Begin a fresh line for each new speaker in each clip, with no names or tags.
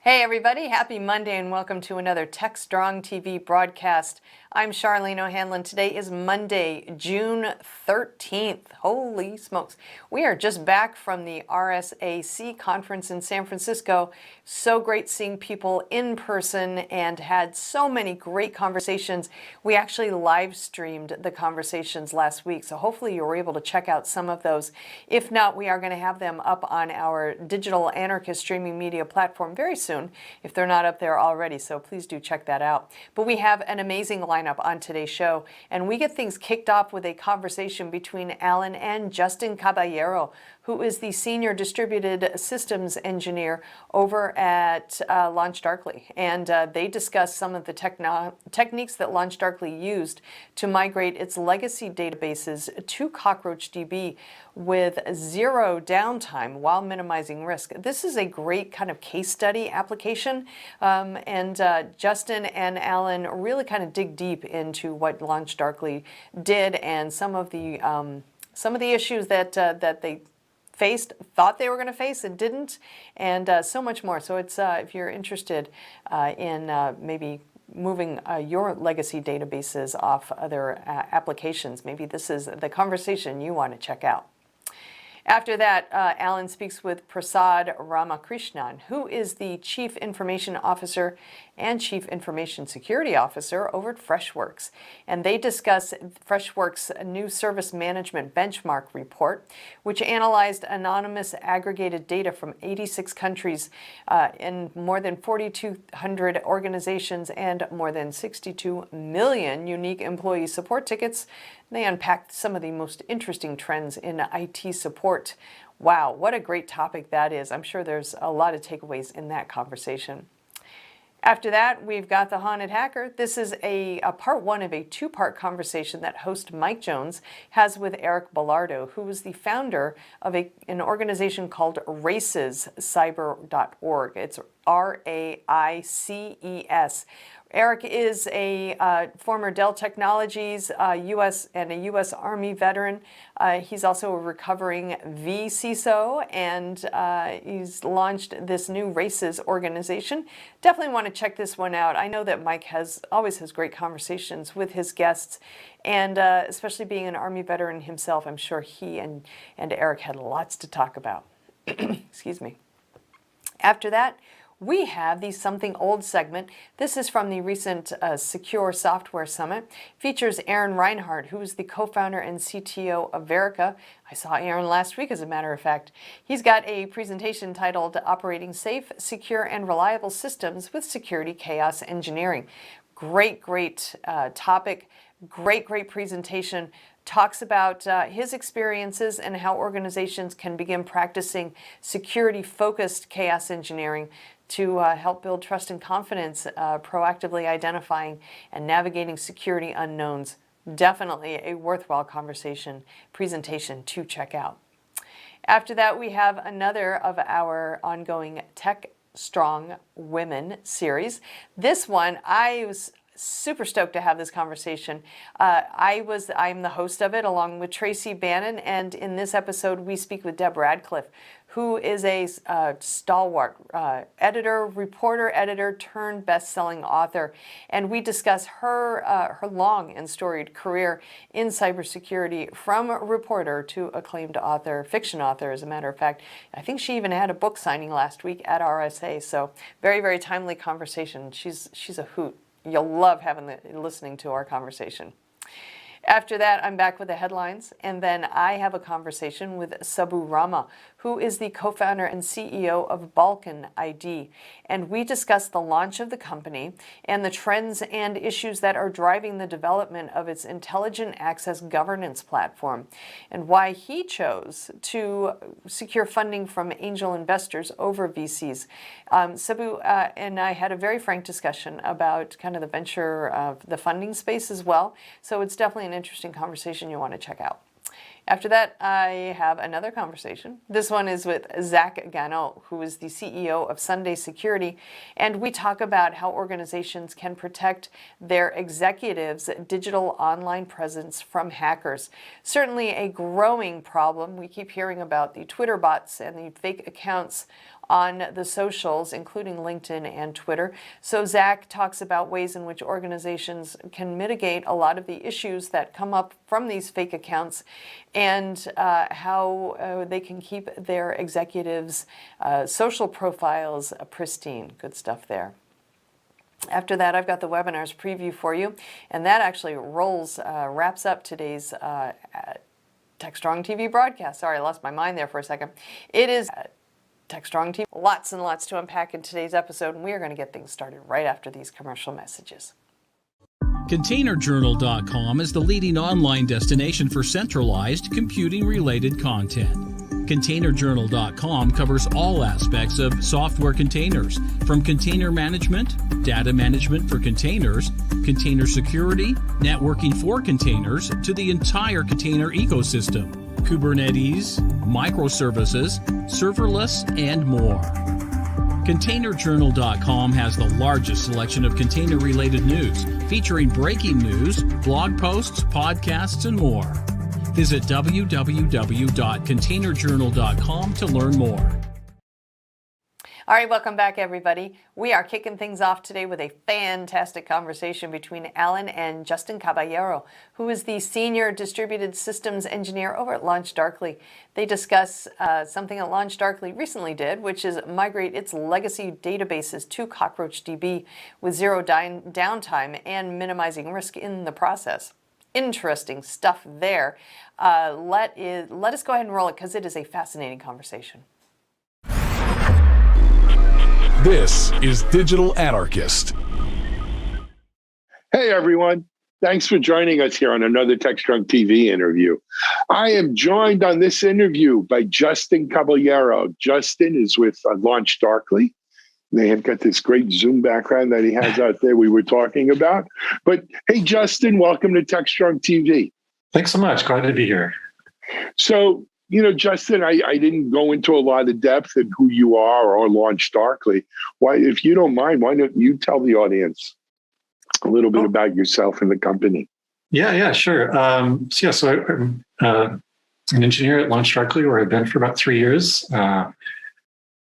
Hey everybody, happy Monday and welcome to another Techstrong TV broadcast. I'm Charlene O'Hanlon. Today is Monday, June 13th. Holy smokes. We are just back from the RSAC conference in San Francisco. So great seeing people in person and had so many great conversations. We actually live streamed the conversations last week, so hopefully you were able to check out some of those. If not, we are going to have them up on our digital anarchist streaming media platform very soon, if they're not up there already, so please do check that out. But we have an amazing lineup on today's show, and we get things kicked off with a conversation between Alan and Justin Caballero, who is the Senior Distributed Systems Engineer over at LaunchDarkly. And they discuss some of the techniques that LaunchDarkly used to migrate its legacy databases to CockroachDB with zero downtime while minimizing risk. This is a great kind of case study application, and Justin and Alan really kind of dig deep into what LaunchDarkly did and some of the issues that they thought they were going to face and didn't, and so much more. So it's if you're interested in maybe moving your legacy databases off other applications, maybe this is the conversation you want to check out. After that, Alan speaks with Prasad Ramakrishnan, who is the Chief Information Officer and Chief Information Security Officer over at Freshworks. And they discuss Freshworks' new Service Management Benchmark report, which analyzed anonymous aggregated data from 86 countries in more than 4,200 organizations and more than 62 million unique employee support tickets. They unpacked some of the most interesting trends in IT support. Wow, what a great topic that is. I'm sure there's a lot of takeaways in that conversation. After that, we've got the Haunted Hacker. This is a part one of a two-part conversation that host Mike Jones has with Eric Bellardo, who is the founder of an organization called racescyber.org. It's RAICES. Eric is a former Dell Technologies U.S. and a U.S. Army veteran. He's also a recovering vCISO, and he's launched this new RACES organization. Definitely want to check this one out. I know that Mike always has great conversations with his guests, and especially being an Army veteran himself, I'm sure he and Eric had lots to talk about. Excuse me. After that, we have the Something Old segment. This is from the recent Secure Software Summit. Features Aaron Reinhardt, who is the co-founder and CTO of Verica. I saw Aaron last week, as a matter of fact. He's got a presentation titled Operating Safe, Secure, and Reliable Systems with Security Chaos Engineering. Great topic. Great presentation. Talks about his experiences and how organizations can begin practicing security-focused chaos engineering to help build trust and confidence, proactively identifying and navigating security unknowns. Definitely a worthwhile presentation to check out. After that, we have another of our ongoing Techstrong Women series. This one, I was super stoked to have this conversation. I'm the host of it along with Tracy Bannon, and in this episode we speak with Deb Radcliffe, who is a stalwart reporter turned best-selling author, and we discuss her long and storied career in cybersecurity from reporter to acclaimed author, fiction author, as a matter of fact. I think she even had a book signing last week at RSA, so very timely conversation. She's a hoot. You'll love listening to our conversation. After that, I'm back with the headlines, and then I have a conversation with Sabu Rama, who is the co-founder and CEO of Balkan ID. And we discuss the launch of the company and the trends and issues that are driving the development of its intelligent access governance platform, and why he chose to secure funding from angel investors over VCs. Sabu and I had a very frank discussion about kind of the venture, the funding space as well. So it's definitely an interesting conversation you want to check out. After that, I have another conversation. This one is with Zach Gano, who is the CEO of Sunday Security, and we talk about how organizations can protect their executives' digital online presence from hackers. Certainly a growing problem. We keep hearing about the Twitter bots and the fake accounts on the socials, including LinkedIn and Twitter. So Zach talks about ways in which organizations can mitigate a lot of the issues that come up from these fake accounts, and how they can keep their executives' social profiles pristine. Good stuff there. After that, I've got the webinars preview for you, and that actually wraps up today's Techstrong TV broadcast. Sorry, I lost my mind there for a second. It is Techstrong TV. Lots and lots to unpack in today's episode, and we are going to get things started right after these commercial messages.
ContainerJournal.com is the leading online destination for centralized computing-related content. ContainerJournal.com covers all aspects of software containers, from container management, data management for containers, container security, networking for containers, to the entire container ecosystem, Kubernetes, microservices, serverless, and more. ContainerJournal.com has the largest selection of container-related news, featuring breaking news, blog posts, podcasts, and more. Visit www.containerjournal.com to learn more.
All right, welcome back, everybody. We are kicking things off today with a fantastic conversation between Alan and Justin Caballero, who is the Senior Distributed Systems Engineer over at LaunchDarkly. They discuss something that LaunchDarkly recently did, which is migrate its legacy databases to CockroachDB with zero downtime and minimizing risk in the process. Interesting stuff there. Let us go ahead and roll it, because it is a fascinating conversation.
This is Digital Anarchist.
Hey, everyone. Thanks for joining us here on another Techstrong TV interview. I am joined on this interview by Justin Caballero. Justin is with LaunchDarkly. They have got this great Zoom background that he has out there we were talking about. But hey, Justin, welcome to Techstrong TV.
Thanks so much. Glad to be here.
So, Justin, I didn't go into a lot of depth in who you are or LaunchDarkly. Why, if you don't mind, why don't you tell the audience a little bit about yourself and the company?
Yeah, sure. So I'm an engineer at LaunchDarkly, where I've been for about 3 years.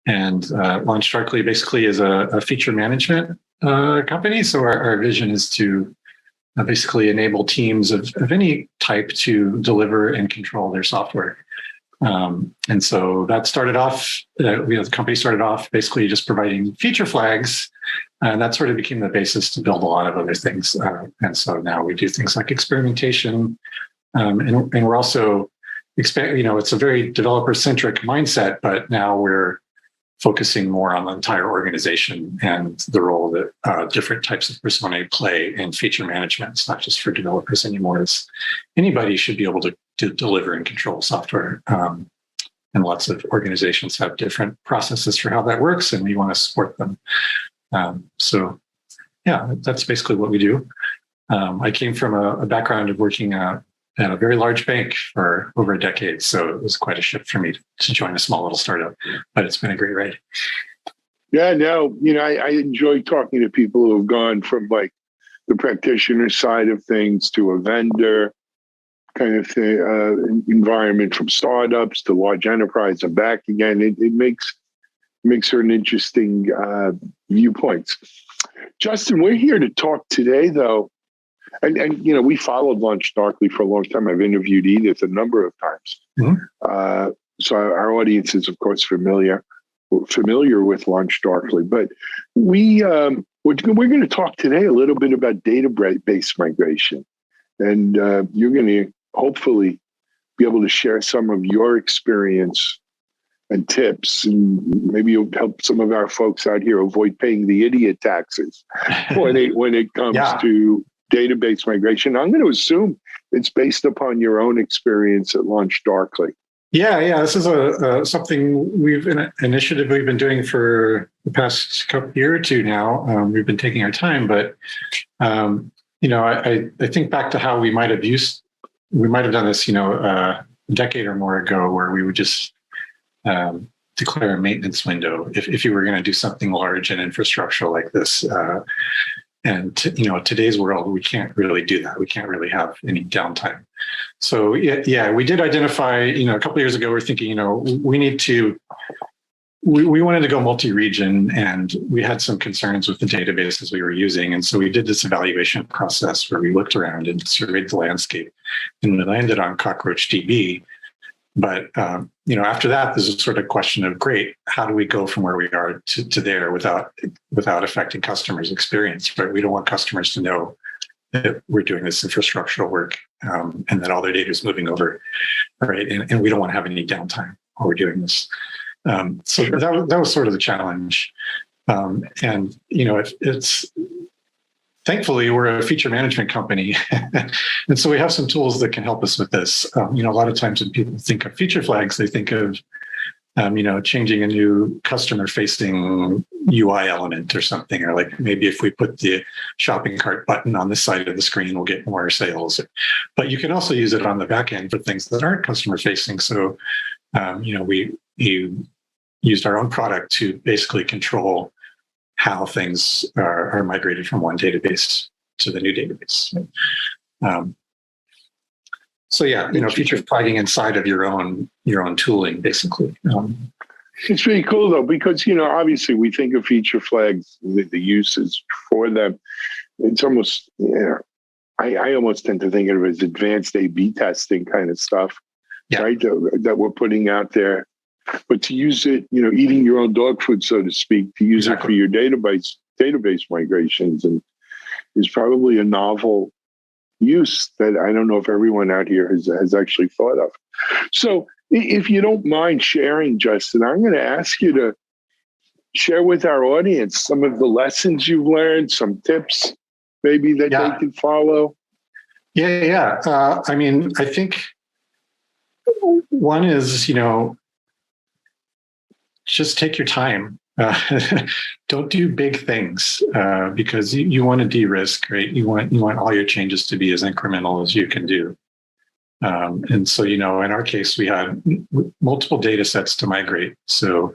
And LaunchDarkly basically is a feature management company. So our vision is to basically enable teams of any type to deliver and control their software. And so that started off, the company started off basically just providing feature flags, and that sort of became the basis to build a lot of other things. And so now we do things like experimentation, and we're also it's a very developer-centric mindset, but now we're focusing more on the entire organization and the role that different types of personae play in feature management. It's not just for developers anymore. It's anybody should be able to deliver and control software. And lots of organizations have different processes for how that works, and we want to support them. So that's basically what we do. I came from a background of working at a very large bank for over a decade. So it was quite a shift for me to join a small little startup, but it's been a great ride.
Yeah, no, I enjoy talking to people who have gone from like the practitioner side of things to a vendor kind of thing, environment, from startups to large enterprise and back again. It makes certain interesting viewpoints. Justin, we're here to talk today, though. And we followed LaunchDarkly for a long time. I've interviewed Edith a number of times. Mm-hmm. So our audience is, of course, familiar with LaunchDarkly. But we're going to talk today a little bit about database migration. And you're going to hopefully be able to share some of your experience and tips, and maybe you'll help some of our folks out here avoid paying the idiot taxes when it comes to database migration. I'm going to assume it's based upon your own experience at LaunchDarkly.
Yeah. This is something an initiative we've been doing for the past year or two now. We've been taking our time, but I think back to how we might have done this, a decade or more ago, where we would just declare a maintenance window if you were going to do something large and infrastructural like this. And today's world, we can't really do that. We can't really have any downtime. So we did identify, a couple of years ago, we're thinking, we need to we wanted to go multi-region, and we had some concerns with the databases we were using. And so we did this evaluation process where we looked around and surveyed the landscape, and we landed on Cockroach DB. But after that, there's a sort of question of, great, how do we go from where we are to there without affecting customers' experience? Right? We don't want customers to know that we're doing this infrastructural work and that all their data is moving over, right? And we don't want to have any downtime while we're doing this. So that was sort of the challenge. It's thankfully we're a feature management company, and so we have some tools that can help us with this. A lot of times when people think of feature flags, they think of changing a new customer-facing UI element or something, or like maybe if we put the shopping cart button on this side of the screen, we'll get more sales. But you can also use it on the back end for things that aren't customer-facing. So, we used our own product to basically control how things are migrated from one database to the new database. Feature flagging inside of your own tooling, basically.
It's really cool though, because obviously we think of feature flags, the uses for them. It's almost, I almost tend to think of it as advanced A/B testing kind of stuff, right? That we're putting out there. But to use it, eating your own dog food, so to speak, to use it for your database migrations, and is probably a novel use that I don't know if everyone out here has actually thought of. So if you don't mind sharing, Justin, I'm going to ask you to share with our audience some of the lessons you've learned, some tips maybe that they can follow.
Yeah. I think one is, just take your time. Don't do big things because you want to de-risk, right? You want all your changes to be as incremental as you can do. And so, in our case, we had multiple data sets to migrate. So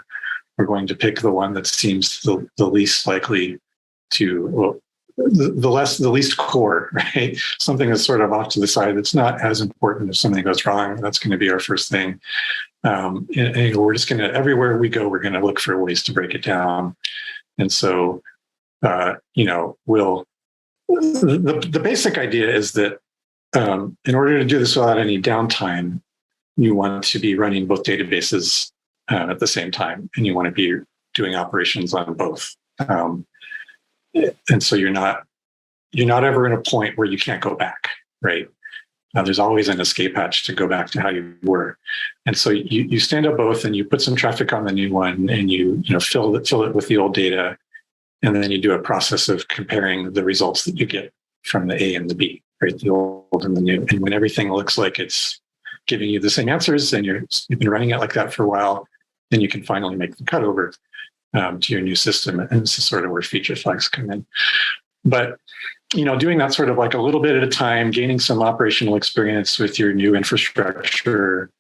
we're going to pick the one that seems the least likely to, the least core, right? Something that's sort of off to the side that's not as important. If something goes wrong, that's going to be our first thing. And we're just going to, everywhere we go, we're going to look for ways to break it down. And so, the basic idea is that in order to do this without any downtime, you want to be running both databases at the same time, and you want to be doing operations on both. And so you're not ever in a point where you can't go back, right? There's always an escape hatch to go back to how you were. And so you stand up both, and you put some traffic on the new one, and you fill it with the old data. And then you do a process of comparing the results that you get from the A and the B, right? The old and the new. And when everything looks like it's giving you the same answers, and you've been running it like that for a while, then you can finally make the cut over to your new system. And this is sort of where feature flags come in. But doing that sort of like a little bit at a time, gaining some operational experience with your new infrastructure.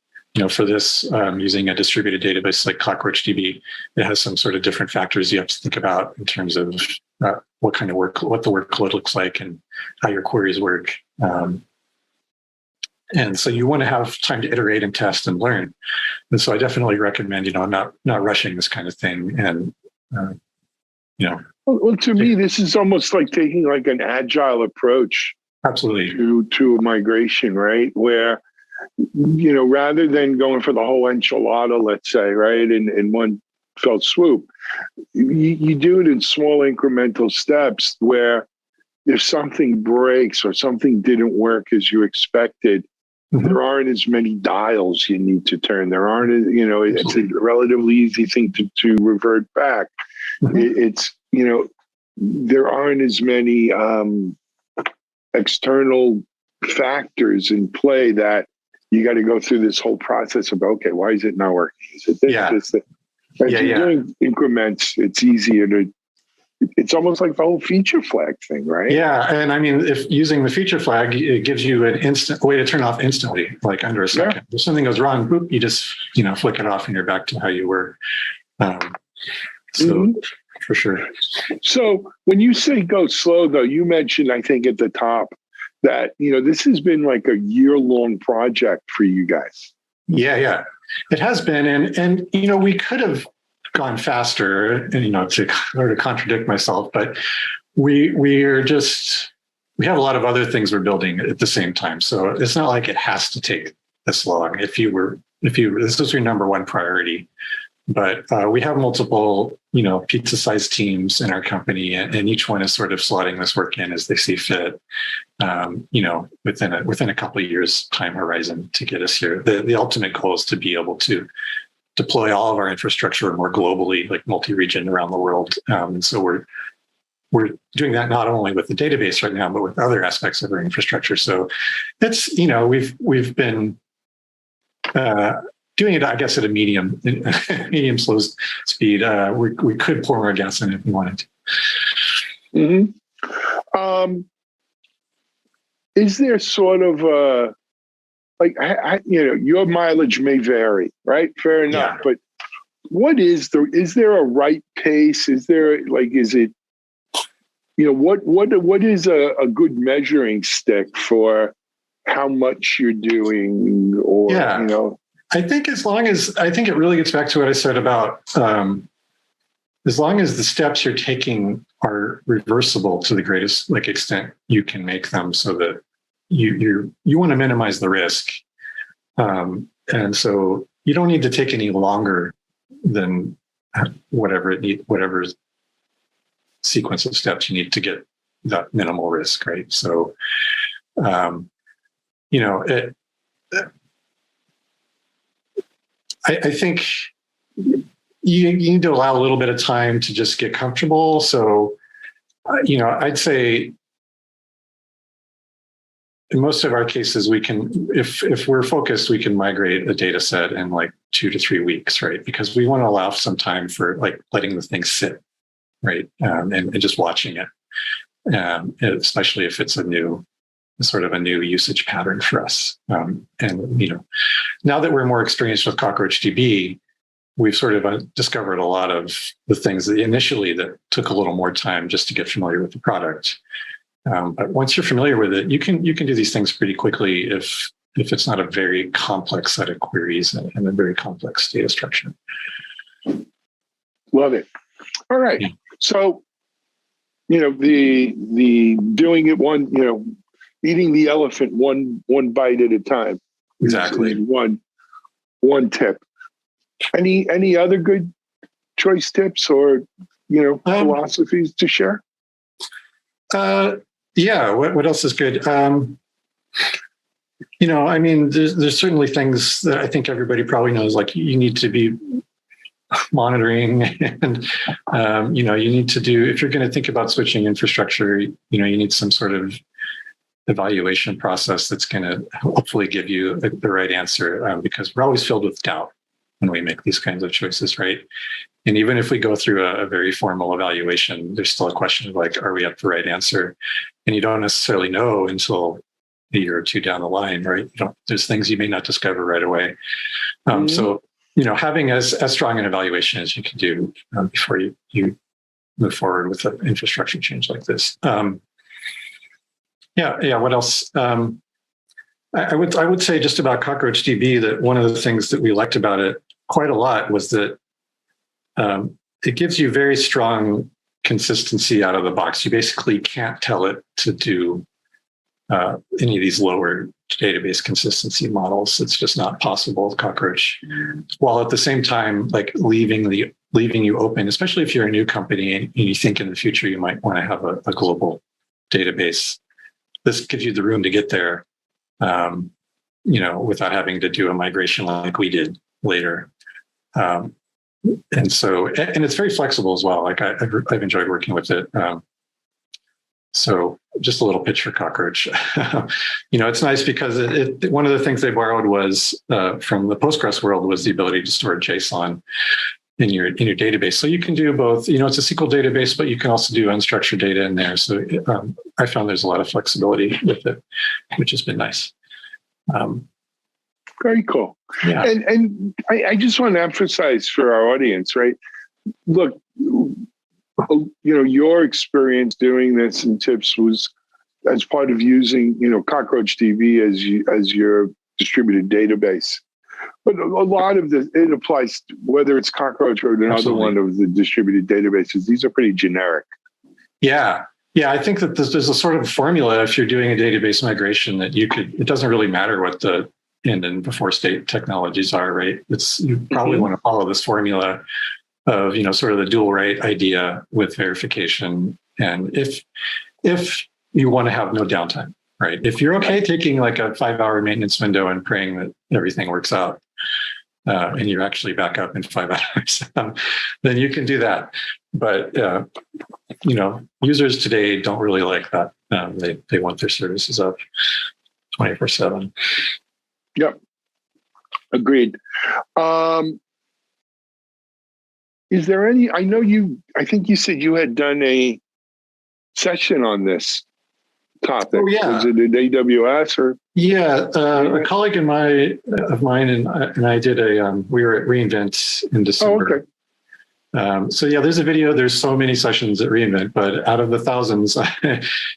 For this, using a distributed database like Cockroach DB, it has some sort of different factors you have to think about in terms of what the workload looks like and how your queries work. And so you want to have time to iterate and test and learn. And so I definitely recommend, not rushing this kind of thing. And,
Well, to me, this is almost like taking like an agile approach.
Absolutely.
To a migration, right? Where, rather than going for the whole enchilada, let's say, right, in one fell swoop, you do it in small incremental steps where if something breaks or something didn't work as you expected, there aren't as many dials you need to turn. There aren't, it's a relatively easy thing to revert back. It's, there aren't as many external factors in play that you got to go through this whole process of, okay, why is it not working? Is it this, this? As you're doing increments, it's easier to, it's almost like the whole feature flag thing, right?
Yeah. And I mean, if using the feature flag, it gives you an instant way to turn off instantly, like under a second. If something goes wrong, boop, you just, flick it off and you're back to how you were. For sure. So when you say go slow, though, you mentioned, I think at the top, that, this has been like a year-long project for you guys. Yeah. It has been. And we could have gone faster, to sort of contradict myself, but we have a lot of other things we're building at the same time. So it's not like it has to take this long. This is your number one priority, but we have multiple, pizza-sized teams in our company, and each one is sort of slotting this work in as they see fit, within a couple of years time horizon to get us here. The ultimate goal is to be able to deploy all of our infrastructure more globally, like multi-region around the world. So we're doing that not only with the database right now, but with other aspects of our infrastructure. So it's, we've been doing it, I guess, at a medium slow speed. We could pour more gas in if we wanted to.
Mm-hmm. Is there sort of your mileage may vary, right? Fair enough. Yeah. But what is there a right pace? Is there is it, what is a good measuring stick for how much you're doing, or,
I think it really gets back to what I said about, as long as the steps you're taking are reversible to the greatest extent you can make them, so that you want to minimize the risk. And so you don't need to take any longer than whatever sequence of steps you need to get that minimal risk, right? So, I think you need to allow a little bit of time to just get comfortable. So, I'd say in most of our cases, we can, if we're focused, we can migrate a data set in 2 to 3 weeks, right? Because we want to allow some time for letting the thing sit, right? And just watching it, especially if it's a new usage pattern for us. And now that we're more experienced with CockroachDB, we've sort of discovered a lot of the things that took a little more time just to get familiar with the product. But once you're familiar with it, you can do these things pretty quickly if it's not a very complex set of queries and a very complex data structure.
Love it. All right. Yeah. So, the doing it eating the elephant one bite at a time.
Exactly.
One tip. Any other good choice tips or philosophies to share?
Yeah. What else is good? There's certainly things that I think everybody probably knows. You need to be monitoring, and you need to do, if you're going to think about switching infrastructure, you need some sort of evaluation process that's going to hopefully give you the right answer, because we're always filled with doubt when we make these kinds of choices, right? And even if we go through a very formal evaluation, there's still a question of are we at the right answer? And you don't necessarily know until a year or two down the line, right? There's things you may not discover right away. So, having as strong an evaluation as you can do before you move forward with an infrastructure change like this. What else? I would say just about CockroachDB that one of the things that we liked about it quite a lot was that it gives you very strong consistency out of the box. You basically can't tell it to do any of these lower database consistency models. It's just not possible with Cockroach. While at the same time, leaving you open, especially if you're a new company and you think in the future you might want to have a global database. This gives you the room to get there, without having to do a migration like we did later. And it's very flexible as well. I've enjoyed working with it. So just a little pitch for Cockroach. It's nice because one of the things they borrowed was from the Postgres world was the ability to store JSON in your database. So you can do both. It's a SQL database, but you can also do unstructured data in there. So I found there's a lot of flexibility with it, which has been nice.
Very cool.
Yeah.
And I just want to emphasize for our audience, right? Look, your experience doing this and tips was as part of using, CockroachDB as your distributed database. But a lot of this, it applies, whether it's Cockroach or another
Absolutely.
one of the distributed databases. These are pretty generic.
Yeah. Yeah, I think that there's a sort of formula if you're doing a database migration that it doesn't really matter what the end and before state technologies are, right? You probably want to follow this formula of, sort of the dual write idea with verification. And if you want to have no downtime, right? If you're okay taking like a 5-hour maintenance window and praying that everything works out, and you actually back up in 5 hours, then you can do that. But users today don't really like that. They want their services up 24/7.
Yep, agreed. Is there any? I think you said you had done a session on this topic.
Oh, yeah.
Was it at AWS or?
Yeah, a colleague of mine and I did we were at reInvent in December.
Oh, okay.
So yeah, there's a video. There's so many sessions at reInvent, but out of the thousands,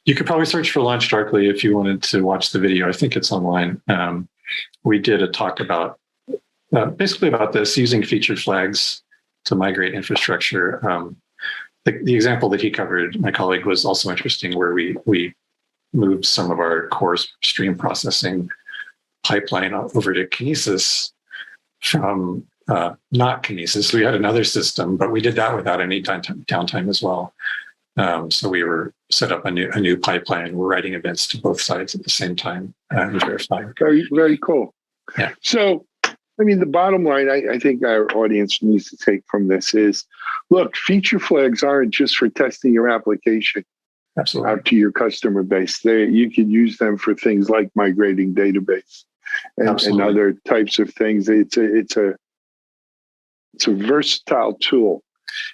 you could probably search for LaunchDarkly if you wanted to watch the video. I think it's online. We did a talk about basically about this, using featured flags to migrate infrastructure. The example that he covered, my colleague, was also interesting, where we moved some of our core stream processing pipeline over to Kinesis from not Kinesis. We had another system, but we did that without any downtime as well. So we were set up a new pipeline. We're writing events to both sides at the same time and verifying.
Very, very cool.
Yeah.
So, the bottom line I think our audience needs to take from this is, look, feature flags aren't just for testing your application
Absolutely.
out to your customer base. You can use them for things like migrating database and other types of things. It's a versatile tool.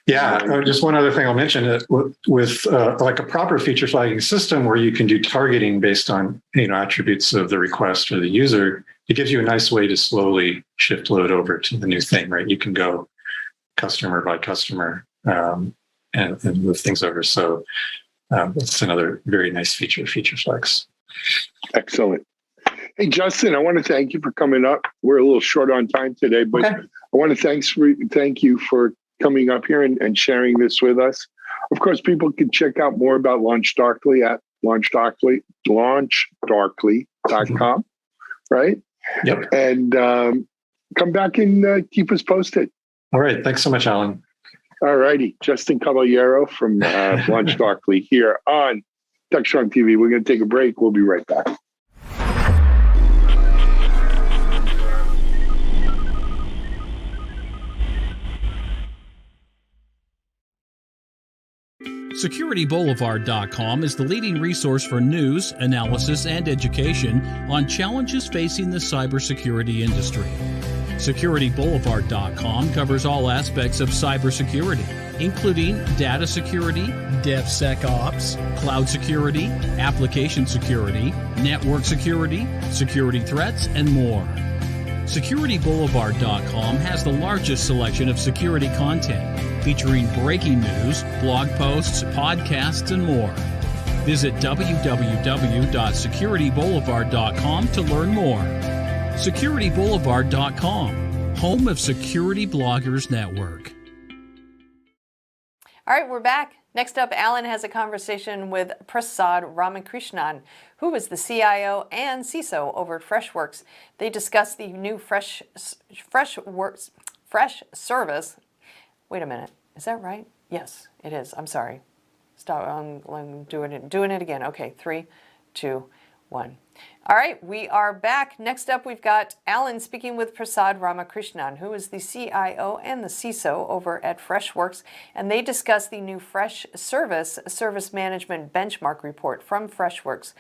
Yeah, just one other thing I'll mention, with like a proper feature flagging system where you can do targeting based on attributes of the request or the user, it gives you a nice way to slowly shift load over to the new thing, right? You can go customer by customer and move things over. So that's another very nice feature flags.
Excellent. Hey, Justin, I want to thank you for coming up. We're a little short on time today, but
Okay.
I want to thank you for coming up here and sharing this with us. Of course, people can check out more about LaunchDarkly at launchdarkly.com, right?
Yep.
And come back and keep us posted.
All right. Thanks so much, Alan.
All righty. Justin Caballero from LaunchDarkly here on Techstrong TV. We're going to take a break. We'll be right back.
SecurityBoulevard.com is the leading resource for news, analysis, and education on challenges facing the cybersecurity industry. SecurityBoulevard.com covers all aspects of cybersecurity, including data security, DevSecOps, cloud security, application security, network security, security threats, and more. SecurityBoulevard.com has the largest selection of security content, featuring breaking news, blog posts, podcasts, and more. Visit www.securityboulevard.com to learn more. SecurityBoulevard.com, home of Security Bloggers Network.
All right, we're back. Next up, Alan has a conversation with Prasad Ramakrishnan, who is the CIO and CISO over at Freshworks. They discuss the new Fresh service. Wait a minute, is that right? Yes, it is. I'm sorry. Stop. I'm doing it again. Okay, 3, 2, 1. All right, we are back. Next up, we've got Alan speaking with Prasad Ramakrishnan, who is the CIO and the CISO over at Freshworks, and they discuss the new Fresh Service Management Benchmark Report from Freshworks,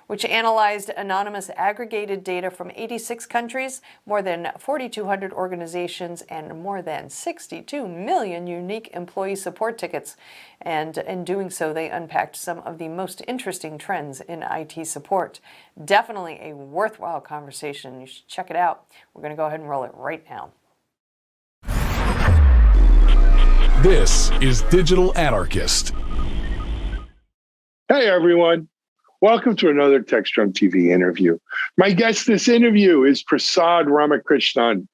which analyzed anonymous aggregated data from 86 countries, more than 4,200 organizations, and more than 62 million unique employee support tickets. And in doing so, they unpacked some of the most interesting trends in IT support. Definitely a worthwhile conversation. You should check it out. We're going to go ahead and roll it right now.
This is Digital Anarchist.
Hey, everyone. Welcome to another Techstrong TV interview. My guest this interview is Prasad Ramakrishnan.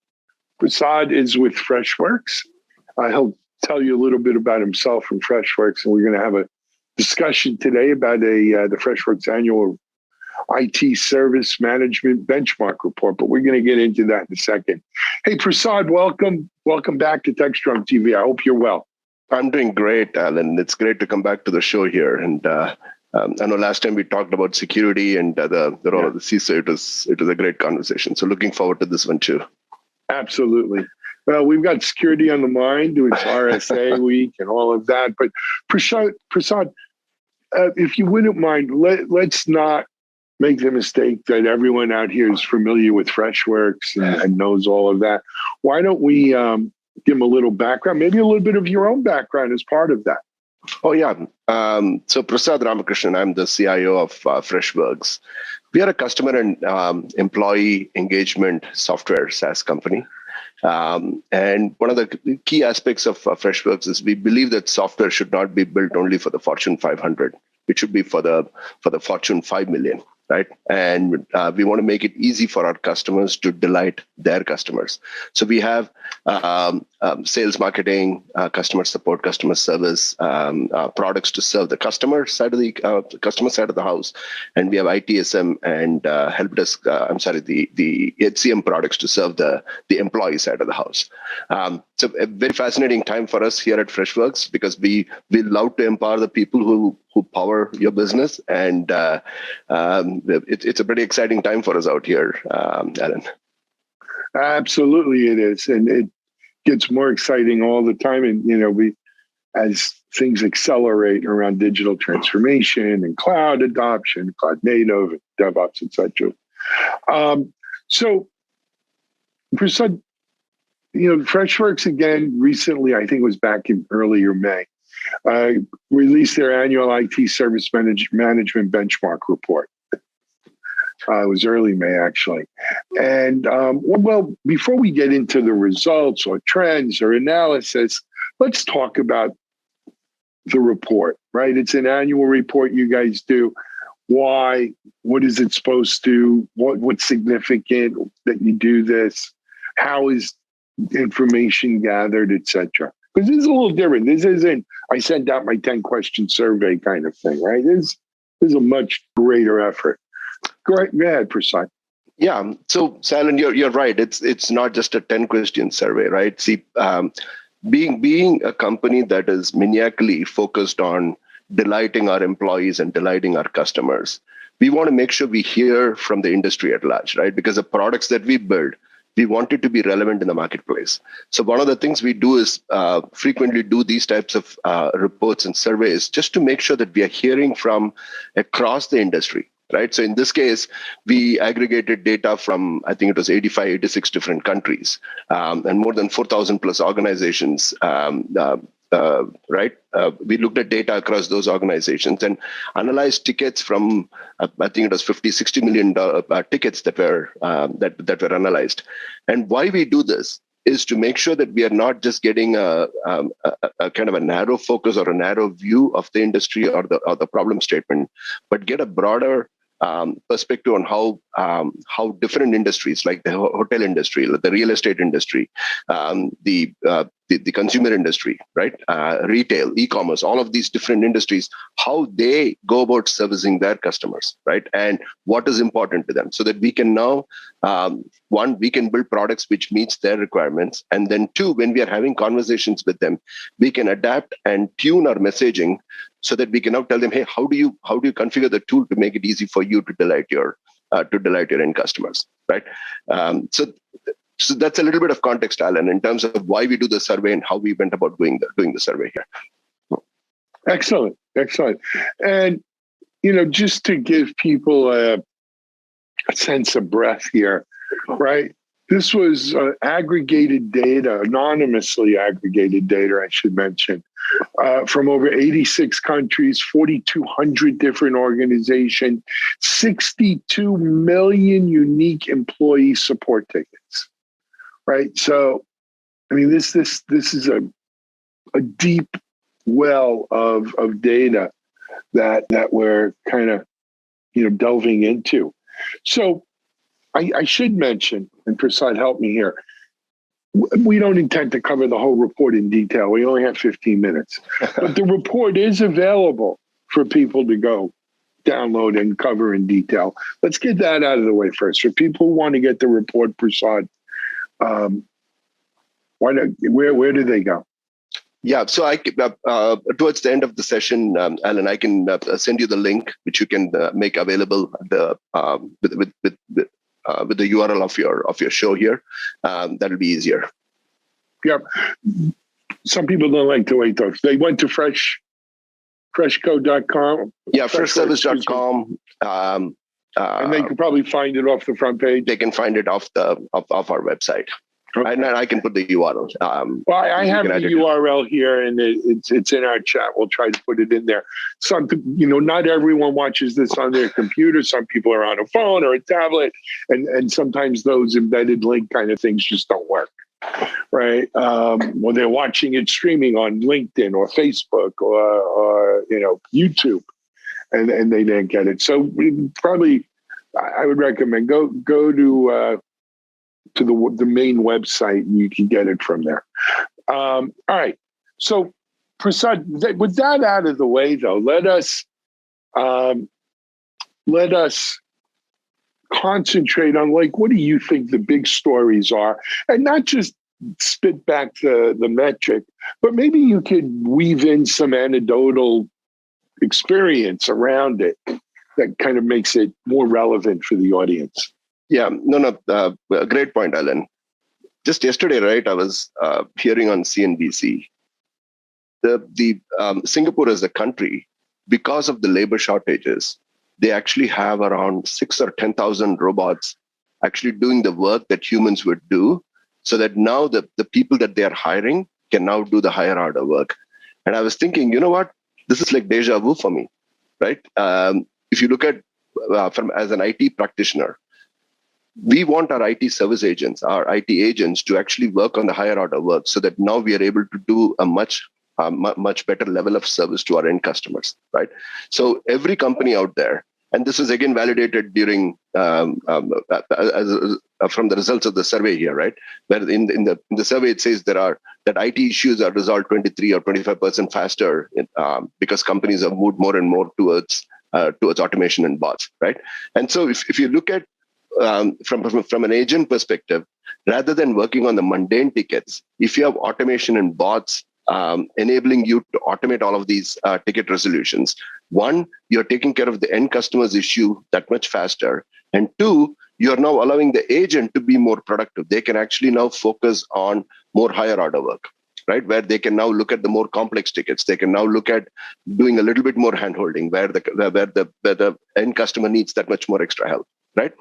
Prasad is with Freshworks. He'll tell you a little bit about himself and Freshworks, and we're going to have a discussion today about the Freshworks annual IT service management benchmark report, but we're going to get into that in a second. Hey, Prasad, welcome. Welcome back to Techstrong TV. I hope you're well.
I'm doing great, Alan. It's great to come back to the show here. And I know last time we talked about security and the role of the CISO. It was a great conversation. So looking forward to this one too.
Absolutely. Well, we've got security on the mind. It's RSA week and all of that. But Prasad, if you wouldn't mind, let's not make the mistake that everyone out here is familiar with Freshworks and knows all of that. Why don't we give them a little background, maybe a little bit of your own background as part of that?
Oh, yeah. So Prasad Ramakrishnan, I'm the CIO of Freshworks. We are a customer and employee engagement software SaaS company. And one of the key aspects of Freshworks is we believe that software should not be built only for the Fortune 500. It should be for the Fortune 5 million. Right. And we want to make it easy for our customers to delight their customers. So we have sales, marketing, customer support, customer service, products to serve the customer side of the house. And we have ITSM and help desk, the HCM products to serve the employee side of the house. So a very fascinating time for us here at Freshworks because we love to empower the people who power your business. And it's a pretty exciting time for us out here, Alan.
Absolutely, it is. And it gets more exciting all the time. And, as things accelerate around digital transformation and cloud adoption, cloud native, and DevOps, et cetera. So, Prasad, Freshworks again recently, I think it was back in earlier May, released their annual IT service management benchmark report. It was early May, actually. And well, before we get into the results or trends or analysis, let's talk about the report, right? It's an annual report you guys do. Why? What is it supposed to? What's significant that you do this? How is information gathered, et cetera? Because this is a little different. This isn't, I sent out my 10-question survey kind of thing, right? This is a much greater effort. Go ahead, Prasad.
Yeah. So, Alan, you're right. It's not just a 10-question survey, right? See, being a company that is maniacally focused on delighting our employees and delighting our customers, we want to make sure we hear from the industry at large, right? Because the products that we build, we want it to be relevant in the marketplace. So one of the things we do is frequently do these types of reports and surveys just to make sure that we are hearing from across the industry. Right. So in this case, we aggregated data from, I think it was 85, 86 different countries and more than 4,000 plus organizations. We looked at data across those organizations and analyzed tickets from, I think it was 50, 60 million tickets that were analyzed. And why we do this is to make sure that we are not just getting a kind of a narrow focus or a narrow view of the industry or the problem statement, but get a broader perspective on how different industries like the hotel industry, the real estate industry, the consumer industry, right, retail, e-commerce, all of these different industries, how they go about servicing their customers, right, and what is important to them, so that we can now, one, we can build products which meets their requirements, and then two, when we are having conversations with them, we can adapt and tune our messaging so that we can now tell them, hey, how do you configure the tool to make it easy for you to delight your end customers, right? So that's a little bit of context, Alan, in terms of why we do the survey and how we went about doing the survey here.
Excellent. And just to give people a sense of breath here, right? This was aggregated data, anonymously aggregated data, I should mention, from over 86 countries, 4,200 different organizations, 62 million unique employee support tickets, right? So, I mean, this is a deep well of data that we're kind of, delving into. So, I should mention, and Prasad, help me here, we don't intend to cover the whole report in detail. We only have 15 minutes. But the report is available for people to go download and cover in detail. Let's get that out of the way first. For people who want to get the report, Prasad, where do they go?
Yeah, so I towards the end of the session, Alan, I can send you the link, which you can make available with the URL of your show here. That'll be easier.
Yeah, some people don't like to wait though. They went to freshco.com.
Yeah, freshservice.com.
And they can probably find it off the front page.
They can find it off our website. Okay. And I can put the URL.
Well, I have the URL here, and it's in our chat. We'll try to put it in there. Not everyone watches this on their computer. Some people are on a phone or a tablet, and sometimes those embedded link kind of things just don't work, right? When they're watching it streaming on LinkedIn or Facebook or YouTube, and they didn't get it. So I would recommend go to the main website, and you can get it from there. All right. So, Prasad, with that out of the way, though, let us concentrate on what do you think the big stories are, and not just spit back the metric, but maybe you could weave in some anecdotal experience around it that kind of makes it more relevant for the audience.
Yeah, great point, Alan. Just yesterday, right, I was hearing on CNBC, the Singapore as a country, because of the labor shortages, they actually have around 6,000 or 10,000 robots actually doing the work that humans would do, so that now the people that they are hiring can now do the higher order work. And I was thinking, you know what? This is like deja vu for me, right? If you look at as an IT practitioner, we want our IT service agents, our IT agents, to actually work on the higher order work, so that now we are able to do a much better level of service to our end customers, right? So every company out there, and this is again validated during from the results of the survey here, right? Where in the survey it says that IT issues are resolved 23 or 25% faster because companies have moved more and more towards automation and bots, right? And so if you look at from an agent perspective, rather than working on the mundane tickets, if you have automation and bots enabling you to automate all of these ticket resolutions, one, you're taking care of the end customer's issue that much faster. And two, you're now allowing the agent to be more productive. They can actually now focus on more higher order work, right? Where they can now look at the more complex tickets. They can now look at doing a little bit more handholding where the end customer needs that much more extra help. Right.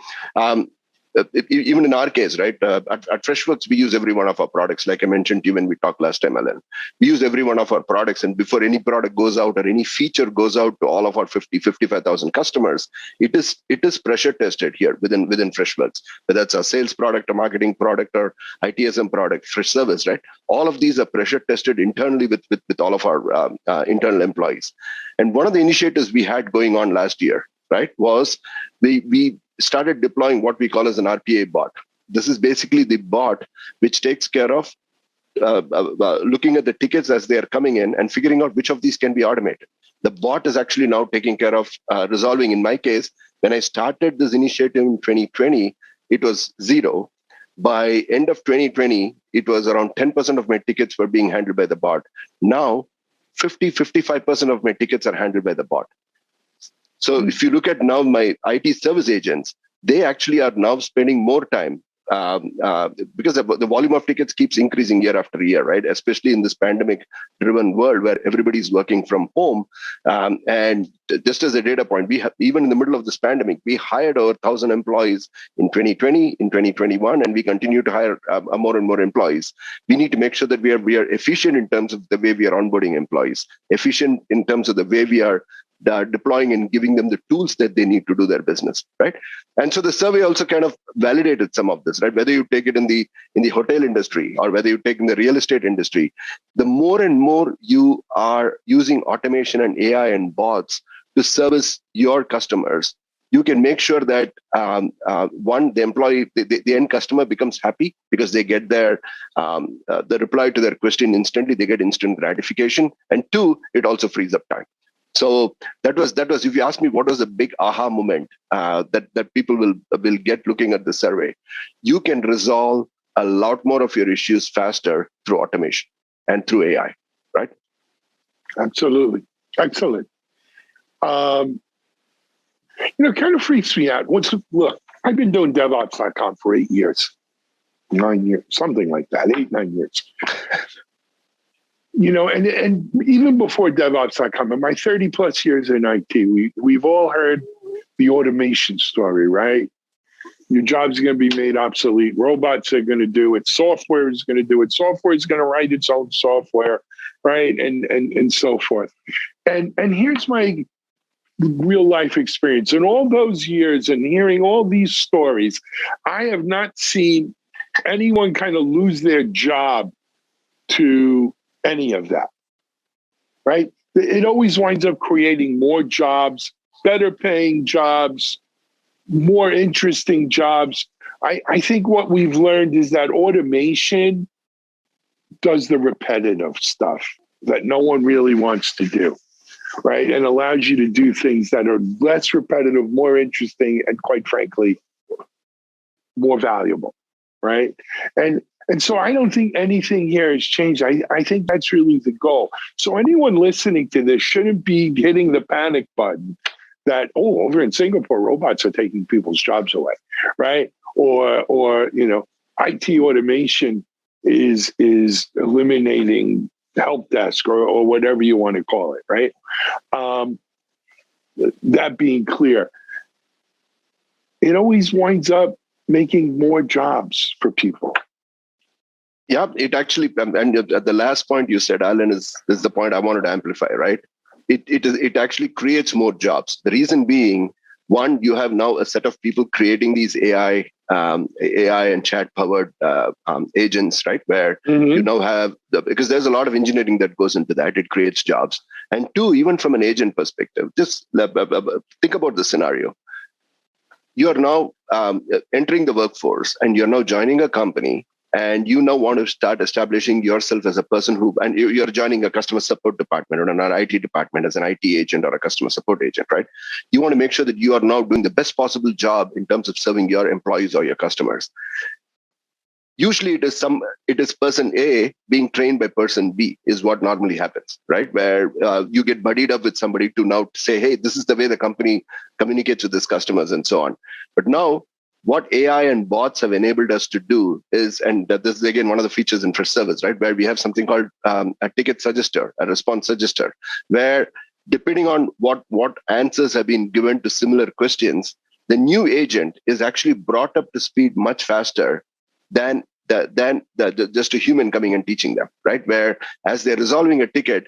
Even in our case, right, at Freshworks, we use every one of our products. Like I mentioned to you when we talked last time, Alan, we use every one of our products. And before any product goes out or any feature goes out to all of our 55,000 customers, it is pressure tested here within Freshworks, whether it's a sales product, a marketing product, or ITSM product, Freshservice, right? All of these are pressure tested internally with all of our internal employees. And one of the initiatives we had going on last year, right, was we started deploying what we call as an RPA bot. This is basically the bot which takes care of looking at the tickets as they are coming in and figuring out which of these can be automated. The bot is actually now taking care of resolving. In my case, when I started this initiative in 2020, it was 0. By end of 2020, it was around 10% of my tickets were being handled by the bot. Now, 55% of my tickets are handled by the bot. So if you look at now my IT service agents, they actually are now spending more time because the volume of tickets keeps increasing year after year, right? Especially in this pandemic-driven world where everybody's working from home. And just as a data point, we have, even in the middle of this pandemic, we hired over 1,000 employees in 2020, in 2021, and we continue to hire more and more employees. We need to make sure that we are efficient in terms of the way we are onboarding employees, efficient in terms of the way we are deploying and giving them the tools that they need to do their business, right? And so the survey also kind of validated some of this, right? Whether you take it in the hotel industry or whether you take in the real estate industry, the more and more you are using automation and AI and bots to service your customers, you can make sure that one, the employee, the end customer becomes happy because they get their the reply to their question instantly. They get instant gratification, and two, it also frees up time. So that was. If you ask me, what was the big aha moment that people will get looking at the survey, you can resolve a lot more of your issues faster through automation and through AI, right?
Absolutely. Excellent. Kind of freaks me out. Look, I've been doing DevOps.com for 8 years, 9 years, something like that, 8-9 years. And even before DevOps.com, in my 30 plus years in IT, we've all heard the automation story, right? Your job's going to be made obsolete. Robots are going to do it. Software is going to do it. Software is going to write its own software, right? And so forth. And here's my real life experience. In all those years and hearing all these stories, I have not seen anyone kind of lose their job to any of that, right? It always winds up creating more jobs, better paying jobs, more interesting jobs. I think what we've learned is that automation does the repetitive stuff that no one really wants to do, right? And allows you to do things that are less repetitive, more interesting, and quite frankly, more valuable, right? And so I don't think anything here has changed. I think that's really the goal. So anyone listening to this shouldn't be hitting the panic button that, over in Singapore, robots are taking people's jobs away, right? Or IT automation is eliminating help desk or whatever you want to call it, right? That being clear, it always winds up making more jobs for people.
Yeah, it actually, and the last point you said, Alan, is the point I wanted to amplify, right? It actually creates more jobs. The reason being, one, you have now a set of people creating these AI and chat powered agents, right? Where you now have because there's a lot of engineering that goes into that. It creates jobs. And two, even from an agent perspective, just think about the scenario. You are now entering the workforce, and you're now joining a company. And you now want to start establishing yourself as a person and you're joining a customer support department or an IT department as an IT agent or a customer support agent, right? You want to make sure that you are now doing the best possible job in terms of serving your employees or your customers. Usually it is person A being trained by person B is what normally happens, right? Where you get buddied up with somebody to now say, hey, this is the way the company communicates with its customers and so on. But now, what AI and bots have enabled us to do is, and this is again one of the features in Freshservice, right, where we have something called a ticket suggester, a response suggester, where depending on what answers have been given to similar questions, the new agent is actually brought up to speed much faster than just a human coming and teaching them, right? Where as they're resolving a ticket,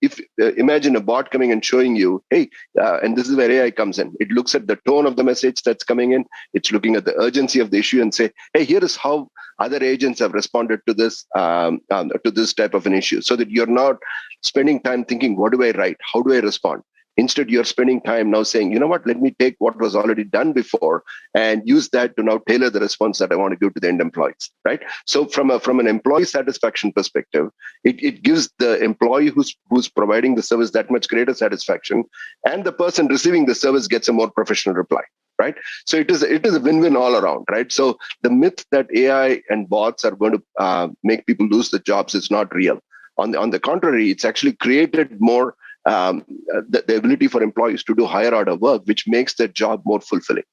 if imagine a bot coming and showing you, hey, and this is where AI comes in. It looks at the tone of the message that's coming in. It's looking at the urgency of the issue and say, hey, here is how other agents have responded to this type of an issue, so that you're not spending time thinking, what do I write? How do I respond? Instead, you're spending time now saying, you know what, let me take what was already done before and use that to now tailor the response that I want to give to the end employees, right? So from an employee satisfaction perspective, it gives the employee who's providing the service that much greater satisfaction, and the person receiving the service gets a more professional reply, right? So it is a win-win all around, right? So the myth that AI and bots are going to make people lose the jobs is not real. On the contrary, it's actually created more the ability for employees to do higher order work, which makes their job more fulfilling,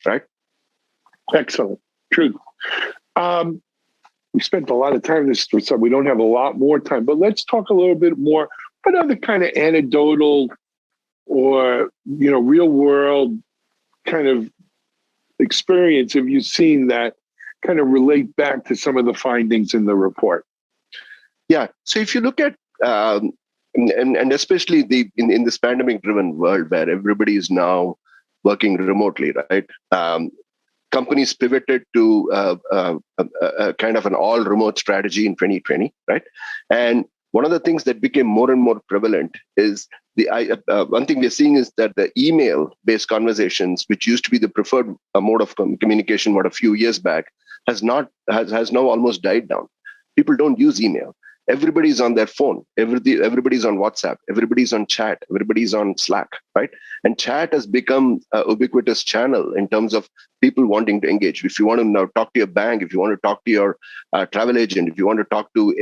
right?
Excellent. True. We spent a lot of time this, so we don't have a lot more time, but let's talk a little bit more. What other kind of anecdotal or, real world kind of experience have you seen that kind of relate back to some of the findings in the report?
Yeah. So if you look at and especially in this pandemic-driven world where everybody is now working remotely, right? Companies pivoted to a kind of an all-remote strategy in 2020, right? And one of the things that became more and more prevalent is one thing we're seeing is that the email-based conversations, which used to be the preferred mode of communication, a few years back, has now almost died down. People don't use email. Everybody's on their phone. Everybody's on WhatsApp. Everybody's on chat. Everybody's on Slack, right? And chat has become a ubiquitous channel in terms of people wanting to engage. If you want to now talk to your bank, if you want to talk to your travel agent, if you want to talk to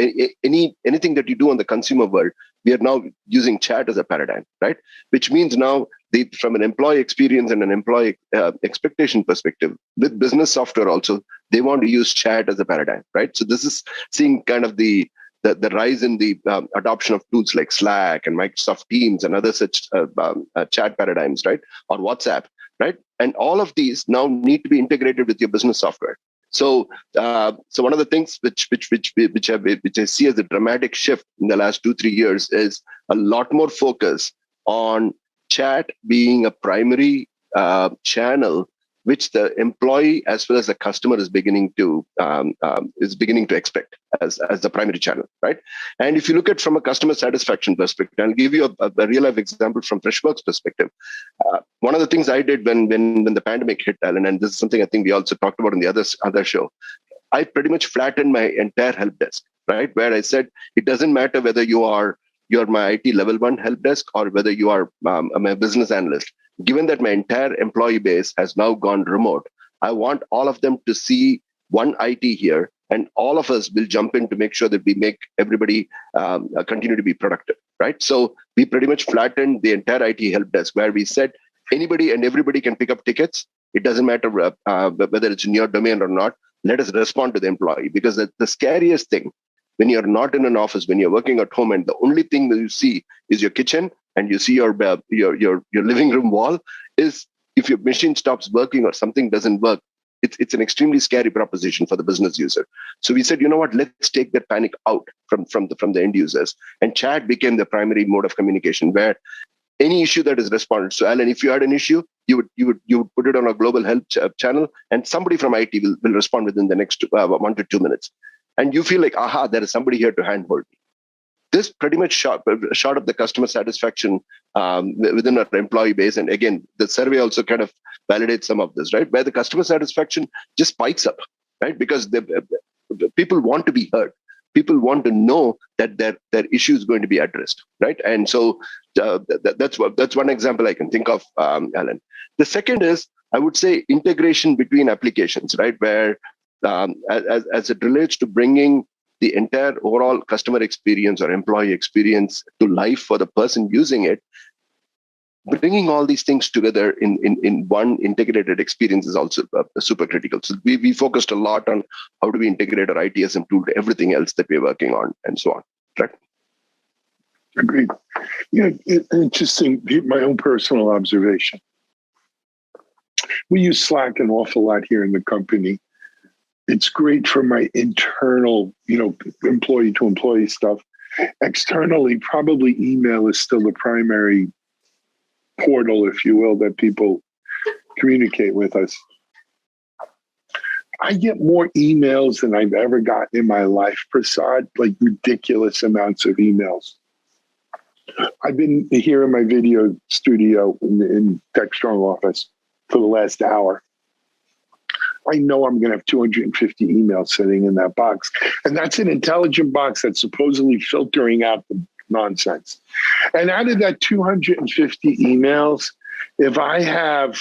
anything that you do on the consumer world, we are now using chat as a paradigm, right? Which means now from an employee experience and an employee expectation perspective, with business software also, they want to use chat as a paradigm, right? So this is seeing kind of the rise in the adoption of tools like Slack and Microsoft Teams and other such chat paradigms, right? Or WhatsApp, right? And all of these now need to be integrated with your business software. So one of the things which I see as a dramatic shift in the last 2-3 years is a lot more focus on chat being a primary channel which the employee as well as the customer is beginning to expect as the primary channel, right? And if you look at from a customer satisfaction perspective, I'll give you a real life example from Freshworks perspective. One of the things I did when the pandemic hit, Alan, and this is something I think we also talked about in the other show, I pretty much flattened my entire help desk, right? Where I said it doesn't matter whether you're my IT level 1 help desk or whether you are a business analyst. Given that my entire employee base has now gone remote, I want all of them to see one IT here, and all of us will jump in to make sure that we make everybody continue to be productive, right? So we pretty much flattened the entire IT help desk where we said anybody and everybody can pick up tickets. It doesn't matter whether it's in your domain or not. Let us respond to the employee, because the scariest thing when you're not in an office, when you're working at home, and the only thing that you see is your kitchen and you see your living room wall, is if your machine stops working or something doesn't work, it's an extremely scary proposition for the business user. So we said, you know what, let's take that panic out from the end users. And chat became the primary mode of communication where any issue that is responded. So Alan, if you had an issue, you would put it on a global help channel, and somebody from IT will respond within the next 1 to 2 minutes. And you feel like, aha, there is somebody here to handhold me. This pretty much shot up the customer satisfaction within our employee base. And again, the survey also kind of validates some of this, right? Where the customer satisfaction just spikes up, right? Because the people want to be heard. People want to know that their issue is going to be addressed, right? And so that's one example I can think of, Alan. The second is, I would say, integration between applications, right? Where as it relates to bringing the entire overall customer experience or employee experience to life for the person using it, bringing all these things together in one integrated experience is also super critical. So we focused a lot on how do we integrate our ITSM tool to everything else that we're working on and so on. Right?
Agreed. Yeah, interesting. My own personal observation. We use Slack an awful lot here in the company. It's great for my internal, employee to employee stuff. Externally, probably email is still the primary portal, if you will, that people communicate with us. I get more emails than I've ever gotten in my life, Prasad, like ridiculous amounts of emails. I've been here in my video studio in Techstrong office for the last hour. I know I'm going to have 250 emails sitting in that box. And that's an intelligent box that's supposedly filtering out the nonsense. And out of that 250 emails, if I have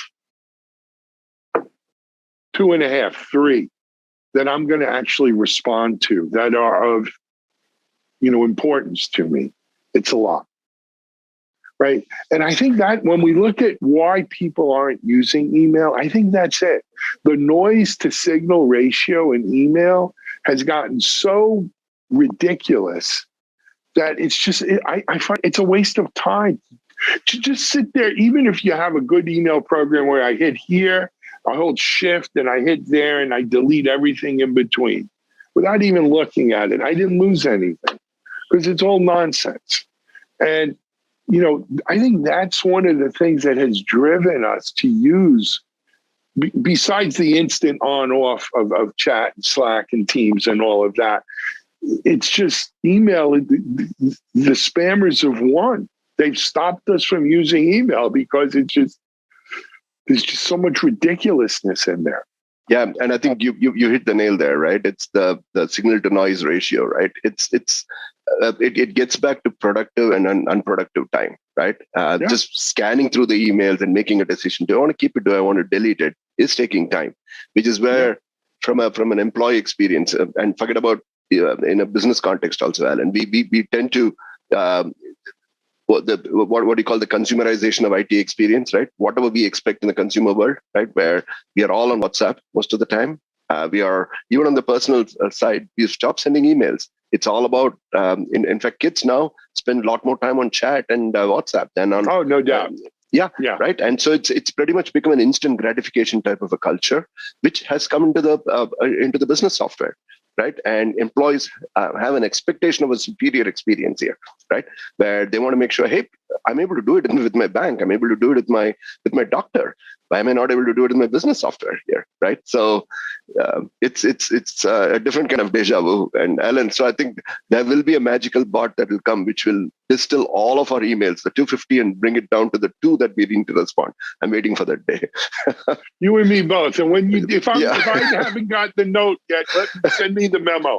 2.5, 3 that I'm going to actually respond to that are of, importance to me, it's a lot. Right. And I think that when we look at why people aren't using email, I think that's it. The noise to signal ratio in email has gotten so ridiculous that it's just, I find it's a waste of time to just sit there. Even if you have a good email program where I hit here, I hold shift and I hit there and I delete everything in between without even looking at it. I didn't lose anything because it's all nonsense. And I think that's one of the things that has driven us to use, besides the instant on off of chat and Slack and Teams and all of that, it's just email. The spammers have won. They've stopped us from using email because there's just so much ridiculousness in there.
Yeah, and I think you hit the nail there, right? It's the signal to noise ratio, right? It gets back to productive and unproductive time, right? Just scanning through the emails and making a decision: do I want to keep it? Do I want to delete it? Is taking time, which is where from an employee experience, and forget about in a business context also, Alan. We tend to what do you call the consumerization of IT experience, right? Whatever we expect in the consumer world, right? Where we are all on WhatsApp most of the time. We are, even on the personal side, we've stopped sending emails. It's all about, in fact, kids now spend a lot more time on chat and WhatsApp than on.
Oh, no doubt.
Yeah, right. And so it's pretty much become an instant gratification type of a culture, which has come into the business software, right? And employees have an expectation of a superior experience here, right? Where they want to make sure, hey, I'm able to do it with my bank. I'm able to do it with my doctor. Why am I not able to do it in my business software here, right? So it's a different kind of deja vu. And Alan, so I think there will be a magical bot that will come, which will distill all of our emails, the 250, and bring it down to the 2 that we need to respond. I'm waiting for that day.
You and me both. And when if I haven't got the note yet, send me the memo.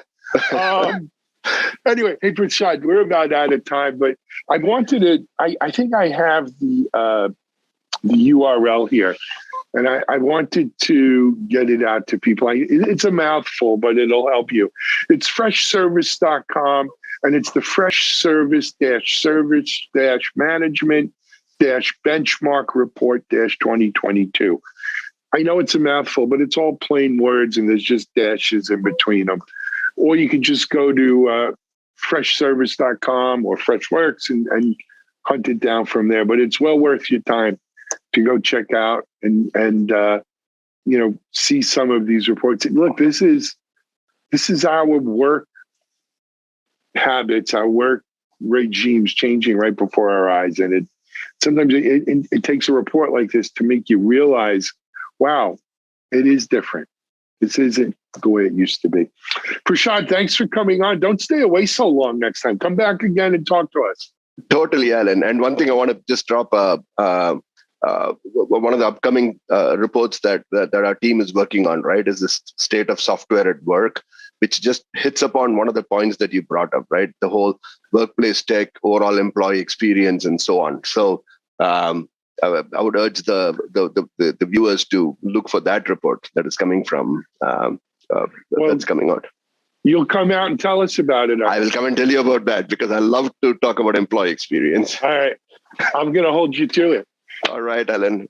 Anyway, hey Prashad, we're about out of time, but I wanted to. I think I have the URL here, and I wanted to get it out to people. It's a mouthful, but it'll help you. It's freshservice.com, and it's the fresh service management benchmark report 2022. I know it's a mouthful, but it's all plain words, and there's just dashes in between them. Or you can just go to freshservice.com or Freshworks and hunt it down from there. But it's well worth your time to go check out and see some of these reports. Look, this is our work habits, our work regimes changing right before our eyes, and sometimes it takes a report like this to make you realize, wow, it is different. This isn't the way it used to be. Prashad, thanks for coming on. Don't stay away so long next time. Come back again and talk to us.
Totally, Alan. And one thing I want to just drop one of the upcoming reports that our team is working on, right, is this state of software at work, which just hits upon one of the points that you brought up, right? The whole workplace tech, overall employee experience, and so on. So I would urge the viewers to look for that report that is coming from that's coming out.
You'll come out and tell us about it.
I will come and tell you about that because I love to talk about employee experience.
All right. I'm going to hold you to it.
All right, Alan.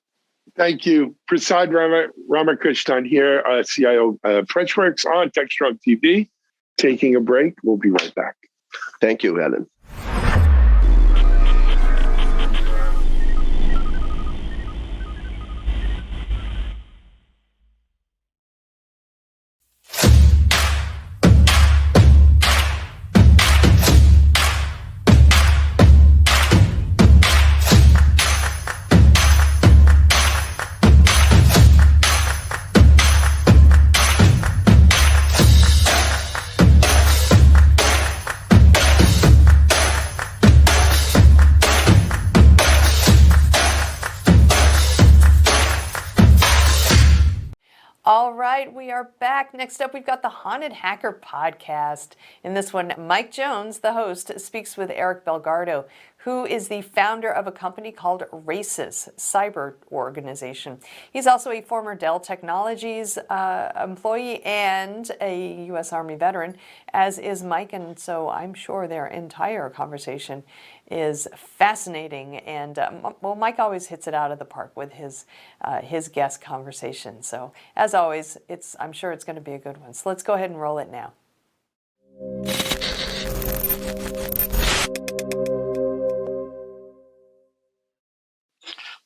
Thank you. Prasad Ramakrishnan here, CIO Freshworks on Techstrong TV. Taking a break. We'll be right back.
Thank you, Alan.
All right, we are back. Next up, we've got the Haunted Hacker Podcast. In this one, Mike Jones, the host, speaks with Eric Belgardo, who is the founder of a company called Races Cyber Organization. He's also a former Dell Technologies employee and a U.S. Army veteran, as is Mike, and so I'm sure their entire conversation is fascinating. And Mike always hits it out of the park with his guest conversation. So as always, I'm sure it's going to be a good one. So let's go ahead and roll it now.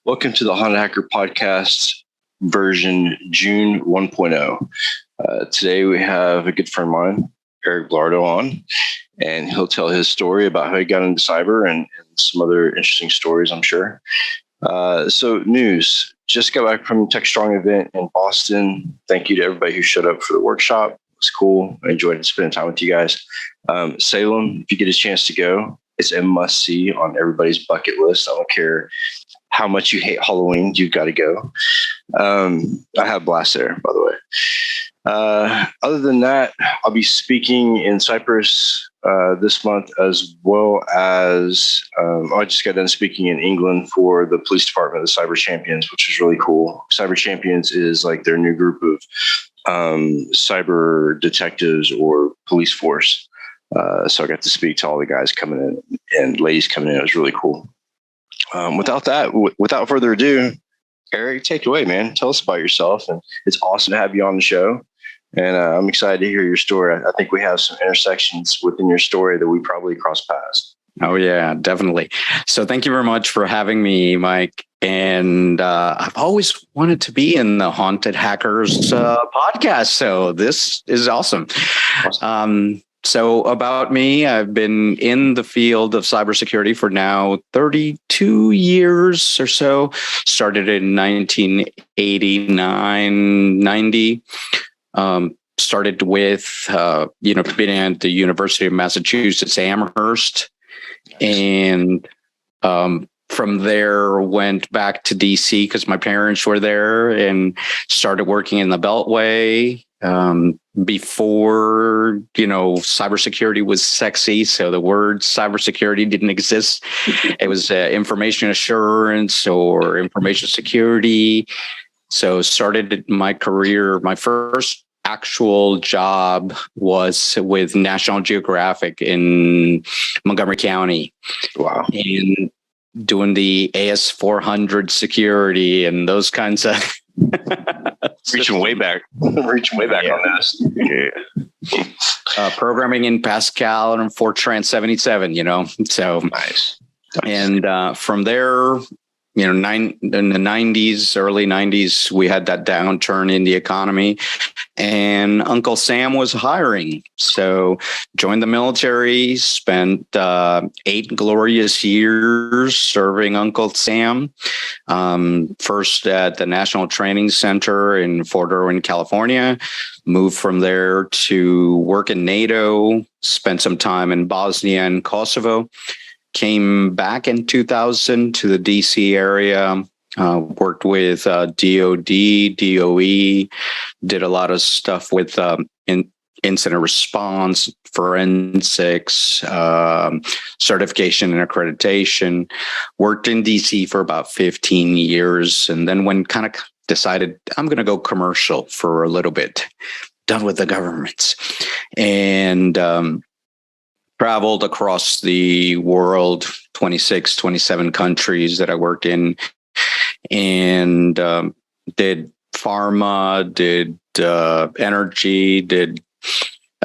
Welcome to the Haunted Hacker Podcast version June 1.0. Today we have a good friend of mine, Eric Belgardo, on, and he'll tell his story about how he got into cyber and some other interesting stories, I'm sure. So news, just got back from Techstrong event in Boston. Thank you to everybody who showed up for the workshop. It was cool. I enjoyed spending time with you guys. Salem, if you get a chance to go, it's a must see on everybody's bucket list. I don't care how much you hate Halloween, you've got to go. I have a blast there, by the way. Other than that, I'll be speaking in Cyprus this month, as well as I just got done speaking in England for the police department, the Cyber Champions, which is really cool. Cyber Champions is like their new group of cyber detectives or police force. So I got to speak to all the guys coming in and ladies coming in. It was really cool. Without further ado, Eric, take it away, man. Tell us about yourself. And it's awesome to have you on the show. And I'm excited to hear your story. I think we have some intersections within your story that we probably cross paths.
Oh, yeah, definitely. So thank you very much for having me, Mike. And I've always wanted to be in the Haunted Hackers podcast. So this is awesome. So about me, I've been in the field of cybersecurity for now 32 years or so. Started in 1989, 90. Started with, being at the University of Massachusetts, Amherst. And from there, went back to DC because my parents were there and started working in the Beltway. Before, cybersecurity was sexy. So the word cybersecurity didn't exist. It was information assurance or information security. So started my career, my first actual job was with National Geographic in Montgomery County.
Wow.
And doing the AS400 security and those kinds of
reaching way back on this.
Yeah. Programming in Pascal and Fortran 77, so
nice.
And from there, in the 90s, early 90s, we had that downturn in the economy and Uncle Sam was hiring. So joined the military, spent 8 glorious years serving Uncle Sam. First at the National Training Center in Fort Irwin, California. Moved from there to work in NATO, spent some time in Bosnia and Kosovo. Came back in 2000 to the DC area, worked with DOD, DOE, did a lot of stuff with incident response, forensics, certification and accreditation. Worked in DC for about 15 years. And then when kind of decided I'm going to go commercial for a little bit, done with the governments. And traveled across the world, 26, 27 countries that I worked in, and did pharma, did energy, did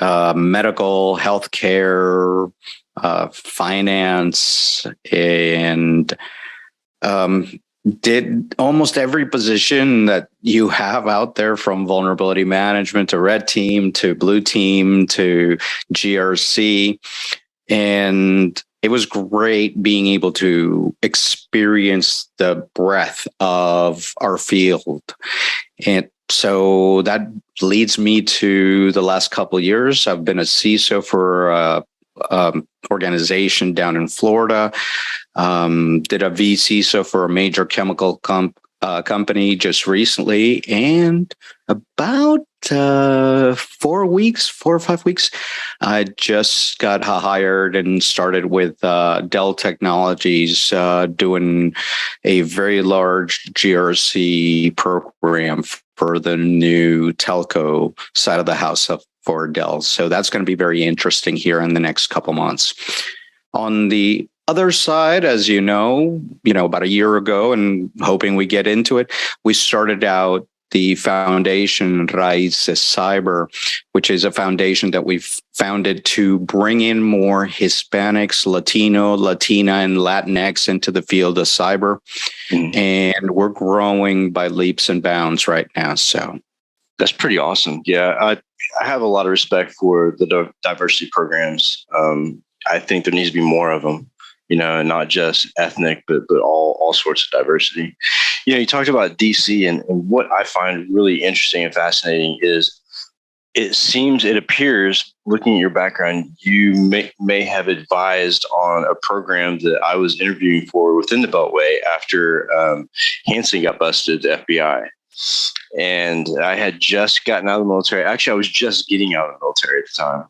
medical, healthcare, finance, and did almost every position that you have out there, from vulnerability management to red team to blue team to GRC. And it was great being able to experience the breadth of our field. And so that leads me to the last couple of years. I've been a CISO for organization down in Florida. Did a VCISO for a major chemical company just recently, and about 4 or 5 weeks, I just got hired and started with Dell Technologies, doing a very large GRC program for the new telco side of the house for Dell. So that's going to be very interesting here in the next couple months. On the other side, as you know, about a year ago, and hoping we get into it, we started out the foundation Raíces Cyber, which is a foundation that we've founded to bring in more Hispanics, Latino, Latina, and Latinx into the field of cyber. And we're growing by leaps and bounds right now. So
that's pretty awesome. Yeah, I have a lot of respect for the diversity programs. I think there needs to be more of them. Not just ethnic, but all sorts of diversity. You talked about DC, and what I find really interesting and fascinating is it appears, looking at your background, you may have advised on a program that I was interviewing for within the Beltway after Hansen got busted at the FBI. And I had just gotten out of the military. Actually, I was just getting out of the military at the time.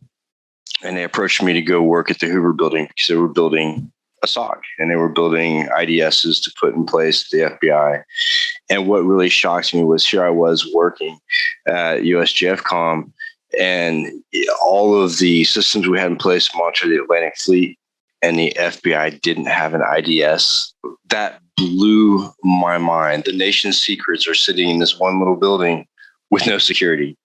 And they approached me to go work at the Hoover building because they were building a SOC and they were building IDSs to put in place at the FBI. And what really shocked me was here I was working at USGFCOM, and all of the systems we had in place to monitor the Atlantic Fleet, and the FBI didn't have an IDS. That blew my mind. The nation's secrets are sitting in this one little building with no security.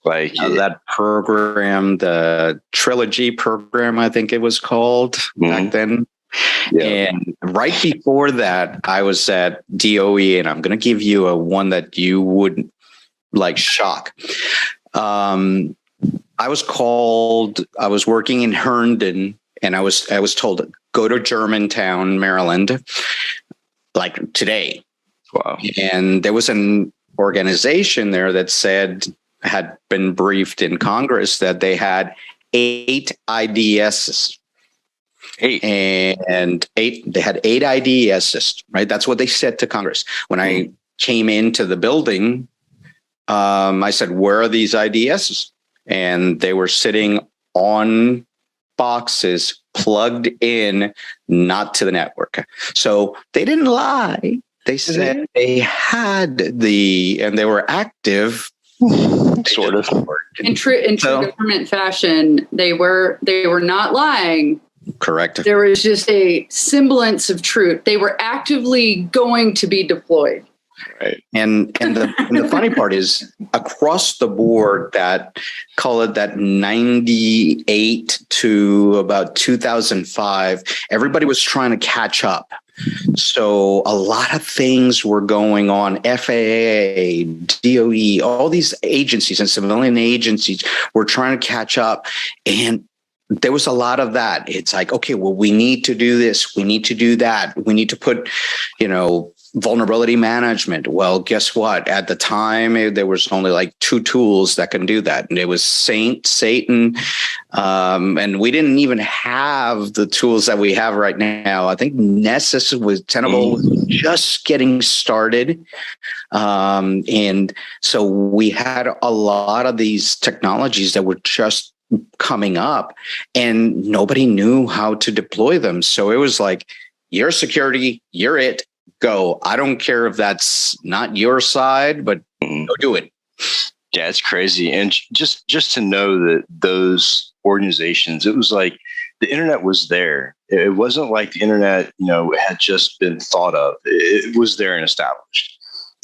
Like
that program, the Trilogy program, I think it was called back then.
Yeah.
And right before that, I was at DOE, and I'm going to give you one that you would like shock. I was working in Herndon, and I was told, go to Germantown, Maryland, like today.
Wow.
And there was an organization there that had been briefed in Congress that they had 8 IDSs. They had 8 IDSs, right? That's what they said to Congress. When I came into the building, I said, where are these IDSs? And they were sitting on boxes plugged in, not to the network. So they didn't lie. They said they had and they were active.
Sort of.
In true government fashion, they were not lying.
Correct.
There was just a semblance of truth. They were actively going to be deployed.
Right.
And the funny part is, across the board, call it that 98 to about 2005, everybody was trying to catch up. So a lot of things were going on. FAA, DOE, all these agencies and civilian agencies were trying to catch up. And there was a lot of that. It's like, okay, well, we need to do this. We need to do that. We need to put, vulnerability management. Well, guess what? At the time, there was only like 2 tools that can do that. And it was Satan. And we didn't even have the tools that we have right now. I think Nessus Tenable was just getting started. And so we had a lot of these technologies that were just coming up, and nobody knew how to deploy them. So it was like, you're security, you're it. Go. I don't care if that's not your side, but go do it.
Yeah, it's crazy. And just to know that those organizations, it was like the internet was there. It wasn't like the internet, had just been thought of. It was there and established.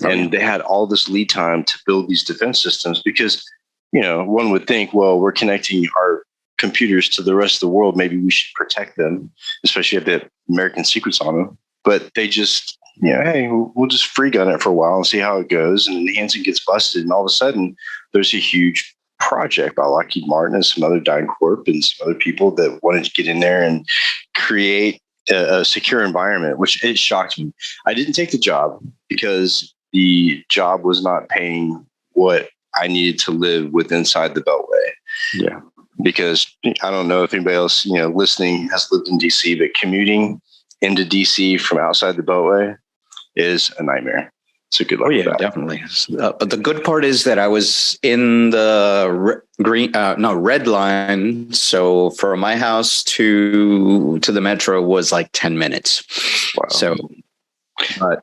And they had all this lead time to build these defense systems because, one would think, well, we're connecting our computers to the rest of the world. Maybe we should protect them, especially if they have American secrets on them. But they just, hey, we'll just free gun it for a while and see how it goes. And then Hansen gets busted, and all of a sudden, there's a huge project by Lockheed Martin and some other DynCorp and some other people that wanted to get in there and create a secure environment, which it shocked me. I didn't take the job because the job was not paying what I needed to live with inside the Beltway.
Yeah.
Because I don't know if anybody else, listening has lived in DC, but commuting into DC from outside the Beltway is a nightmare. So good luck with that.
Definitely. But the good part is that I was in the red line. So from my house to the metro was like 10 minutes.
Wow.
So, but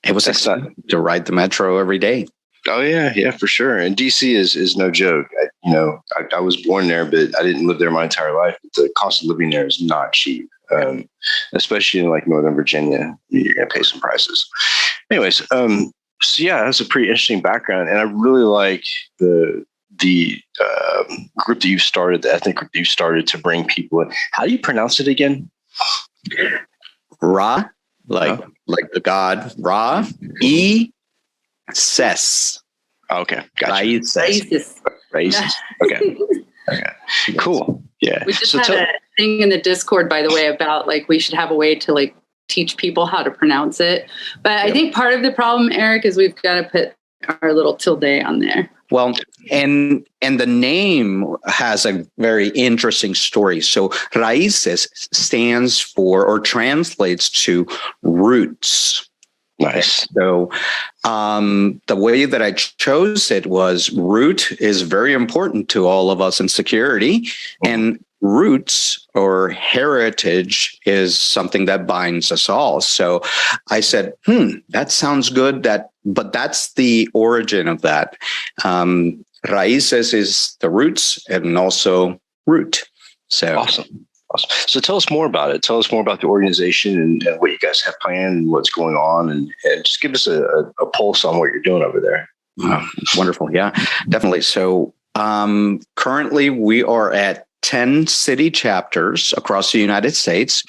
it was exciting to ride the metro every day.
Oh yeah, for sure. And DC is no joke. I was born there, but I didn't live there my entire life. The cost of living there is not cheap. Especially in like Northern Virginia, you're going to pay some prices. Anyways, so yeah, that's a pretty interesting background, and I really like the group that you started, the ethnic group that you started to bring people in. How do you pronounce it again?
Ra, like the god Ra. Ses.
Okay, gotcha.
Raices.
Okay. Cool. Yeah.
We just had a thing in the Discord, by the way, about like we should have a way to like teach people how to pronounce it. But I think part of the problem, Eric, is we've got to put our little tilde on there.
Well, and the name has a very interesting story. So raíces stands for or translates to roots.
Nice.
So the way that I chose it was root is very important to all of us in security, and roots or heritage is something that binds us all. So I said, that sounds good. But that's the origin of that. Raíces is the roots and also root. So
Awesome. So tell us more about it. Tell us more about the organization and what you guys have planned and what's going on, and just give us a pulse on what you're doing over there.
Wonderful. Yeah, definitely. So currently we are at 10 city chapters across the United States.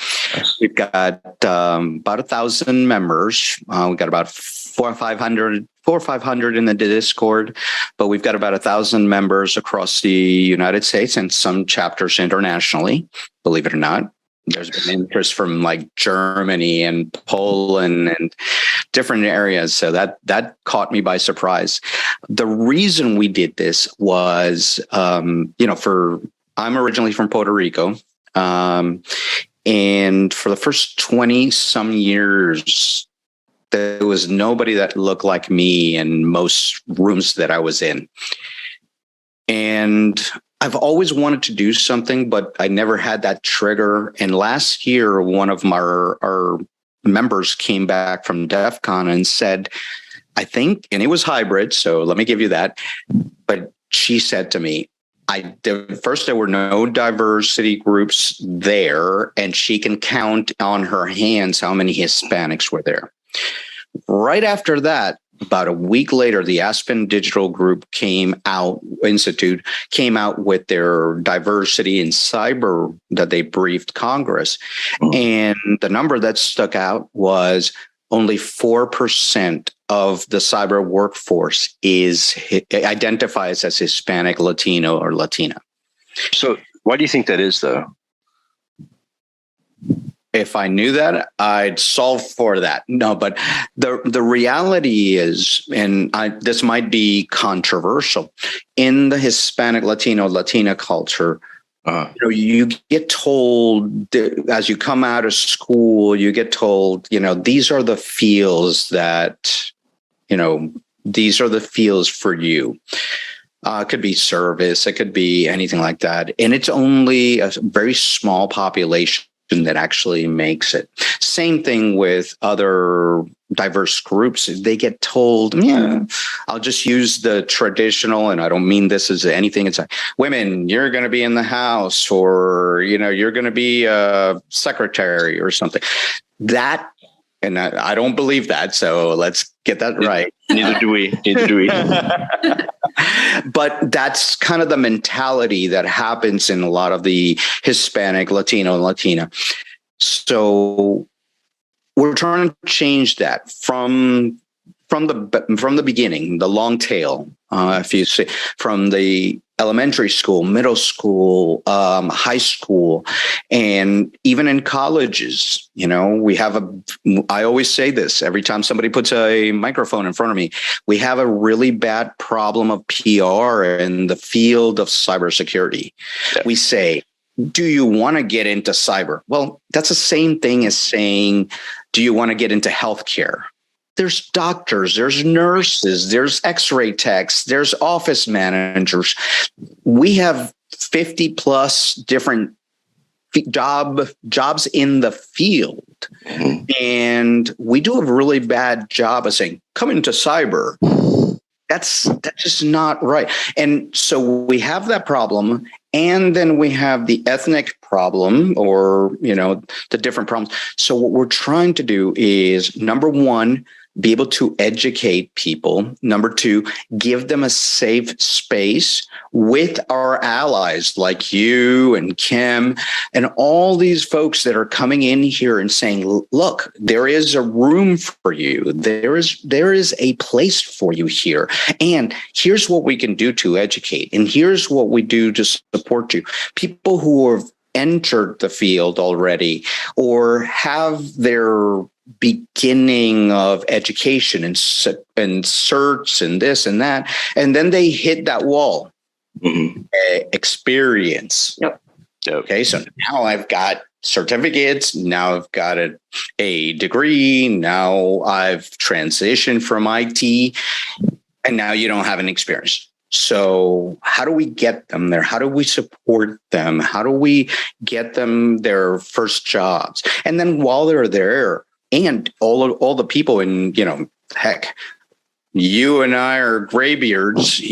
We've got about 1,000 members. We've got about 400 or 500 in the Discord, but we've got about 1,000 members across the United States and some chapters internationally, believe it or not. There's been interest from like Germany and Poland and different areas. So that caught me by surprise. The reason we did this was, I'm originally from Puerto Rico. And for the first 20 some years, there was nobody that looked like me in most rooms that I was in. And I've always wanted to do something, but I never had that trigger. And last year, one of our members came back from DEF CON and said, I think, and it was hybrid, so let me give you that. But she said to me, first, there were no diversity groups there, and she can count on her hands how many Hispanics were there. Right after that, about a week later, the Aspen Digital Group Institute came out with their diversity in cyber that they briefed Congress. And the number that stuck out was only 4% of the cyber workforce identifies as Hispanic, Latino, or Latina.
So why do you think that is, though?
If I knew that, I'd solve for that. No, but the reality is, and this might be controversial, in the Hispanic, Latino, Latina culture, you get told as you come out of school, you get told, these are the fields that, these are the fields for you. It could be service, it could be anything like that. And it's only a very small population that actually makes it. Same thing with other diverse groups. They get told, I'll just use the traditional, and I don't mean this as anything. It's like, women, you're going to be in the house, or, you're going to be a secretary or something. That, and I don't believe that. So let's get that right.
Neither do we.
But that's kind of the mentality that happens in a lot of the Hispanic, Latino, and Latina. So we're trying to change that from the beginning, the long tail, if you see, from the elementary school, middle school, high school, and even in colleges. I always say this every time somebody puts a microphone in front of me, we have a really bad problem of PR in the field of cybersecurity. Yeah. We say, do you want to get into cyber? Well, that's the same thing as saying, do you want to get into healthcare? There's doctors, there's nurses, there's x-ray techs, there's office managers. We have 50 plus different jobs in the field. Mm-hmm. And we do a really bad job of saying, come into cyber. That's just not right. And so we have that problem. And then we have the ethnic problem, or, the different problems. So what we're trying to do is, number one, be able to educate people. Number two, give them a safe space with our allies like you and Kim and all these folks that are coming in here and saying, look, there is a room for you. There is a place for you here. And here's what we can do to educate. And here's what we do to support you. People who have entered the field already or have their beginning of education and certs and this and that, and then they hit that wall. Experience.
Yep.
Okay, so now I've got certificates. Now I've got a degree. Now I've transitioned from IT, and now you don't have an experience. So how do we get them there? How do we support them? How do we get them their first jobs? And then while they're there, and all the people in, heck, you and I are graybeards,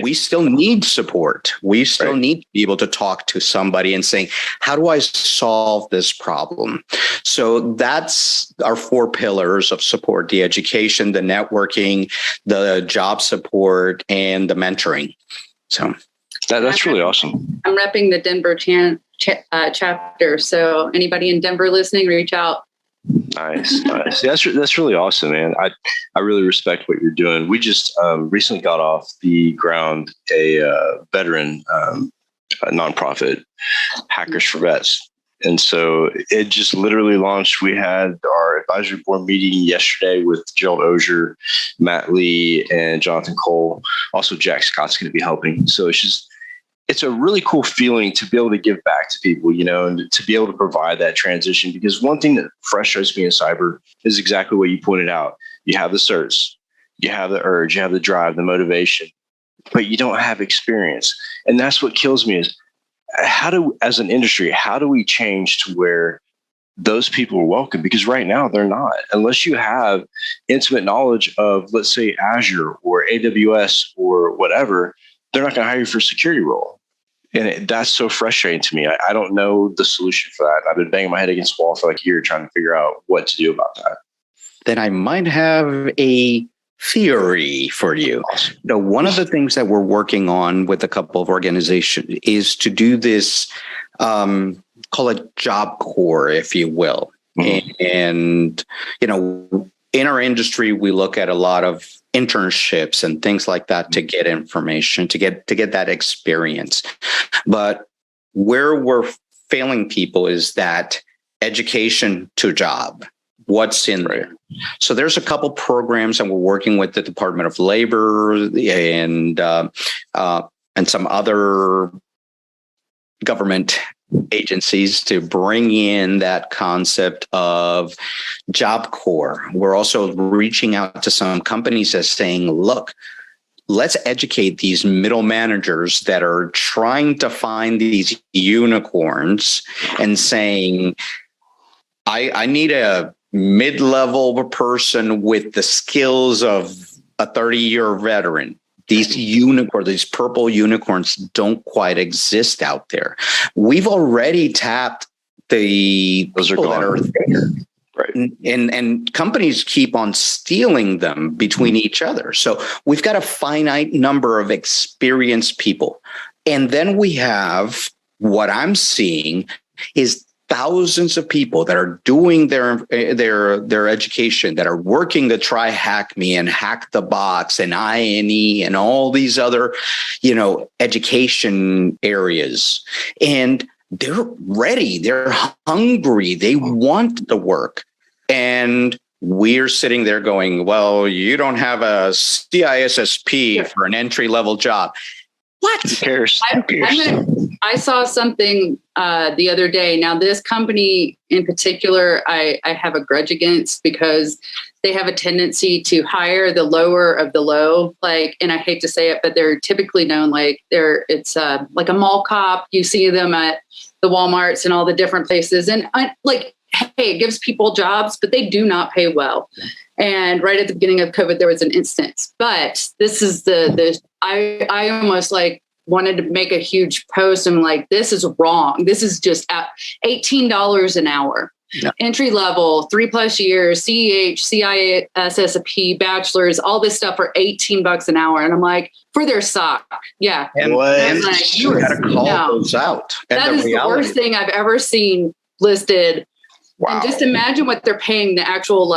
we still need support. We still need to be able to talk to somebody and say, how do I solve this problem? So that's our 4 pillars of support: the education, the networking, the job support, and the mentoring. So
that's really awesome.
I'm repping the Denver chapter. So anybody in Denver listening, reach out.
Nice. That's really awesome, man. I really respect what you're doing. We just recently got off the ground a veteran nonprofit, Hackers for Vets, and so it just literally launched. We had our advisory board meeting yesterday with Gerald Ozier, Matt Lee, and Jonathan Cole. Also, Jack Scott's going to be helping. So it's a really cool feeling to be able to give back to people, and to be able to provide that transition. Because one thing that frustrates me in cyber is exactly what you pointed out. You have the certs, you have the urge, you have the drive, the motivation, but you don't have experience. And that's what kills me is as an industry, how do we change to where those people are welcome? Because right now they're not, unless you have intimate knowledge of, let's say, Azure or AWS or whatever. They're not going to hire you for a security role. And that's so frustrating to me. I don't know the solution for that. I've been banging my head against the wall for like a year trying to figure out what to do about that.
Then I might have a theory for you. Awesome. One of the things that we're working on with a couple of organizations is to do this, call it Job Corps, if you will. And, in our industry, we look at a lot of internships and things like that to get information, to get that experience. But where we're failing people is that education to job. What's in there? So there's a couple programs, and we're working with the Department of Labor and some other government agencies to bring in that concept of Job Corps. We're also reaching out to some companies as saying, look, let's educate these middle managers that are trying to find these unicorns and saying, I need a mid-level person with the skills of a 30-year veteran. These purple unicorns don't quite exist out there. We've already tapped the people that are there. Right. And companies keep on stealing them between each other. So we've got a finite number of experienced people. And then we have what I'm seeing is thousands of people that are doing their education, that are working to try Hack Me and Hack the Box and INE and all these other, education areas. And they're ready. They're hungry. They want the work. And we're sitting there going, well, you don't have a CISSP for an entry-level job. What?
Who cares?
I saw something the other day. Now, this company in particular, I have a grudge against because they have a tendency to hire the lower of the low. And I hate to say it, but they're typically known it's like a mall cop. You see them at the Walmarts and all the different places. And hey, it gives people jobs, but they do not pay well. And right at the beginning of COVID, there was an instance. But this is I almost wanted to make a huge post. I'm like, this is wrong. This is just at $18 an hour. Yeah. Entry level, 3+ years, CEH, CISSP, bachelor's, all this stuff for $18 an hour. And I'm like, for their sock. Yeah.
And you got to call those out.
That is the worst thing I've ever seen listed. Wow. And just imagine what they're paying the actual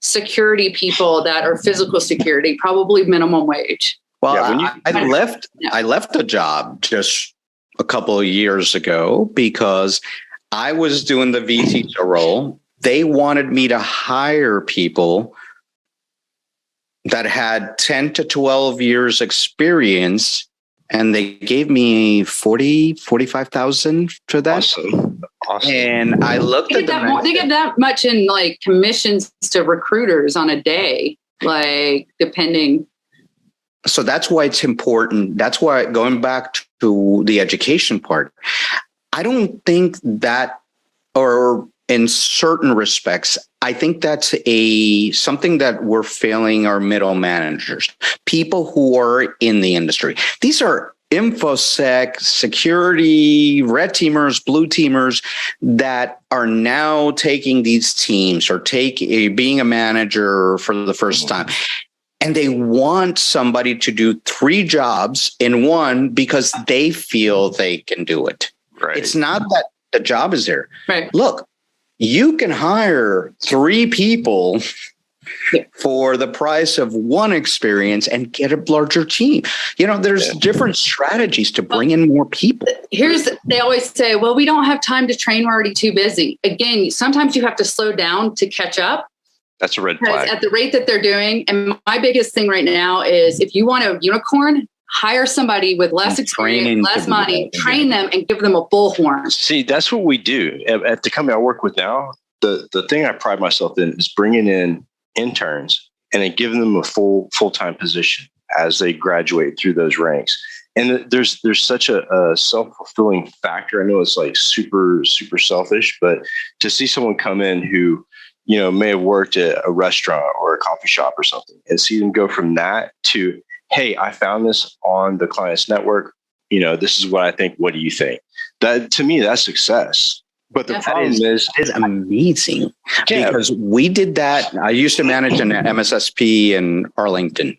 security people that are physical security, probably minimum wage.
Well, yeah, I left a job just a couple of years ago because I was doing the VC role they wanted me to hire people that had 10 to 12 years experience, and they gave me 45,000 for that.
Awesome.
And I looked
They
at
give that much in like commissions to recruiters on a day, like depending.
So that's why it's important. That's why, going back to the education part, I don't think that, or in certain respects, I think that's something that we're failing our middle managers, people who are in the industry. These are InfoSec, security, red teamers, blue teamers that are now taking these teams or being a manager for the first time. And they want somebody to do 3 jobs in one because they feel they can do it.
Right.
It's not that the job is there.
Right.
Look, you can hire 3 people for the price of 1 experience and get a larger team. There's different strategies to bring in more people.
They always say, well, we don't have time to train. We're already too busy. Again, sometimes you have to slow down to catch up.
That's a red flag.
At the rate that they're doing. And my biggest thing right now is if you want a unicorn, hire somebody with less experience, less money, train them and give them a bullhorn.
See, that's what we do at the company I work with now. The thing I pride myself in is bringing in interns and then giving them a full-time position as they graduate through those ranks. And there's such a self-fulfilling factor. I know it's like super, super selfish, but to see someone come in who, may have worked at a restaurant or a coffee shop or something, and see them go from that to, hey, I found this on the client's network. This is what I think. What do you think? That, to me, that's success. But the problem is
amazing because we did that. I used to manage an MSSP in Arlington.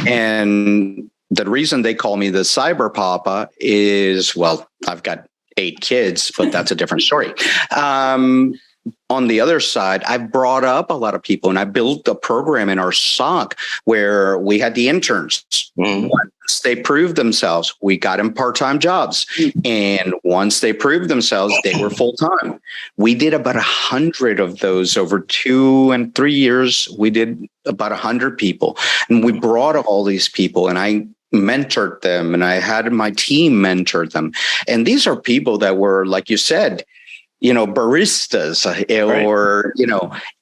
And the reason they call me the cyber papa is, well, I've got 8 kids, but that's a different story. On the other side, I brought up a lot of people and I built a program in our SOC where we had the interns. Once they proved themselves, we got them part-time jobs. And once they proved themselves, they were full-time. We did about 100 of those over 2 and 3 years. We did about 100 people and we brought all these people and I mentored them and I had my team mentor them. And these are people that were, like you said, baristas or,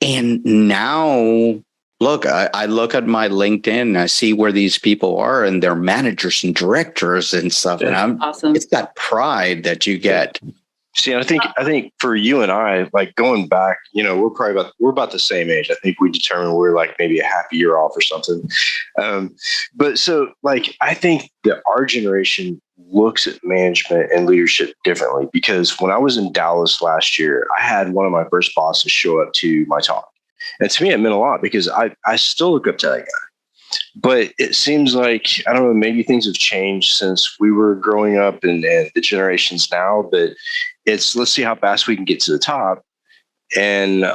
and now look, I look at my LinkedIn and I see where these people are and they're managers and directors and stuff. And
awesome.
It's that pride that you get.
See, I think for you and I, like going back, we're about the same age. I think we determined we're like maybe a half a year off or something. But so like, I think that our generation looks at management and leadership differently because when I was in Dallas last year, I had one of my first bosses show up to my talk. And to me, it meant a lot because I still look up to that guy. But it seems like, I don't know, maybe things have changed since we were growing up and the generations now, but it's, let's see how fast we can get to the top. And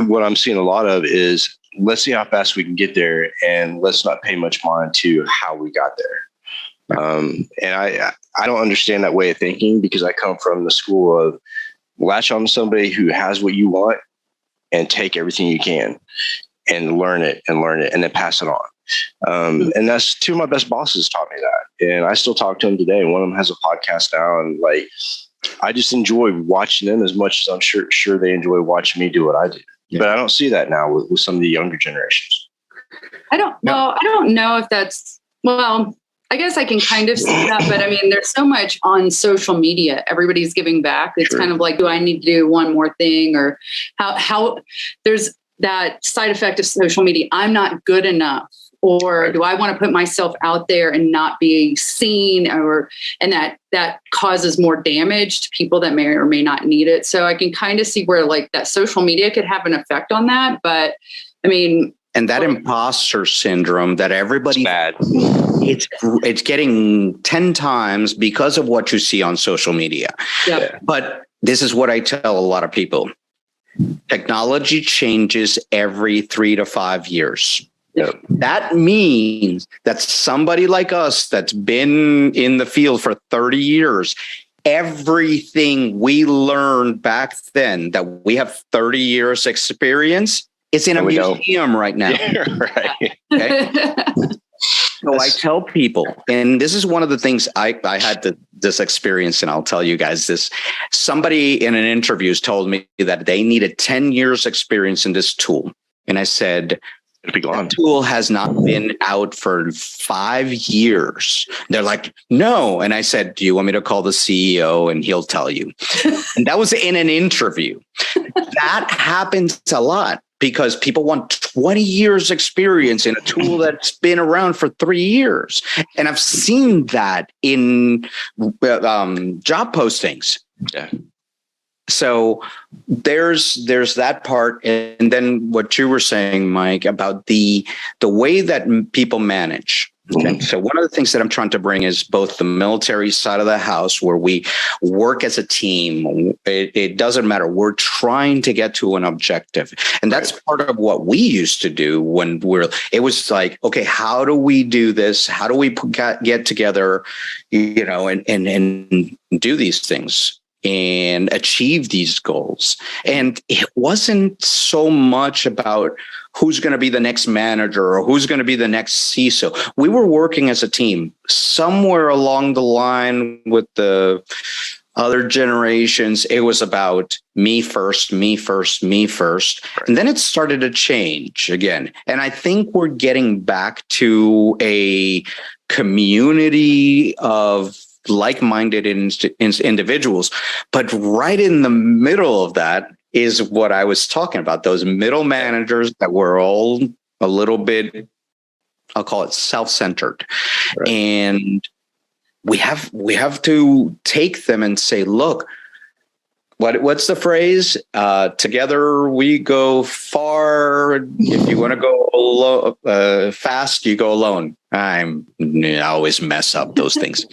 what I'm seeing a lot of is, let's see how fast we can get there and let's not pay much mind to how we got there. And I don't understand that way of thinking because I come from the school of latch on to somebody who has what you want and take everything you can and learn it and then pass it on. And that's 2 of my best bosses taught me that. And I still talk to them today. One of them has a podcast now. And like, I just enjoy watching them as much as I'm sure they enjoy watching me do what I do. Yeah. But I don't see that now with some of the younger generations.
I don't know if that's, well, I guess I can kind of see that, but I mean, there's so much on social media. Everybody's giving back. It's kind of like, do I need to do one more thing, or how there's that side effect of social media. I'm not good enough, or do I want to put myself out there and not be seen, and that causes more damage to people that may or may not need it. So I can kind of see where like that social media could have an effect on that. But I mean,
and that imposter syndrome that everybody,
bad.
It's getting 10 times because of what you see on social media.
Yep.
But this is what I tell a lot of people. Technology changes every 3 to 5 years.
Yep.
That means that somebody like us that's been in the field for 30 years everything we learned back then that we have 30 years experience is in a museum right now.
Yeah, right.
Okay? So I tell people, and this is one of the things I had this experience, and I'll tell you guys this. Somebody in an interview told me that they needed 10 years experience in this tool. And I said,
It'll be gone.
the tool has not been out for 5 years. They're like, no. And I said, do you want me to call the CEO and he'll tell you? And that was in an interview. That happens a lot because people want 20 years experience in a tool that's been around for 3 years. And I've seen that in job postings.
Yeah.
So there's that part. And then what you were saying, Mike, about the way that people manage. Okay. So one of the things that I'm trying to bring is both the military side of the house where we work as a team. It doesn't matter. We're trying to get to an objective. And that's part of what we used to do when it was like, okay, how do we do this? How do we get together, and do these things and achieve these goals? And it wasn't so much about who's going to be the next manager or who's going to be the next CISO. We were working as a team. Somewhere along the line with the other generations, it was about me first, me first, me first. Right. And then it started to change again. And I think we're getting back to a community of like-minded individuals. But right in the middle of that is what I was talking about, those middle managers that were all a little bit, I'll call it self-centered. Right. And we have to take them and say, look, what's the phrase? Together we go far. If you want to go fast, you go alone. I always mess up those things.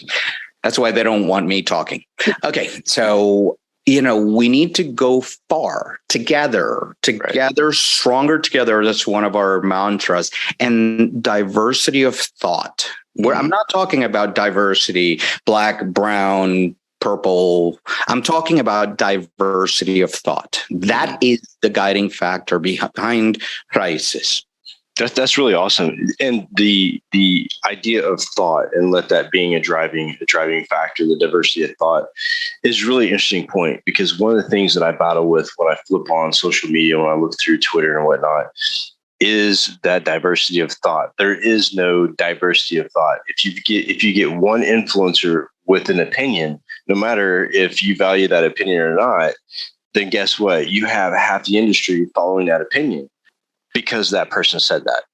That's why they don't want me talking. Okay, so we need to go far together, right. Stronger together. That's one of our mantras. And diversity of thought. Where I'm not talking about diversity, black, brown, purple. I'm talking about diversity of thought. That is the guiding factor behind crisis.
That's really awesome. And the idea of thought, and let that being a driving factor, the diversity of thought, is really interesting point, because one of the things that I battle with when I flip on social media, when I look through Twitter and whatnot, is that diversity of thought. There is no diversity of thought. If you get one influencer with an opinion, no matter if you value that opinion or not, then guess what? You have half the industry following that opinion, because that person said that.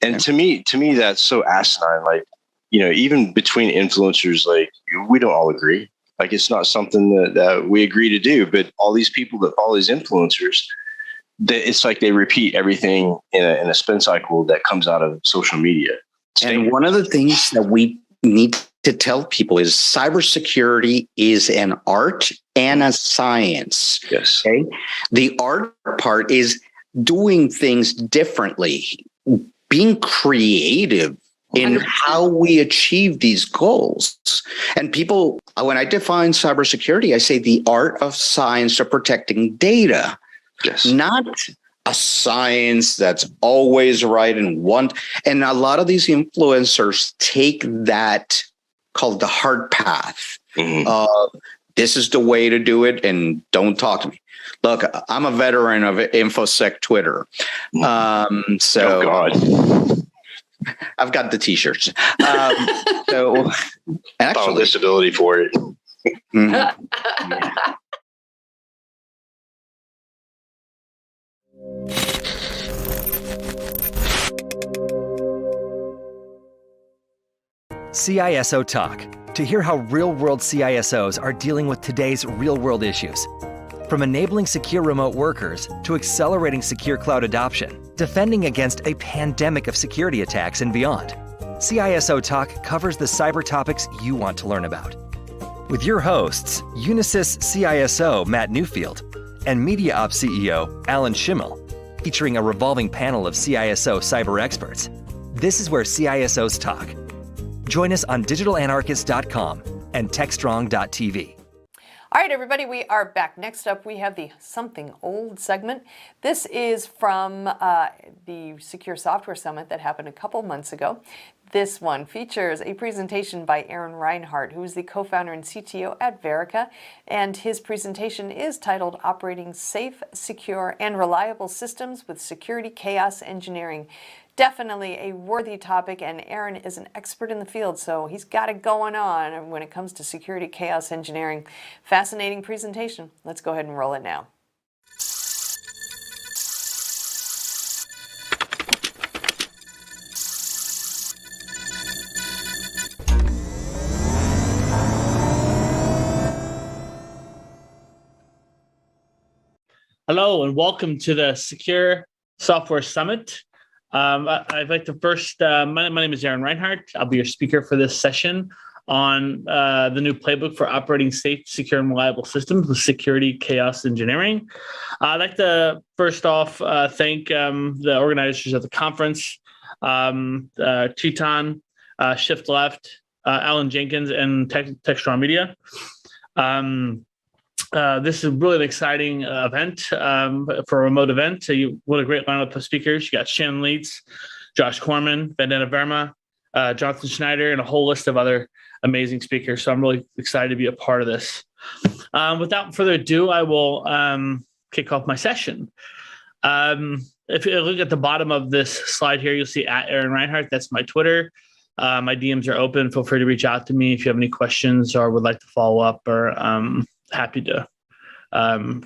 And to me, that's so asinine. Like, even between influencers, like, we don't all agree. Like, it's not something that we agree to do, but all these people that follow these influencers, it's like they repeat everything in a spin cycle that comes out of social media.
And one of the things that we need to tell people is cybersecurity is an art and a science.
Yes.
Okay. The art part is doing things differently, being creative in how we achieve these goals. And people, when I define cybersecurity, I say the art of science of protecting data.
Yes.
Not a science that's always right and a lot of these influencers take that called the hard path. Mm-hmm. This is the way to do it, and don't talk to me. Look, I'm a veteran of InfoSec Twitter. So
oh God.
I've got the t-shirts. So actually,
disability for it.
Yeah.
CISO Talk, to hear how real-world CISOs are dealing with today's real-world issues. From enabling secure remote workers to accelerating secure cloud adoption, defending against a pandemic of security attacks and beyond. CISO Talk covers the cyber topics you want to learn about. With your hosts, Unisys CISO Matt Newfield and Media Ops CEO Alan Schimmel, featuring a revolving panel of CISO cyber experts. This is where CISOs talk. Join us on digitalanarchist.com and Techstrong TV.
All right, everybody, we are back. Next up, we have the Something Old segment. This is from the Secure Software Summit that happened a couple months ago. This one features a presentation by Aaron Reinhardt, who is the co-founder and CTO at Verica, and his presentation is titled Operating Safe, Secure, and Reliable Systems with Security Chaos Engineering. Definitely a worthy topic, and Aaron is an expert in the field, so he's got it going on when it comes to security chaos engineering. Fascinating presentation. Let's go ahead and roll it now.
Hello, and welcome to the Secure Software Summit. I'd like to first, my name is Aaron Reinhardt. I'll be your speaker for this session on the new playbook for operating safe, secure, and reliable systems with security chaos engineering. I'd like to first off thank the organizers of the conference, Teton, Shift Left, Alan Jenkins, and Techstrong Media. This is really an exciting event for a remote event. What a great lineup of speakers. You got Shannon Leeds, Josh Corman, Vandana Verma, Jonathan Schneider, and a whole list of other amazing speakers. So I'm really excited to be a part of this. Without further ado, I will kick off my session. If you look at the bottom of this slide here, you'll see at Aaron Reinhardt. That's my Twitter. My DMs are open. Feel free to reach out to me if you have any questions or would like to follow up, or happy to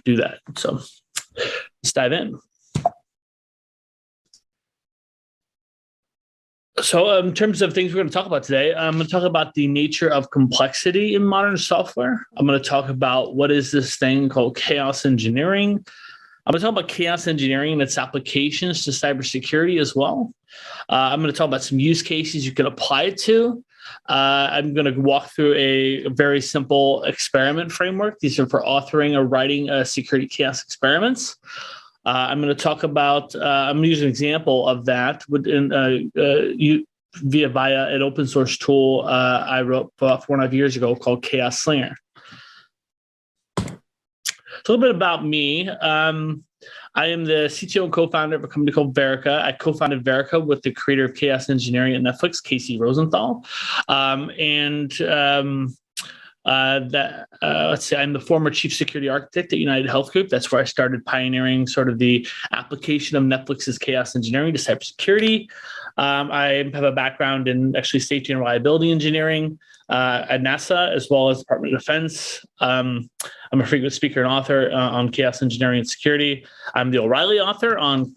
do that. So let's dive in. So in terms of things we're going to talk about today, I'm going to talk about the nature of complexity in modern software. I'm going to talk about what is this thing called chaos engineering. I'm going to talk about chaos engineering and its applications to cybersecurity as well. I'm going to talk about some use cases you can apply it to. I'm going to walk through a very simple experiment framework. These are for authoring or writing security chaos experiments. I'm going to talk about, I'm going to use an example of that via an open source tool I wrote 4.5 years ago called Chaos Slinger. So a little bit about me. I am the CTO and co-founder of a company called Verica. I co-founded Verica with the creator of chaos engineering at Netflix, Casey Rosenthal. Let's say I'm the former chief security architect at United Health Group. That's where I started pioneering sort of the application of Netflix's chaos engineering to cybersecurity. I have a background in actually safety and reliability engineering at NASA, as well as the Department of Defense. I'm a frequent speaker and author on chaos engineering and security. I'm the O'Reilly author on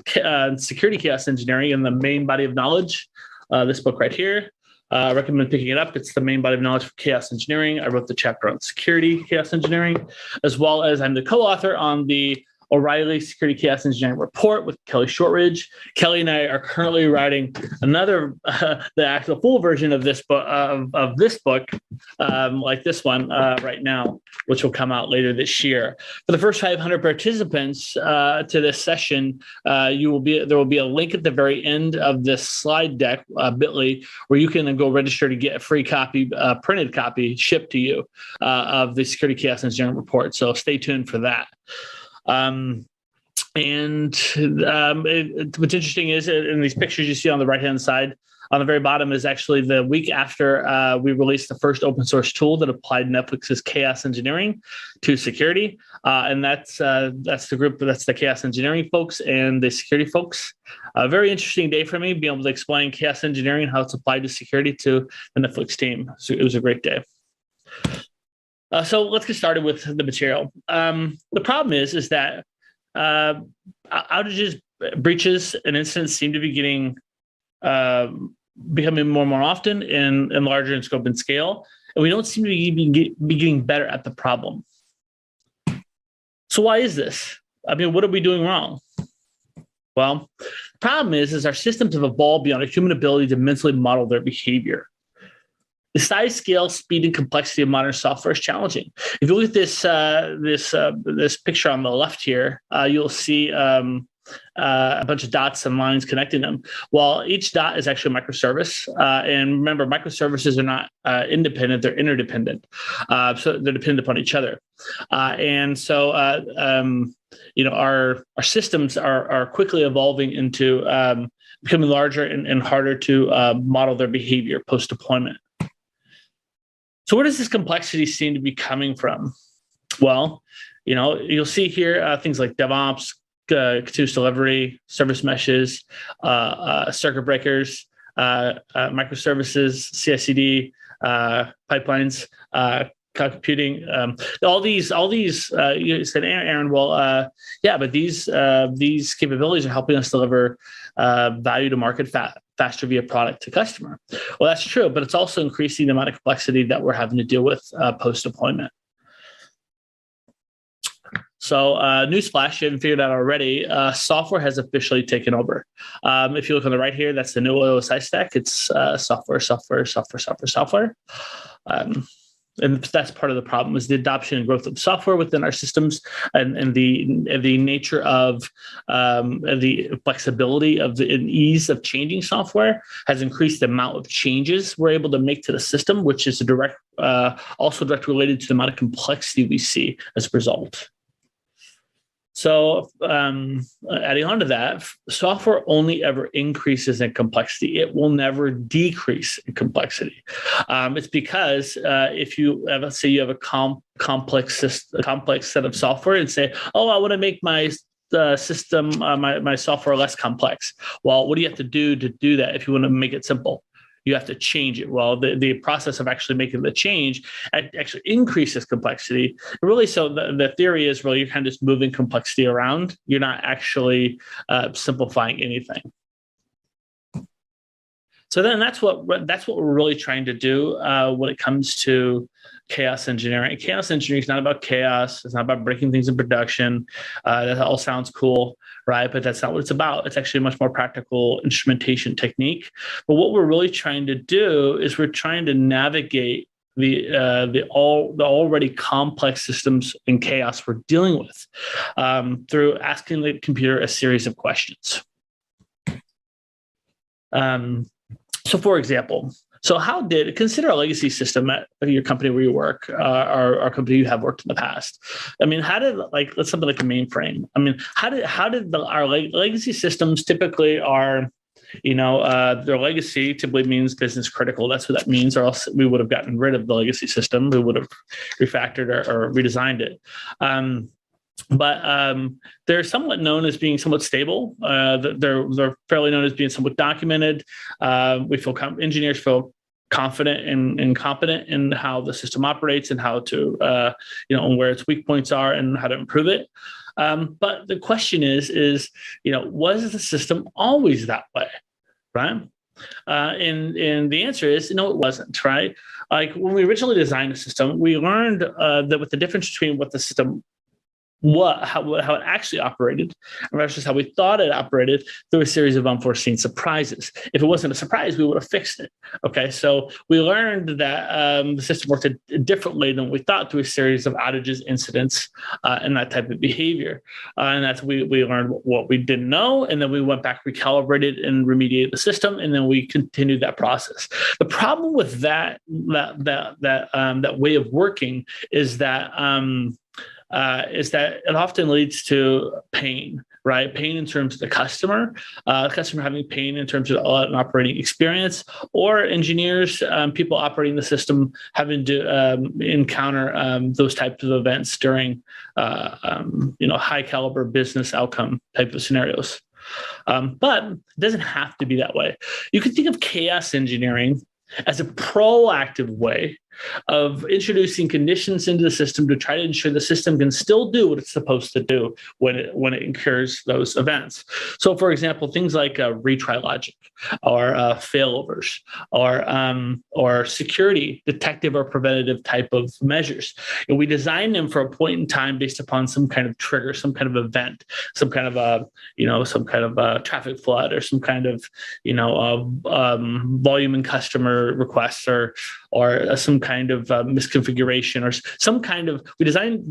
security chaos engineering and the main body of knowledge, this book right here. I recommend picking it up. It's the main body of knowledge for chaos engineering. I wrote the chapter on security chaos engineering, as well as I'm the co-author on the O'Reilly Security Chaos Engineering Report with Kelly Shortridge. Kelly and I are currently writing another, the actual full version of this book, like this one right now, which will come out later this year. For the first 500 participants to this session, there will be a link at the very end of this slide deck, bit.ly, where you can go register to get a free copy, printed copy shipped to you of the Security Chaos Engineering Report. So stay tuned for that. What's interesting is in these pictures you see on the right-hand side, on the very bottom is actually the week after we released the first open source tool that applied Netflix's chaos engineering to security. And that's the group, that's the chaos engineering folks and the security folks. A very interesting day for me, being able to explain chaos engineering and how it's applied to security to the Netflix team. So it was a great day. So let's get started with the material. The problem is that outages, breaches, and incidents seem to be becoming more and more often and larger in scope and scale, and we don't seem to be getting better at the problem. So why is this? I mean, what are we doing wrong? Well, the problem is our systems have evolved beyond a human ability to mentally model their behavior. The size, scale, speed, and complexity of modern software is challenging. If you look at this picture on the left here, you'll see a bunch of dots and lines connecting them. Well, each dot is actually a microservice. And remember, microservices are not independent, they're interdependent. So they're dependent upon each other. And so, our systems are quickly evolving into becoming larger and harder to model their behavior post-deployment. So where does this complexity seem to be coming from? Well, you'll see here things like DevOps, continuous delivery, service meshes, circuit breakers, microservices, CI/CD, pipelines, cloud computing. All these. You said, Aaron. Well, yeah, but these capabilities are helping us deliver value to market faster via product to customer. Well, that's true, but it's also increasing the amount of complexity that we're having to deal with post-deployment. So newsflash, you haven't figured out already, software has officially taken over. If you look on the right here, that's the new OSI stack. It's software. And that's part of the problem is the adoption and growth of software within our systems and the nature of the flexibility of and ease of changing software has increased the amount of changes we're able to make to the system, which is also directly related to the amount of complexity we see as a result. So adding on to that, software only ever increases in complexity. It will never decrease in complexity. It's because if you let's say you have a complex set of software and say, oh, I want to make my system, my software less complex. Well, what do you have to do that if you want to make it simple? You have to change it. Well, the process of actually making the change actually increases complexity. Really, so the theory is really you're kind of just moving complexity around. You're not actually simplifying anything. So then that's what we're really trying to do when it comes to chaos engineering. Chaos engineering is not about chaos. It's not about breaking things in production. That all sounds cool, right? But that's not what it's about. It's actually a much more practical instrumentation technique. But what we're really trying to do is we're trying to navigate the already complex systems and chaos we're dealing with through asking the computer a series of questions. So, for example, consider a legacy system at your company where you work, or company you have worked in the past. I mean, let's something like a mainframe. I mean, how did our legacy systems typically are, their legacy typically means business critical. That's what that means, or else we would have gotten rid of the legacy system. We would have refactored or redesigned it. But they're somewhat known as being somewhat stable. They're fairly known as being somewhat documented. Engineers feel confident and competent in how the system operates and how to, and where its weak points are and how to improve it. But the question is, was the system always that way, right? And the answer is no, it wasn't, right? Like when we originally designed the system, we learned that with the difference between what the system how it actually operated versus how we thought it operated through a series of unforeseen surprises. If it wasn't a surprise, we would have fixed it. Okay, so we learned that the system worked differently than we thought through a series of outages, incidents, and that type of behavior. And that's we learned what we didn't know, and then we went back, recalibrated, and remediated the system, and then we continued that process. The problem with that way of working is that it often leads to pain, right? Pain in terms of the customer having pain in terms of an operating experience, or engineers, people operating the system having to encounter those types of events during, high caliber business outcome type of scenarios. But it doesn't have to be that way. You can think of chaos engineering as a proactive way of introducing conditions into the system to try to ensure the system can still do what it's supposed to do when it incurs those events. So, for example, things like retry logic. or failovers, or security detective or preventative type of measures. And we design them for a point in time based upon some kind of trigger, some kind of event, some kind of a traffic flood, or some kind of volume in customer requests, or some kind of misconfiguration, or some kind of, we design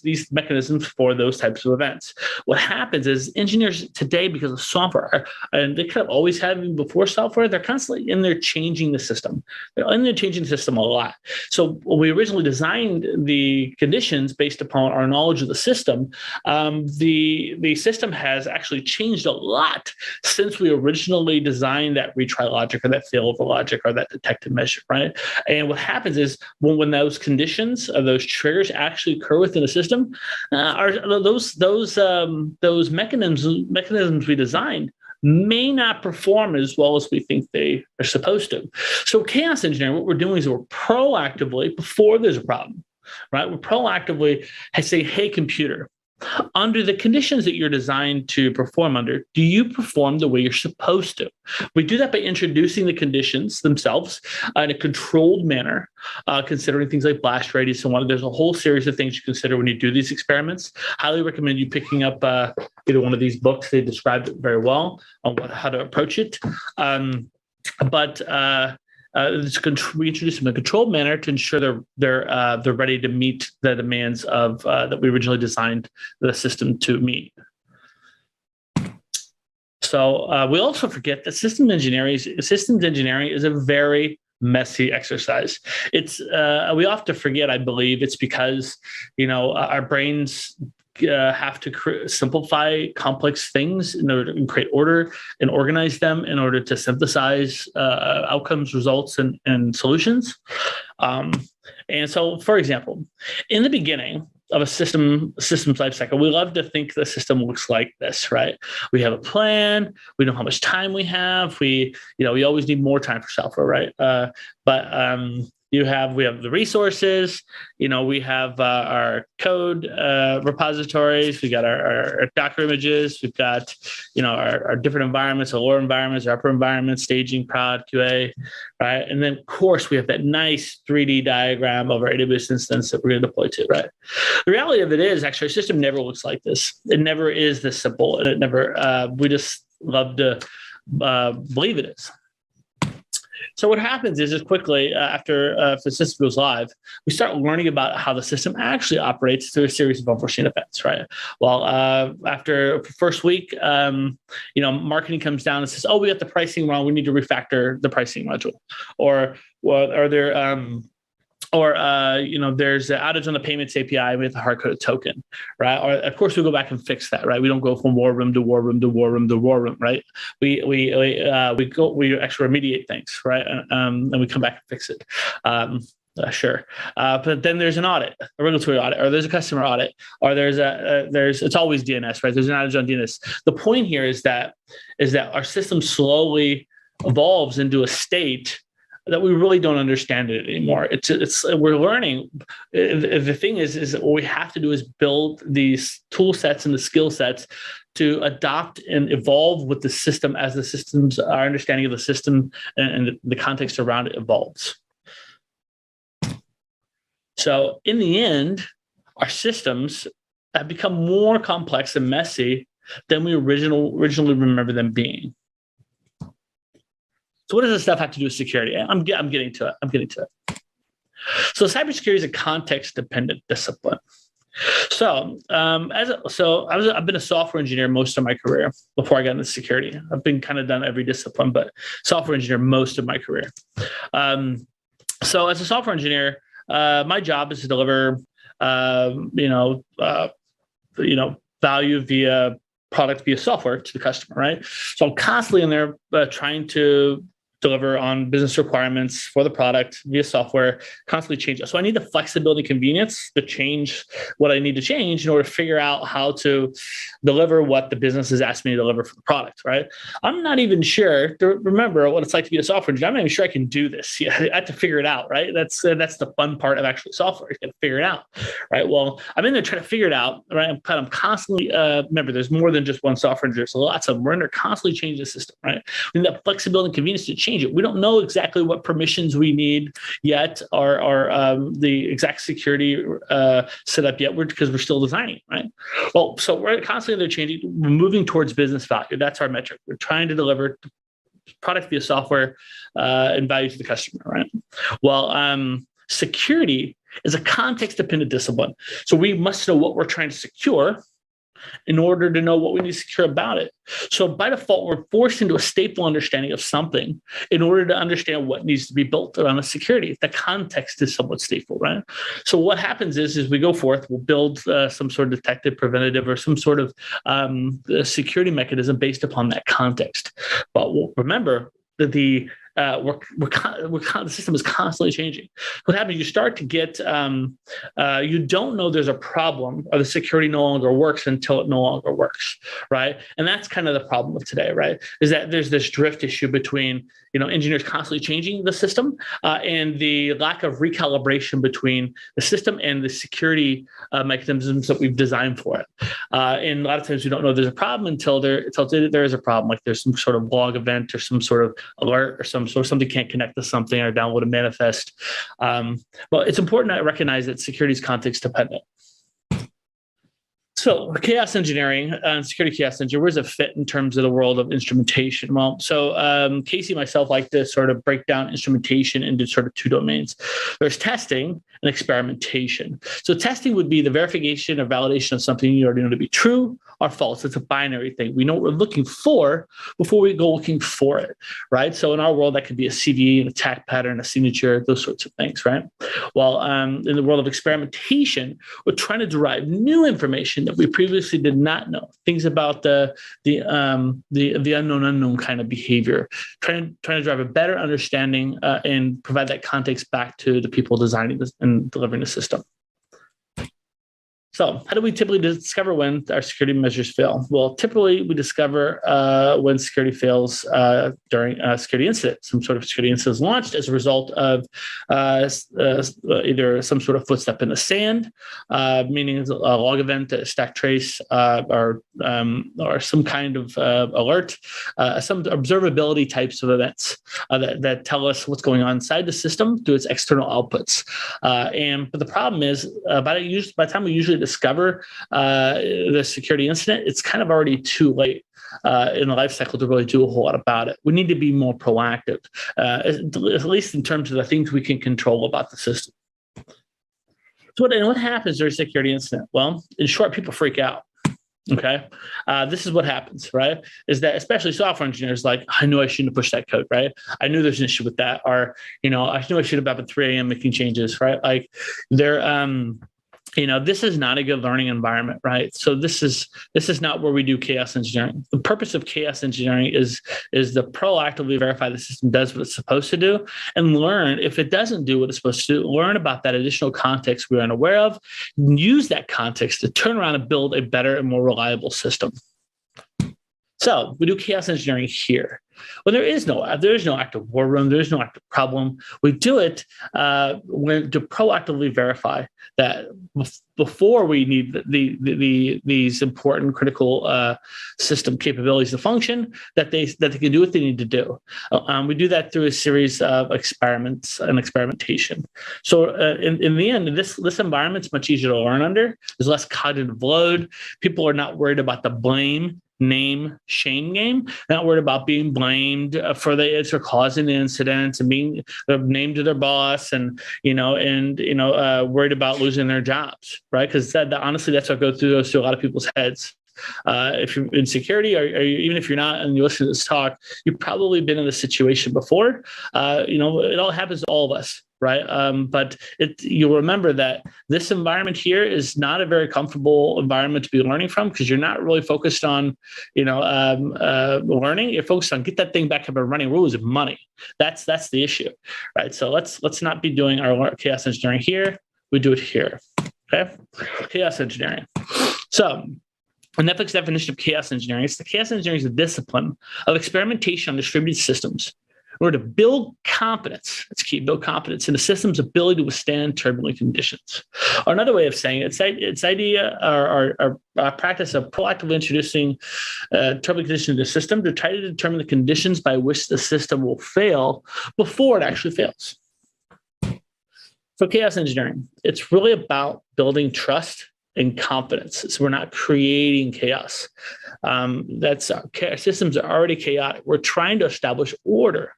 these mechanisms for those types of events. What happens is engineers today, because of software, and they kind of always have even before software, they're constantly in there changing the system. They're in there changing the system a lot. So when we originally designed the conditions based upon our knowledge of the system, the system has actually changed a lot since we originally designed that retry logic, or that failover logic, or that detected measure, right? And what happens is when those conditions or those triggers actually occur within a system, are those mechanisms we designed may not perform as well as we think they are supposed to. So chaos engineering, what we're doing is we're proactively, before there's a problem, right? We're proactively say, hey, computer, under the conditions that you're designed to perform under, do you perform the way you're supposed to? We do that by introducing the conditions themselves in a controlled manner, considering things like blast radius and there's a whole series of things you consider when you do these experiments. Highly recommend you picking up either one of these books. They described it very well on how to approach it. We introduce them in a controlled manner to ensure they're ready to meet the demands of that we originally designed the system to meet. So we also forget that systems engineering is a very messy exercise. It's we often forget, I believe, it's because our brains have to simplify complex things in order to create order and organize them in order to synthesize outcomes, results, and solutions. And so, for example, in the beginning of a systems lifecycle, we love to think the system looks like this, right? We have a plan. We know how much time we have. We always need more time for software, right? We have the resources, we have our code repositories, we got our Docker images, we've got, our different environments, our lower environments, our upper environments, staging, prod, QA, right? And then, of course, we have that nice 3D diagram of our AWS instance that we're going to deploy to, right? The reality of it is, actually, our system never looks like this. It never is this simple, and it never, we just love to believe it is. So what happens is just quickly after the system goes live, we start learning about how the system actually operates through a series of unforeseen events, right? Well, after first week, marketing comes down and says, "Oh, we got the pricing wrong. We need to refactor the pricing module," or are there there's an outage on the payments API with a hard-coded token, right? Or of course we go back and fix that, right? We don't go from war room to war room to war room to war room, right? We actually remediate things, right? And we come back and fix it. Sure. But then there's an audit, a regulatory audit, or there's a customer audit, or it's always DNS, right? There's an outage on DNS. The point here is that our system slowly evolves into a state that we really don't understand it anymore. We're learning. The thing is what we have to do is build these tool sets and the skill sets to adopt and evolve with the system as our understanding of the system and the context around it evolves. So in the end, our systems have become more complex and messy than we originally remember them being. So what does this stuff have to do with security? I'm getting to it. So cybersecurity is a context-dependent discipline. So I've been a software engineer most of my career before I got into security. I've been kind of done every discipline, but software engineer most of my career. So as a software engineer, my job is to deliver, value via product via software to the customer, right? So I'm constantly in there trying to deliver on business requirements for the product via software, constantly change it. So I need the flexibility and convenience to change what I need to change in order to figure out how to deliver what the business has asked me to deliver for the product, right? I'm not even sure to remember what it's like to be a software engineer. I'm not even sure I can do this. Yeah, I have to figure it out, right? That's the fun part of actually software. You got to figure it out, right? Well, I'm in there trying to figure it out, right? I'm constantly, remember, there's more than just one software engineer. So lots of them. We're in there constantly changing the system, right? We need that flexibility and convenience to change it. We don't know exactly what permissions we need yet, or the exact security setup yet, because we're still designing, right? Well, so we're constantly there changing. We're moving towards business value. That's our metric. We're trying to deliver product via software and value to the customer, right? Well, security is a context-dependent discipline. So we must know what we're trying to secure in order to know what we need to secure about it. So by default, we're forced into a stateful understanding of something in order to understand what needs to be built around the security. The context is somewhat stateful, right? So what happens is we go forth, we'll build some sort of detective, preventative, or some sort of security mechanism based upon that context. But we'll remember that the system is constantly changing. What happens? You start to get, you don't know there's a problem or the security no longer works until it no longer works, right? And that's kind of the problem of today, right? Is that there's this drift issue between, engineers constantly changing the system and the lack of recalibration between the system and the security mechanisms that we've designed for it. And a lot of times we don't know there's a problem until there is a problem, like there's some sort of log event or some sort of alert or something can't connect to something or download a manifest. Well, it's important to recognize that security is context dependent. So chaos engineering and security chaos engineering, where does it fit in terms of the world of instrumentation? Well, so Casey and myself like to sort of break down instrumentation into sort of two domains. There's testing and experimentation. So testing would be the verification or validation of something you already know to be true or false. It's a binary thing. We know what we're looking for before we go looking for it, right? So in our world, that could be a CVE, an attack pattern, a signature, those sorts of things, right? Well, in the world of experimentation, we're trying to derive new information that we previously did not know. Things about the unknown kind of behavior. Trying to drive a better understanding and provide that context back to the people designing this and delivering the system. So how do we typically discover when our security measures fail? Well, typically we discover when security fails during a security incident. Some sort of security incident is launched as a result of either some sort of footstep in the sand, meaning a log event, a stack trace, or some kind of alert, some observability types of events that tell us what's going on inside the system through its external outputs. But the problem is, by the time we usually discover the security incident, it's kind of already too late in the life cycle to really do a whole lot about it. We need to be more proactive, at least in terms of the things we can control about the system. So what happens during a security incident? Well, in short, people freak out. Okay. This is what happens, right? Is that especially software engineers, like, I knew I shouldn't have pushed that code, right? I knew there's an issue with that. Or, I knew I should have been up at 3 a.m. making changes, right? Like this is not a good learning environment, right? So this is not where we do chaos engineering. The purpose of chaos engineering is to proactively verify the system does what it's supposed to do and learn if it doesn't do what it's supposed to do, learn about that additional context we're unaware of, and use that context to turn around and build a better and more reliable system. So we do chaos engineering here. Well, there is no active war room. There is no active problem. We do it to proactively verify that before we need these important critical system capabilities to function, that they can do what they need to do. We do that through a series of experiments and experimentation. So in the end, this environment's much easier to learn under. There's less cognitive load. People are not worried about the blame, name, shame game. They're not worried about being blamed for causing the incident and being named to their boss and worried about losing their jobs, right? Because honestly, that's what goes through a lot of people's heads. If you're in security, or even if you're not, and you listen to this talk, you've probably been in this situation before. It all happens to all of us, right? But you'll remember that this environment here is not a very comfortable environment to be learning from, because you're not really focused on, learning. You're focused on get that thing back up and running, rules of money. That's the issue, right? So let's not be doing our chaos engineering here. We do it here, okay? Chaos engineering. So the Netflix definition of chaos engineering is chaos engineering is a discipline of experimentation on distributed systems in order to build confidence. It's key, build confidence in the system's ability to withstand turbulent conditions. Or another way of saying it, it's idea or practice of proactively introducing turbulent conditions into the system to try to determine the conditions by which the system will fail before it actually fails. So chaos engineering, it's really about building trust and confidence. So we're not creating chaos. Our systems are already chaotic. We're trying to establish order.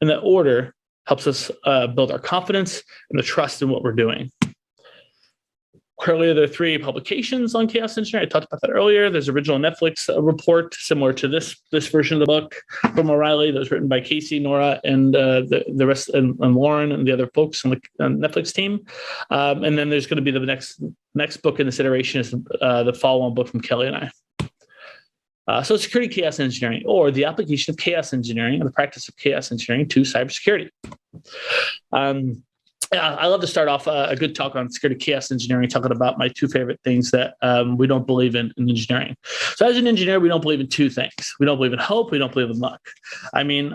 And that order helps us build our confidence and the trust in what we're doing. Currently, there are 3 publications on chaos engineering. I talked about that earlier. There's an original Netflix report similar to this version of the book from O'Reilly that was written by Casey, Nora, and the rest, and Lauren and the other folks on the Netflix team. And then there's going to be the next book in this iteration is the follow-on book from Kelly and I. So security chaos engineering, or the application of chaos engineering and the practice of chaos engineering to cybersecurity. I love to start off a good talk on security chaos engineering, talking about my 2 favorite things that we don't believe in engineering. So as an engineer, we don't believe in 2 things. We don't believe in hope. We don't believe in luck. I mean,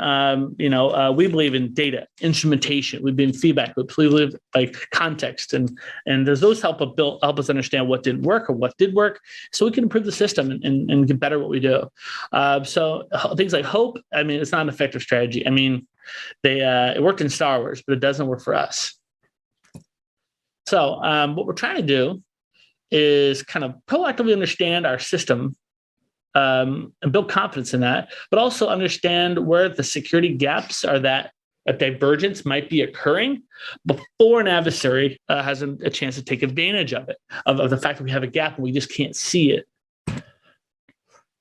we believe in data, instrumentation. We believe in feedback loops. We believe like context, and does those help us understand what didn't work or what did work, so we can improve the system and get better at what we do. So things like hope, I mean, it's not an effective strategy. I mean, it worked in Star Wars, but it doesn't work for us. So what we're trying to do is kind of proactively understand our system and build confidence in that, but also understand where the security gaps are, that a divergence might be occurring before an adversary has a chance to take advantage of it, of the fact that we have a gap and we just can't see it.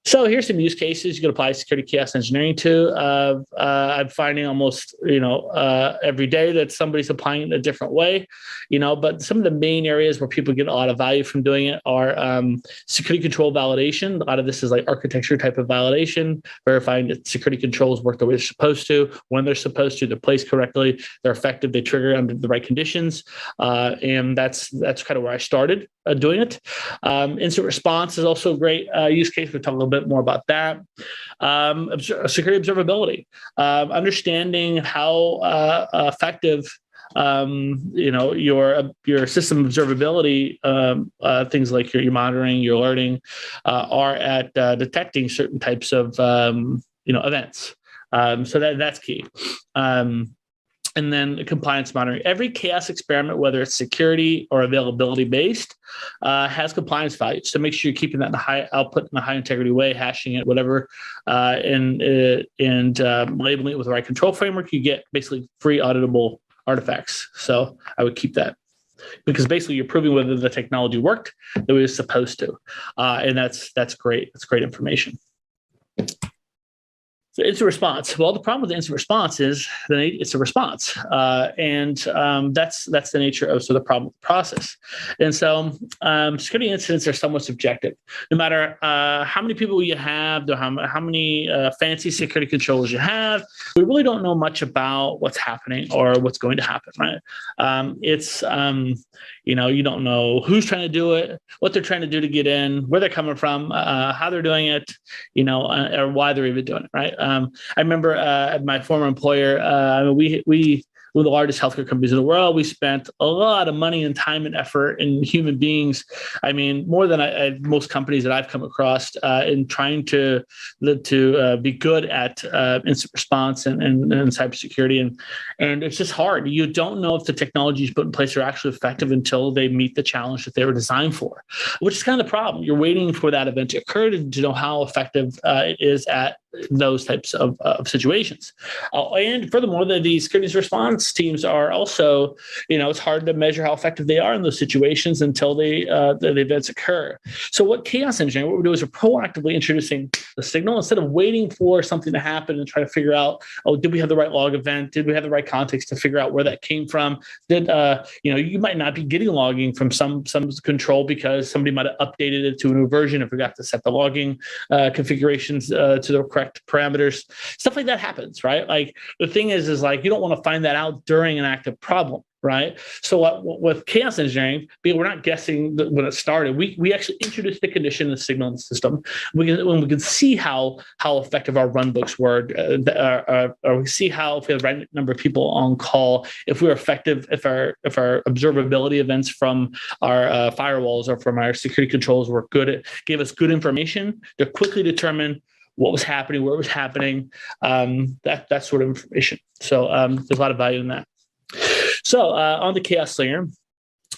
So here's some use cases you can apply security chaos engineering to. I'm finding almost every day that somebody's applying it in a different way, but some of the main areas where people get a lot of value from doing it are security control validation. A lot of this is like architecture type of validation, verifying that security controls work the way they're supposed to, when they're supposed to, they're placed correctly, they're effective, they trigger under the right conditions. And that's kind of where I started doing it. Incident response is also a great use case. We'll talk a little bit more about that. Security observability, understanding how effective your system observability, things like your monitoring, your alerting, are at detecting certain types of events. So that's key. And then compliance monitoring. Every chaos experiment, whether it's security or availability based, has compliance values. So make sure you're keeping that in a high output, in a high integrity way, hashing it, whatever, and labeling it with the right control framework. You get basically free auditable artifacts. So I would keep that, because basically you're proving whether the technology worked the way it's supposed to, and that's great. That's great information. So incident response. Well, the problem with the incident response is that it's a response, and that's the nature of the problem with the process. And so security incidents are somewhat subjective. No matter how many people you have, or how many fancy security controls you have, we really don't know much about what's happening or what's going to happen. Right? You don't know who's trying to do it, what they're trying to do to get in, where they're coming from, how they're doing it, or why they're even doing it. Right? I remember at my former employer, we were the largest healthcare companies in the world. We spent a lot of money and time and effort in human beings. I mean, more than most companies that I've come across in trying to be good at incident response and cybersecurity. And it's just hard. You don't know if the technologies put in place are actually effective until they meet the challenge that they were designed for, which is kind of the problem. You're waiting for that event to occur to know how effective it is at those types of situations. And furthermore, the security response teams are also, it's hard to measure how effective they are in those situations until the events occur. So what chaos engineering, what we do is we're proactively introducing the signal instead of waiting for something to happen and try to figure out, did we have the right log event? Did we have the right context to figure out where that came from? Did, you might not be getting logging from some control because somebody might have updated it to a new version and forgot to set the logging configurations to the correct parameters. Stuff like that happens, right? Like the thing is like you don't want to find that out during an active problem, right? So with chaos engineering, we're not guessing when it started. We actually introduced the condition and the signal in the system. When we can see how effective our run books were, or we see how if we have the right number of people on call, if we're effective, if our observability events from our firewalls or from our security controls were good, gave us good information to quickly determine what was happening, where it was happening, that sort of information. So there's a lot of value in that. So on the Chaos Slinger.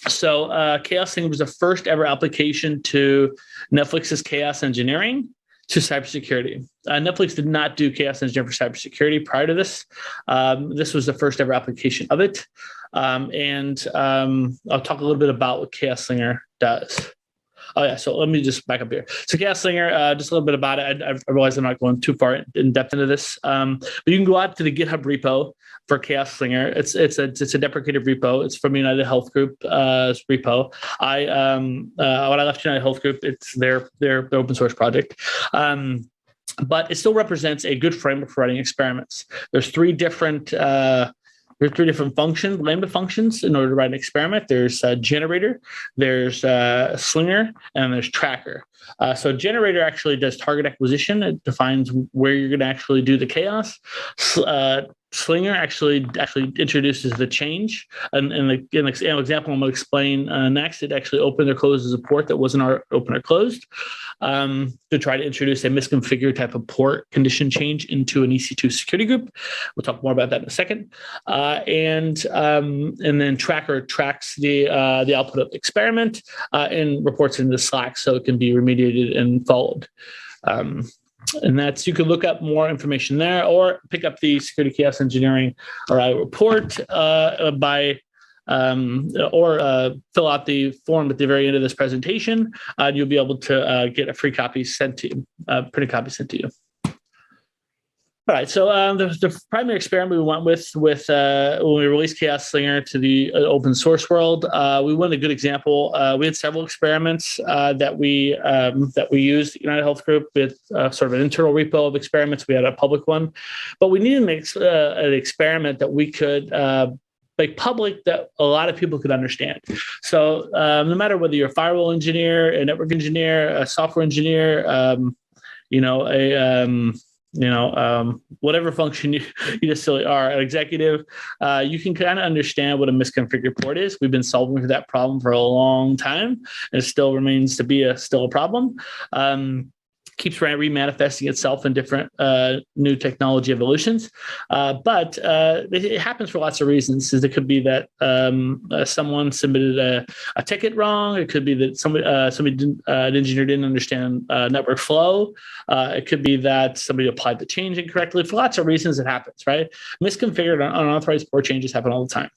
So Chaos Slinger was the first ever application to Netflix's chaos engineering to cybersecurity. Netflix did not do chaos engineering for cybersecurity prior to this. This was the first ever application of it. And I'll talk a little bit about what Chaos Slinger does. Oh, yeah. So let me just back up here. So Chaos Slinger, just a little bit about it. I realize I'm not going too far in depth into this, but you can go out to the GitHub repo for Chaos Slinger. It's a deprecated repo. It's from United Health Group repo. When I left United Health Group, it's their open source project. But it still represents a good framework for writing experiments. There's three different functions, Lambda functions, in order to write an experiment. There's generator, there's slinger, and there's tracker. So generator actually does target acquisition. It defines where you're going to actually do the chaos. Slinger actually introduces the change. And in the example I'm going to explain next, it actually opened or closes a port that wasn't open or closed to try to introduce a misconfigured type of port condition change into an EC2 security group. We'll talk more about that in a second. And then tracker tracks the output of the experiment and reports into Slack so it can be remediated and followed. And that's, you can look up more information there or pick up the Security Chaos Engineering report or fill out the form at the very end of this presentation. You'll be able to get a free copy sent to you, printed copy sent to you. All right, so the primary experiment we went with when we released Chaos Slinger to the open source world, we went a good example. We had several experiments that we used at United Health Group with sort of an internal repo of experiments. We had a public one, but we needed to make an experiment that we could make public that a lot of people could understand. So no matter whether you're a firewall engineer, a network engineer, a software engineer, whatever function you just silly are, an executive, you can kind of understand what a misconfigured port is. We've been solving for that problem for a long time, and it still remains to be still a problem. Keeps remanifesting itself in different new technology evolutions. But it happens for lots of reasons. It could be that someone submitted a ticket wrong. It could be that an engineer didn't understand network flow. It could be that somebody applied the change incorrectly. For lots of reasons, it happens, right? Misconfigured unauthorized port changes happen all the time.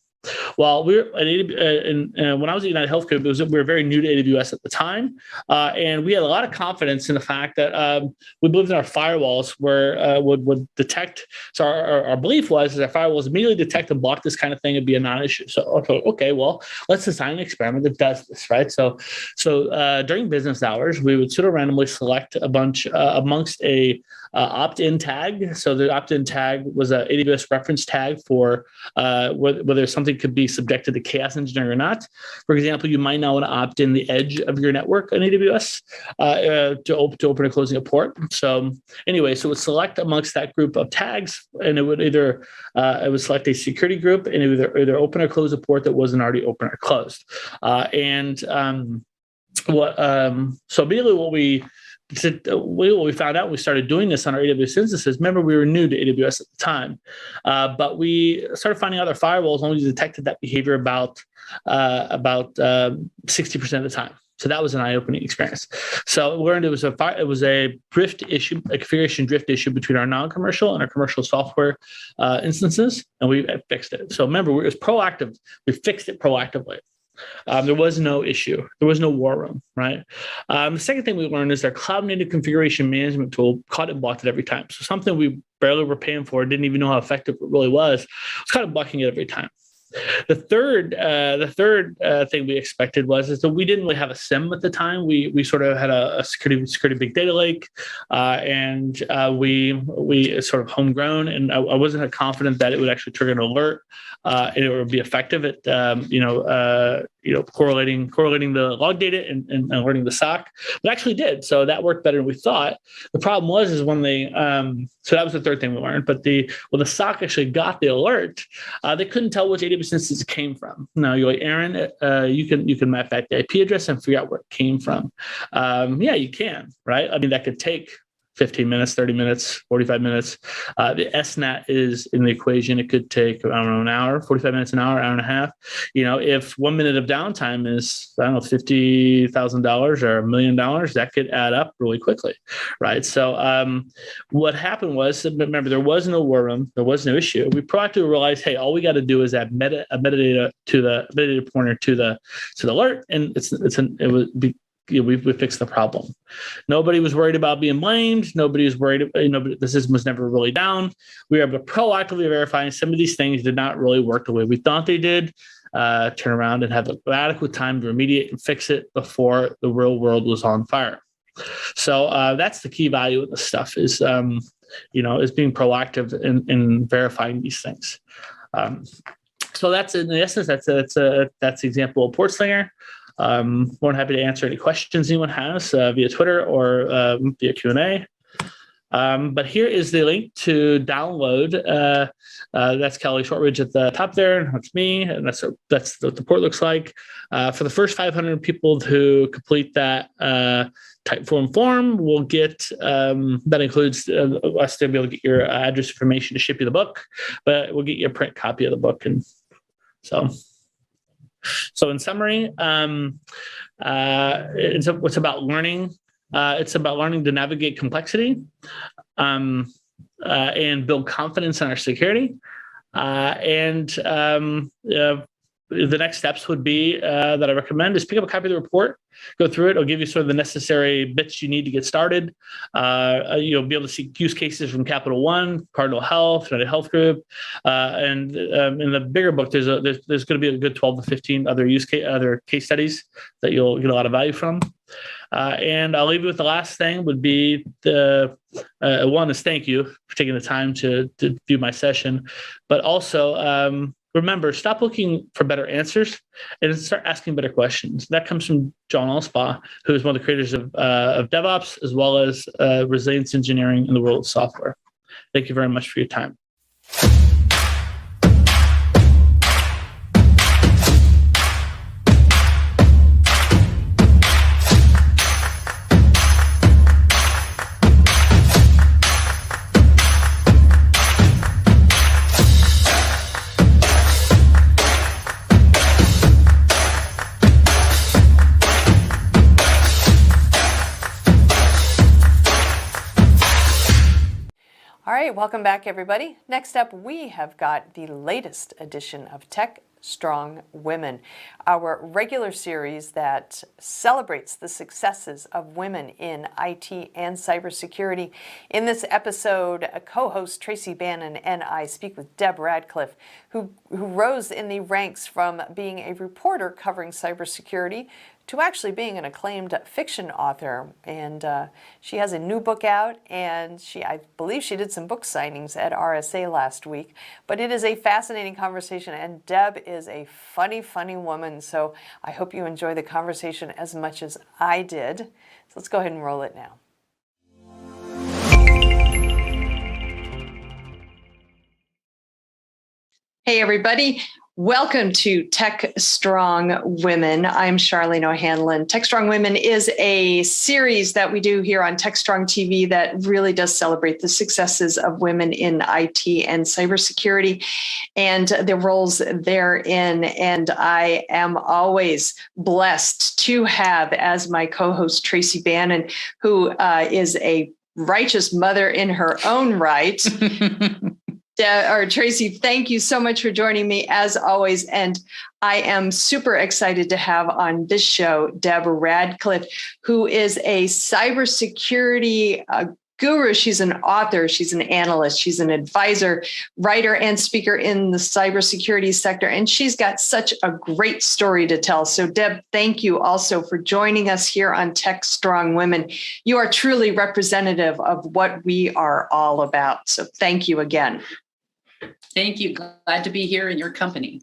Well, when I was at United Health Group, we were very new to AWS at the time, and we had a lot of confidence in the fact that we believed in our firewalls would detect. So our belief was that our firewalls immediately detect and block this kind of thing and be a non-issue. So okay, well, let's design an experiment that does this, right? So during business hours, we would sort of randomly select a bunch amongst a opt-in tag. So the opt-in tag was an AWS reference tag for whether something could be subjected to chaos engineering or not. For example, you might not want to opt in the edge of your network on AWS to open or closing a port. So anyway, so it would select amongst that group of tags, and it would select a security group, and it would either open or close a port that wasn't already open or closed. So immediately what we found out, we started doing this on our AWS instances. Remember, we were new to AWS at the time, but we started finding out our firewalls only detected that behavior about 60% of the time. So that was an eye-opening experience. So we learned it was a drift issue, a configuration drift issue between our non-commercial and our commercial software instances, and we fixed it. So remember, it was proactive. We fixed it proactively. There was no issue. There was no war room, right? The second thing we learned is our cloud-native configuration management tool caught and blocked it every time. So something we barely were paying for, didn't even know how effective it really was caught and blocking it every time. The third thing we expected is that we didn't really have a SIM at the time. We sort of had a security big data lake, and we sort of homegrown. And I wasn't confident that it would actually trigger an alert and it would be effective at correlating the log data and alerting the SOC. But actually did, so that worked better than we thought. The problem was when they so that was the third thing we learned. But when the SOC actually got the alert, they couldn't tell which AWS instance it came from. Now you're like, Aaron, you can map back the IP address and figure out where it came from. Yeah, you can, right? I mean, that could take 15 minutes, 30 minutes, 45 minutes. The SNAT is in the equation. It could take, I don't know, an hour, 45 minutes, an hour and a half. If 1 minute of downtime is, I don't know, $50,000 or $1 million, that could add up really quickly, right? So what happened was, remember, there was no war room. There was no issue. We proactively realized, hey, all we got to do is add metadata to the metadata pointer to the alert, and we fixed the problem. Nobody was worried about being blamed. Nobody was worried. The system was never really down. We were able to proactively verify some of these things did not really work the way we thought they did. Turn around and have adequate time to remediate and fix it before the real world was on fire. So that's the key value of this stuff is being proactive in verifying these things. So that's in essence that's the example of PortSlinger. More than happy to answer any questions anyone has via Twitter or via Q&A. But here is the link to download. That's Kelly Shortridge at the top there. That's me, and that's what the port looks like. For the first 500 people who complete that Typeform form, we'll get that includes us to be able to get your address information to ship you the book, but we'll get you a print copy of the book, and so. So in summary, it's about learning. It's about learning to navigate complexity and build confidence in our security. The next steps would be that I recommend is pick up a copy of the report, go through it. It'll give you sort of the necessary bits you need to get started. You'll be able to see use cases from Capital One, Cardinal Health, United Health Group, and in the bigger book, there's going to be a good 12 to 15 other case studies that you'll get a lot of value from. And I'll leave you with the last thing would be one is thank you for taking the time to view my session, but also remember, stop looking for better answers and start asking better questions. That comes from John Allspaw, who is one of the creators of DevOps, as well as resilience engineering in the world of software. Thank you very much for your time.
All right, welcome back, everybody. Next up, we have got the latest edition of Techstrong Women, our regular series that celebrates the successes of women in IT and cybersecurity. In this episode, co-host Tracy Bannon and I speak with Deb Radcliffe, who rose in the ranks from being a reporter covering cybersecurity to actually being an acclaimed fiction author. And she has a new book out, and I believe she did some book signings at RSA last week. But it is a fascinating conversation, and Deb is a funny, funny woman. So I hope you enjoy the conversation as much as I did. So let's go ahead and roll it now.
Hey, everybody.
Welcome to Tech Strong Women. I'm Charlene O'Hanlon. Tech Strong Women is a series that we do here on Techstrong TV that really does celebrate the successes of women in IT and cybersecurity and the roles therein. And I am always blessed to have as my co-host Tracy Bannon, who is a righteous mother in her own right. Tracy, thank you so much for joining me as always. And I am super excited to have on this show, Deb Radcliffe, who is a cybersecurity guru. She's an author, she's an analyst, she's an advisor, writer, and speaker in the cybersecurity sector. And she's got such a great story to tell. So Deb, thank you also for joining us here on Tech Strong Women. You are truly representative of what we are all about. So thank you again.
Thank you. Glad to be here in your company.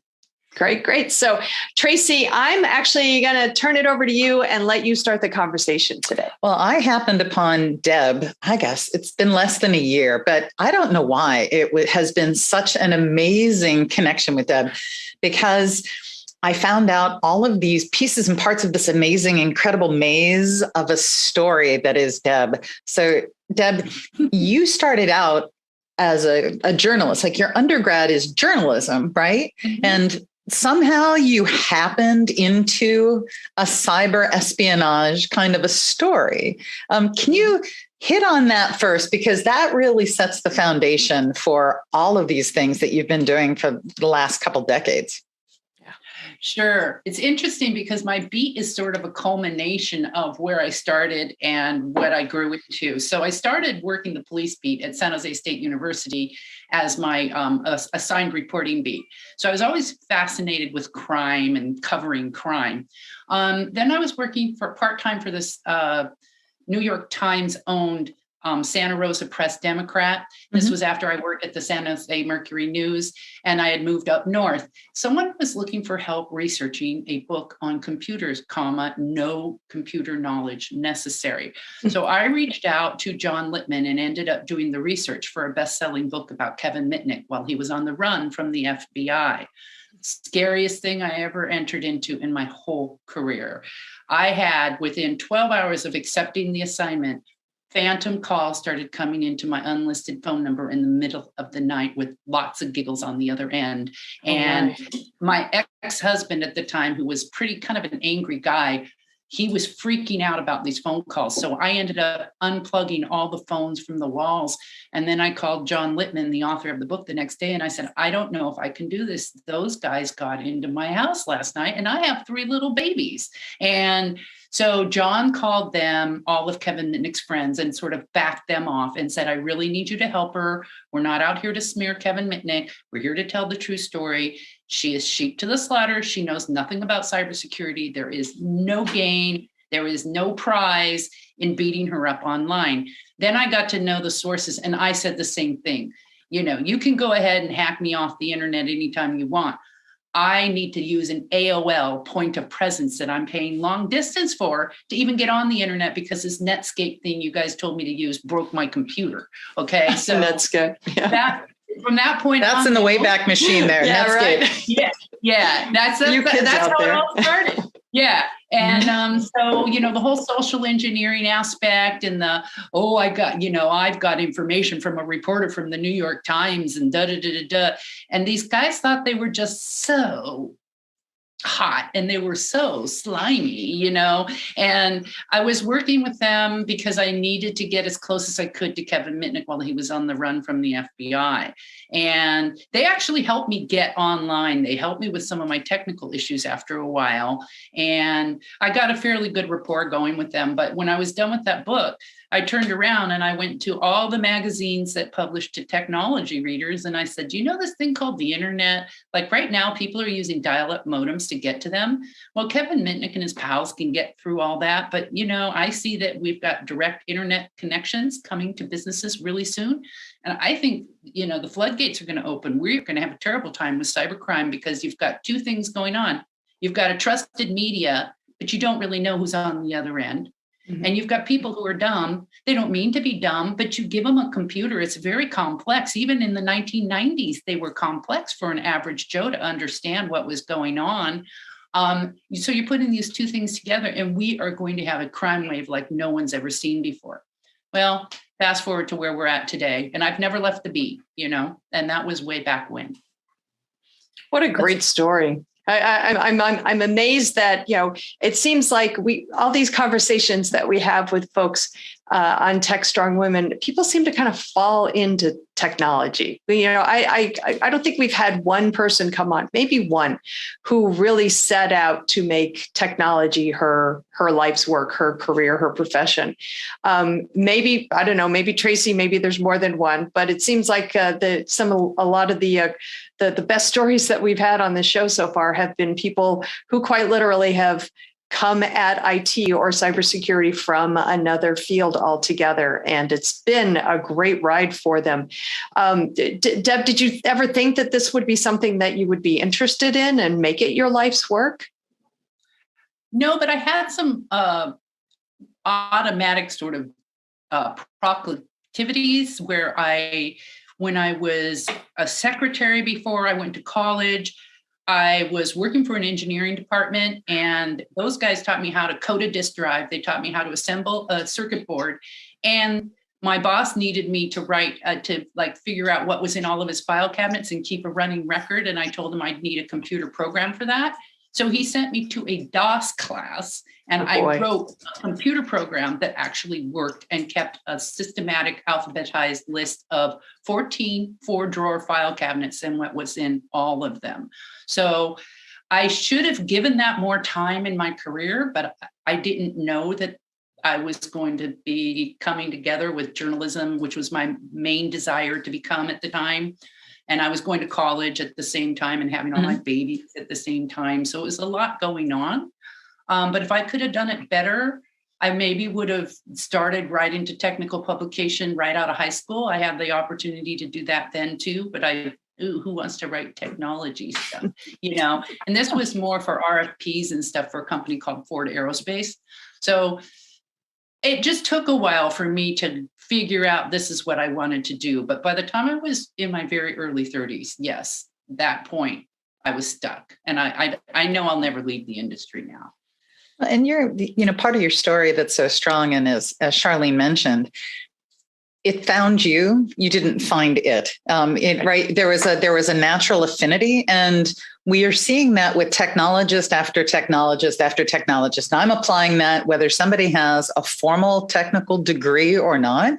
Great. So Tracy, I'm actually going to turn it over to you and let you start the conversation today.
Well, I happened upon Deb, I guess it's been less than a year, but I don't know why it has been such an amazing connection with Deb, because I found out all of these pieces and parts of this amazing, incredible maze of a story that is Deb. So Deb, you started out as a journalist, like your undergrad is journalism, right? Mm-hmm. And somehow you happened into a cyber espionage kind of a story. Can you hit on that first? Because that really sets the foundation for all of these things that you've been doing for the last couple decades.
Sure. It's interesting because my beat is sort of a culmination of where I started and what I grew into. So I started working the police beat at San Jose State University as my assigned reporting beat. So I was always fascinated with crime and covering crime. Then I was working for part-time for this New York Times owned Santa Rosa Press Democrat. This was after I worked at the San Jose Mercury News and I had moved up north. Someone was looking for help researching a book on computers, no computer knowledge necessary. So I reached out to John Littman and ended up doing the research for a best-selling book about Kevin Mitnick while he was on the run from the FBI. Scariest thing I ever entered into in my whole career. I had, within 12 hours of accepting the assignment, phantom calls started coming into my unlisted phone number in the middle of the night with lots of giggles on the other end. And my ex-husband at the time, who was pretty kind of an angry guy, he was freaking out about these phone calls. So I ended up unplugging all the phones from the walls. And then I called John Littman, the author of the book, the next day. And I said, I don't know if I can do this. Those guys got into my house last night and I have 3 little babies. And so John called them, all of Kevin Mitnick's friends, and sort of backed them off and said, I really need you to help her. We're not out here to smear Kevin Mitnick. We're here to tell the true story. She is sheep to the slaughter. She knows nothing about cybersecurity. There is no gain. There is no prize in beating her up online. Then I got to know the sources and I said the same thing. You can go ahead and hack me off the internet anytime you want. I need to use an AOL point of presence that I'm paying long distance for to even get on the internet, because this Netscape thing you guys told me to use broke my computer. Okay. So
Netscape. Yeah.
From that point
that's
on,
in the Wayback Machine there.
Yeah,
Netscape.
Right. Yeah. That's how it all started. Yeah. And so, the whole social engineering aspect and I've got information from a reporter from the New York Times and And these guys thought they were just so hot and they were so slimy, and I was working with them because I needed to get as close as I could to Kevin Mitnick while he was on the run from the FBI. And they actually helped me get online. They helped me with some of my technical issues after a while. And I got a fairly good rapport going with them. But when I was done with that book, I turned around and I went to all the magazines that published to technology readers. And I said, do you know this thing called the internet? Like right now, people are using dial-up modems to get to them. Well, Kevin Mitnick and his pals can get through all that. But, I see that we've got direct internet connections coming to businesses really soon. And I think, the floodgates are going to open. We're going to have a terrible time with cybercrime because you've got 2 things going on. You've got a trusted media, but you don't really know who's on the other end. And you've got people who are dumb. They don't mean to be dumb, but you give them a computer. It's very complex. Even in the 1990s, they were complex for an average Joe to understand what was going on. So you're putting these two things together, and we are going to have a crime wave like no one's ever seen before. Well, fast forward to where we're at today, and I've never left the beat, and that was way back when.
What a great story. I'm amazed that, it seems like all these conversations that we have with folks on Techstrong Women, people seem to kind of fall into technology. I don't think we've had one person come on, maybe one, who really set out to make technology her life's work, her career, her profession. Maybe, I don't know, maybe Tracy, maybe there's more than one, but it seems like a lot of the best stories that we've had on the show so far have been people who quite literally have come at IT or cybersecurity from another field altogether. And it's been a great ride for them. Deb, did you ever think that this would be something that you would be interested in and make it your life's work?
No, but I had some automatic sort of proclivities where when I was a secretary before I went to college, I was working for an engineering department, and those guys taught me how to code a disk drive. They taught me how to assemble a circuit board. And my boss needed me to write, to figure out what was in all of his file cabinets and keep a running record. And I told him I'd need a computer program for that. So he sent me to a DOS class, and I wrote a computer program that actually worked and kept a systematic alphabetized list of 14 4-drawer file cabinets and what was in all of them. So I should have given that more time in my career, but I didn't know that I was going to be coming together with journalism, which was my main desire to become at the time. And I was going to college at the same time and having all my babies at the same time. So it was a lot going on. But if I could have done it better, I maybe would have started right into technical publication right out of high school. I had the opportunity to do that then too, but who wants to write technology stuff, And this was more for RFPs and stuff for a company called Ford Aerospace. So it just took a while for me to figure out this is what I wanted to do. But by the time I was in my very early 30s, yes, that point, I was stuck. And I know I'll never leave the industry now.
And you're, part of your story that's so strong, and as Charlene mentioned, it found you. You didn't find it. Right? There was a natural affinity, and we are seeing that with technologist after technologist after technologist. Now, I'm applying that whether somebody has a formal technical degree or not.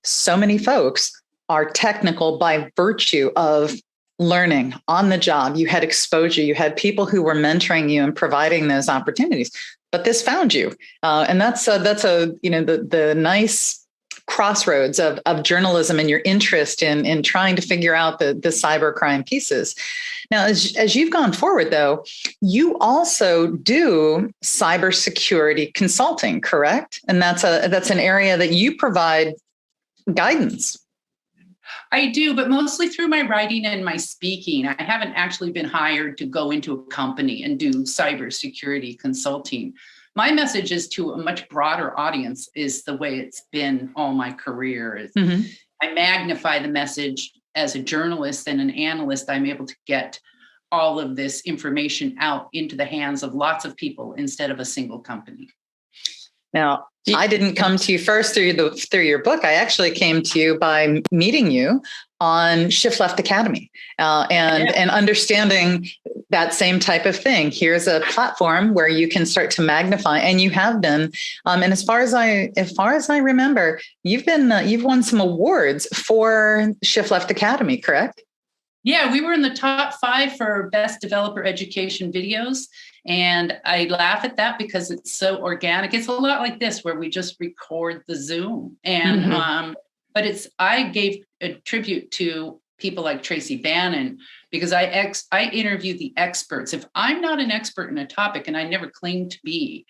So many folks are technical by virtue of learning on the job. You had exposure. You had people who were mentoring you and providing those opportunities. But this found you, and that's the nice crossroads of journalism and your interest in trying to figure out the cybercrime pieces. Now, as you've gone forward, though, you also do cybersecurity consulting, correct? And that's an area that you provide guidance.
I do, but mostly through my writing and my speaking. I haven't actually been hired to go into a company and do cybersecurity consulting. My message is to a much broader audience, is the way it's been all my career. I magnify the message as a journalist and an analyst. I'm able to get all of this information out into the hands of lots of people instead of a single company.
Now, I didn't come to you first through your book. I actually came to you by meeting you on Shift Left Academy and understanding that same type of thing. Here's a platform where you can start to magnify, and you have been. And as far as I remember, you've won some awards for Shift Left Academy, correct?
Yeah, we were in the top 5 for best developer education videos. And I laugh at that because it's so organic. It's a lot like this, where we just record the Zoom. And but I gave a tribute to people like Tracy Bannon, because I interview the experts. If I'm not an expert in a topic, and I never claim to be,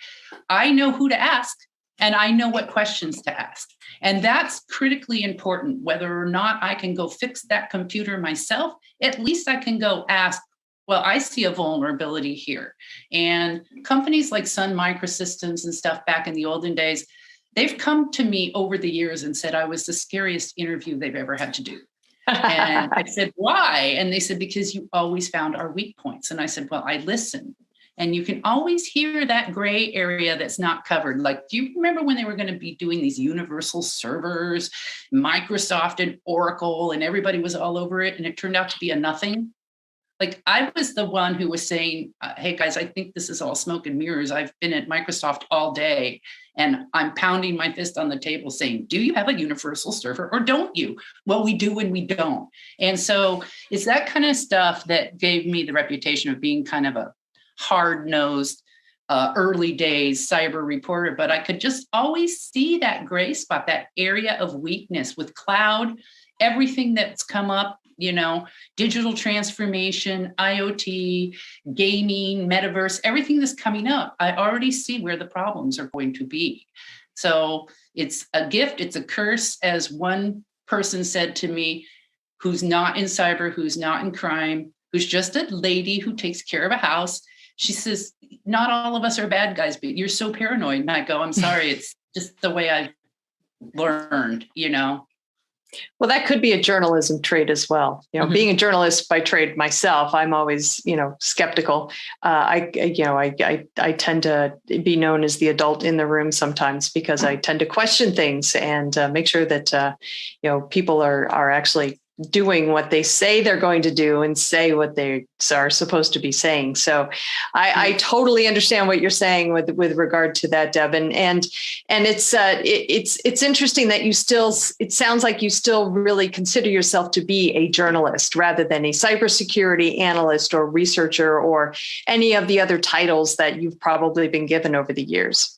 I know who to ask, and I know what questions to ask. And that's critically important. Whether or not I can go fix that computer myself, at least I can go ask, well, I see a vulnerability here. And companies like Sun Microsystems and stuff back in the olden days, they've come to me over the years and said I was the scariest interview they've ever had to do. And I said, why? And they said, because you always found our weak points. And I said, well, I listened. And you can always hear that gray area that's not covered. Like, do you remember when they were going to be doing these universal servers, Microsoft and Oracle, and everybody was all over it, and it turned out to be a nothing? Like, I was the one who was saying, hey guys, I think this is all smoke and mirrors. I've been at Microsoft all day and I'm pounding my fist on the table saying, do you have a universal server or don't you? Well, we do and we don't. And so it's that kind of stuff that gave me the reputation of being kind of a hard-nosed, early days cyber reporter, but I could just always see that gray spot, that area of weakness with cloud, everything that's come up, you know, digital transformation, IoT, gaming, metaverse, everything that's coming up. I already see where the problems are going to be. So it's a gift, it's a curse, as one person said to me, who's not in cyber, who's not in crime, who's just a lady who takes care of a house. She says, not all of us are bad guys, but you're so paranoid. And I go, I'm sorry, it's just the way I've learned, you know.
Well, that could be a journalism trait as well. You know, being a journalist by trade myself, I'm always, you know, skeptical. I tend to be known as the adult in the room sometimes because I tend to question things and make sure that, you know, people are actually doing what they say they're going to do and say what they are supposed to be saying. So I totally understand what you're saying with regard to that, Deb. And it's interesting that it sounds like you still really consider yourself to be a journalist rather than a cybersecurity analyst or researcher or any of the other titles that you've probably been given over the years.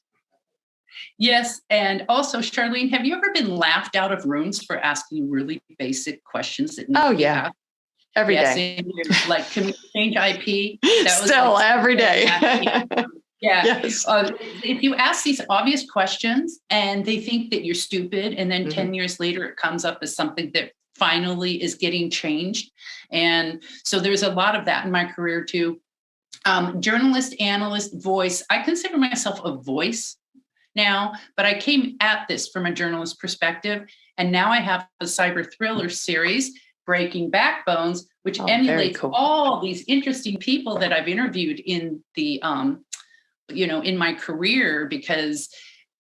Yes. And also, Charlene, have you ever been laughed out of rooms for asking really basic questions that need to be asked?
Every day.
Like, can we change IP?
That was still like, every day.
Yes. If you ask these obvious questions and they think that you're stupid, and then 10 years later it comes up as something that finally is getting changed. And so there's a lot of that in my career too. Journalist, analyst, voice. I consider myself a voice now, but I came at this from a journalist perspective. And now I have a cyber thriller series, Breaking Backbones, which emulates all these interesting people that I've interviewed in the, in my career, because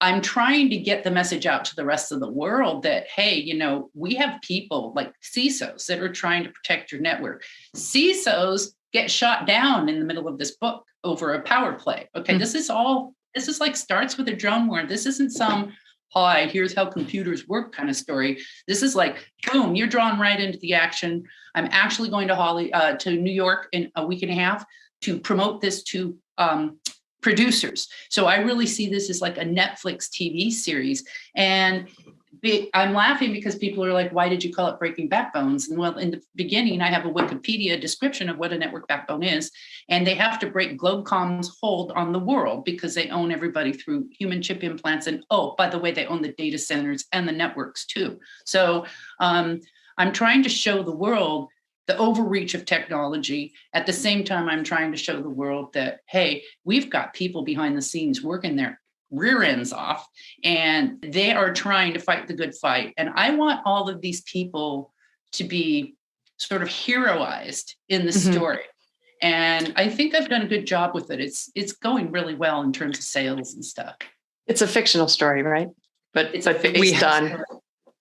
I'm trying to get the message out to the rest of the world that, hey, you know, we have people like CISOs that are trying to protect your network. CISOs get shot down in the middle of this book over a power play. Okay, this is like starts with a drone war. This isn't some, hi, here's how computers work kind of story. This is like, boom, you're drawn right into the action. I'm actually going to New York in a week and a half to promote this to producers. So I really see this as like a Netflix TV series. And I'm laughing because people are like, why did you call it Breaking Backbones? And well, in the beginning, I have a Wikipedia description of what a network backbone is. And they have to break Globecom's hold on the world because they own everybody through human chip implants. And oh, by the way, they own the data centers and the networks too. So I'm trying to show the world the overreach of technology. At the same time, I'm trying to show the world that, hey, we've got people behind the scenes working their rear ends off, and they are trying to fight the good fight. And I want all of these people to be sort of heroized in the story. And I think I've done a good job with it. It's going really well in terms of sales and stuff.
It's a fictional story, right? But
it's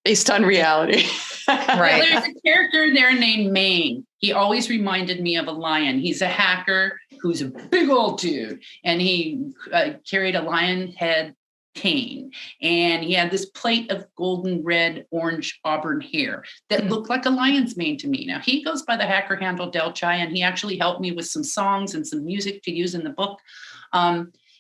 based on reality.
Right. Well, there's a character in there named Maine. He always reminded me of a lion. He's a hacker who's a big old dude, and he carried a lion head cane, and he had this plate of golden red, orange, auburn hair that looked like a lion's mane to me. Now, he goes by the hacker handle Delchai, and he actually helped me with some songs and some music to use in the book.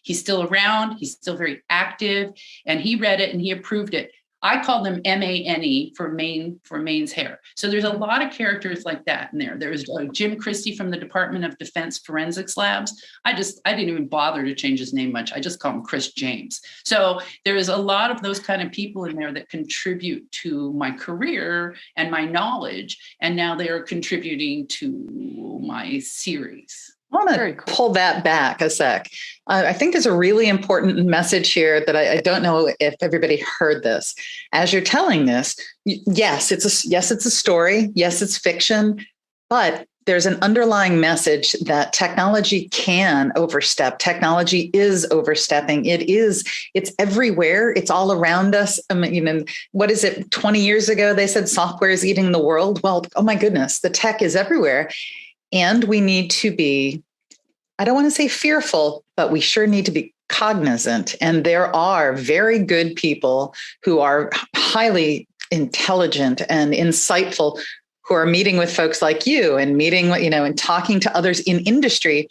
He's still around. He's still very active, and he read it and he approved it. I call them MANE for Maine's hair. So there's a lot of characters like that in there. There's Jim Christie from the Department of Defense Forensics Labs. I didn't even bother to change his name much. I just call him Chris James. So there is a lot of those kind of people in there that contribute to my career and my knowledge. And now they are contributing to my series.
I want to pull that back a sec. I think there's a really important message here that I don't know if everybody heard this. As you're telling this, yes, it's a story. Yes, it's fiction, but there's an underlying message that technology can overstep. Technology is overstepping. It's everywhere. It's all around us. I mean, what is it? 20 years ago, they said software is eating the world. Well, oh my goodness, the tech is everywhere. And we need to be, I don't want to say fearful, but we sure need to be cognizant. And there are very good people who are highly intelligent and insightful who are meeting with folks like you and and talking to others in industry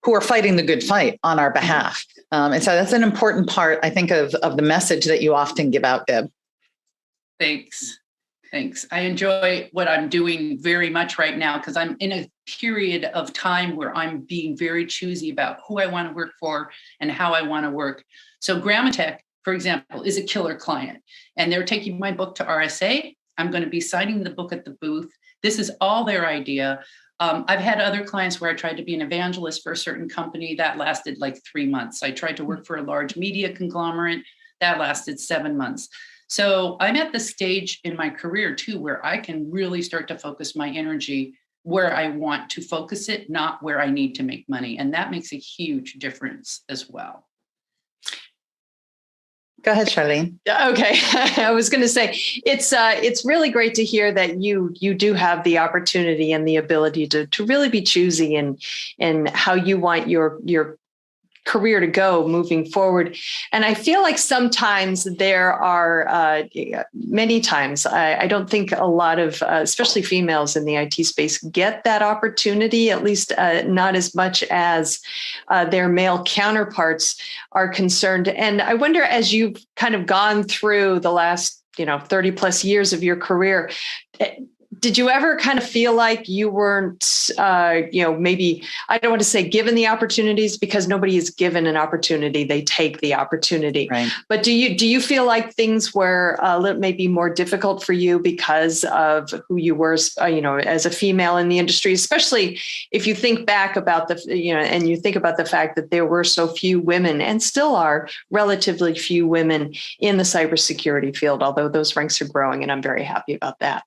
who are fighting the good fight on our behalf. And so that's an important part, I think, of the message that you often give out, Deb.
Thanks. I enjoy what I'm doing very much right now because I'm in a period of time where I'm being very choosy about who I want to work for and how I want to work. So Grammatech, for example, is a killer client, and they're taking my book to RSA. I'm going to be signing the book at the booth. This is all their idea. I've had other clients where I tried to be an evangelist for a certain company that lasted like 3 months. I tried to work for a large media conglomerate that lasted 7 months. So I'm at the stage in my career too, where I can really start to focus my energy where I want to focus it, not where I need to make money. And that makes a huge difference as well.
Go ahead, Charlene.
Okay. I was going to say, it's really great to hear that you do have the opportunity and the ability to really be choosy in how you want your career to go moving forward. And I feel like sometimes there are many times, I don't think a lot of, especially females in the IT space, get that opportunity, at least not as much as their male counterparts are concerned. And I wonder, as you've kind of gone through the last 30 plus years of your career, did you ever kind of feel like you weren't, maybe, I don't want to say given the opportunities, because nobody is given an opportunity, they take the opportunity.
Right.
But do you feel like things were maybe more difficult for you because of who you were, as a female in the industry, especially if you think back about and you think about the fact that there were so few women and still are relatively few women in the cybersecurity field, although those ranks are growing, and I'm very happy about that.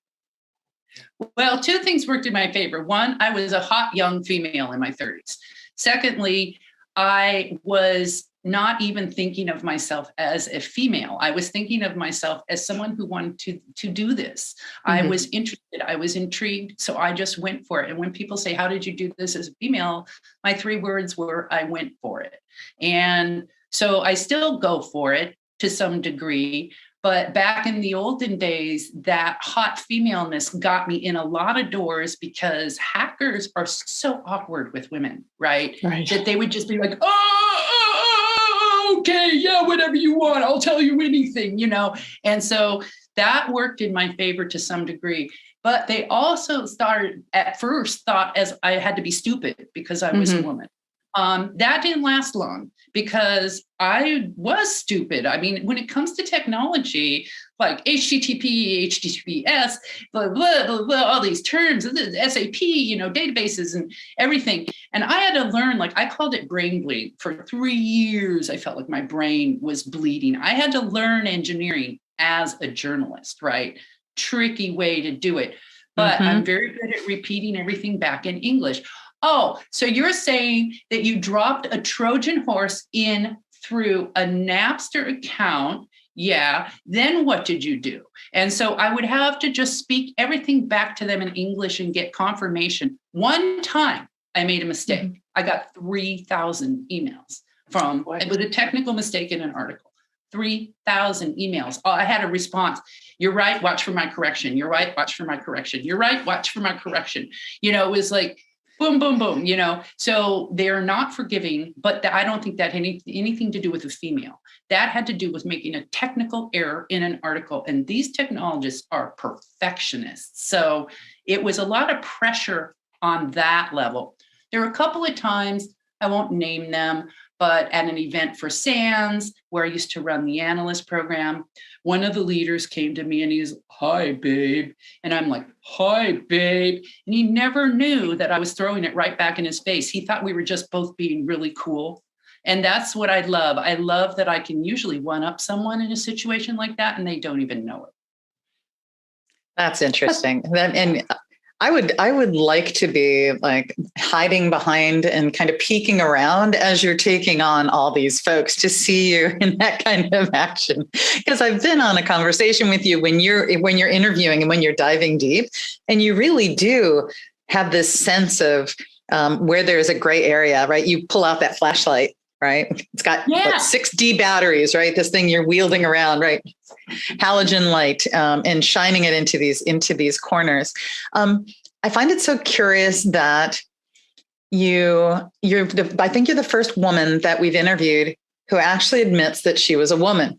Well, two things worked in my favor. One, I was a hot young female in my 30s. Secondly, I was not even thinking of myself as a female. I was thinking of myself as someone who wanted to do this. Mm-hmm. I was interested. I was intrigued. So I just went for it. And when people say, how did you do this as a female? My 3 words were, I went for it. And so I still go for it to some degree. But back in the olden days, that hot femaleness got me in a lot of doors because hackers are so awkward with women, right? That they would just be like, okay, yeah, whatever you want, I'll tell you anything, And so that worked in my favor to some degree. But they also thought as I had to be stupid because I was a woman. That didn't last long because I was stupid. I mean, when it comes to technology, like HTTP, HTTPS, blah, blah, blah, blah, all these terms, SAP, databases and everything. And I had to learn, I called it brain bleed. For 3 years, I felt like my brain was bleeding. I had to learn engineering as a journalist, right? Tricky way to do it. But I'm very good at repeating everything back in English. Oh, so you're saying that you dropped a Trojan horse in through a Napster account. Yeah. Then what did you do? And so I would have to just speak everything back to them in English and get confirmation. One time I made a mistake. Mm-hmm. I got 3,000 emails it was a technical mistake in an article. 3,000 emails. Oh, I had a response. You're right. Watch for my correction. You're right. Watch for my correction. You're right. Watch for my correction. It was like, boom, boom, boom, so they're not forgiving, but I don't think that had anything to do with a female. That had to do with making a technical error in an article. And these technologists are perfectionists. So it was a lot of pressure on that level. There were a couple of times, I won't name them, but at an event for SANS, where I used to run the analyst program, one of the leaders came to me and he's, "Hi, babe." And I'm like, "Hi, babe." And he never knew that I was throwing it right back in his face. He thought we were just both being really cool. And that's what I love. I love that I can usually one up someone in a situation like that and they don't even know it.
That's interesting. And I would like to be like hiding behind and kind of peeking around as you're taking on all these folks to see you in that kind of action. Because I've been on a conversation with you when you're interviewing and when you're diving deep, and you really do have this sense of where there's a gray area, right? You pull out that flashlight, right? It's got 6D batteries, right? This thing you're wielding around, right? Halogen light, and shining it into these corners. I find it so curious that I think you're the first woman that we've interviewed who actually admits that she was a woman.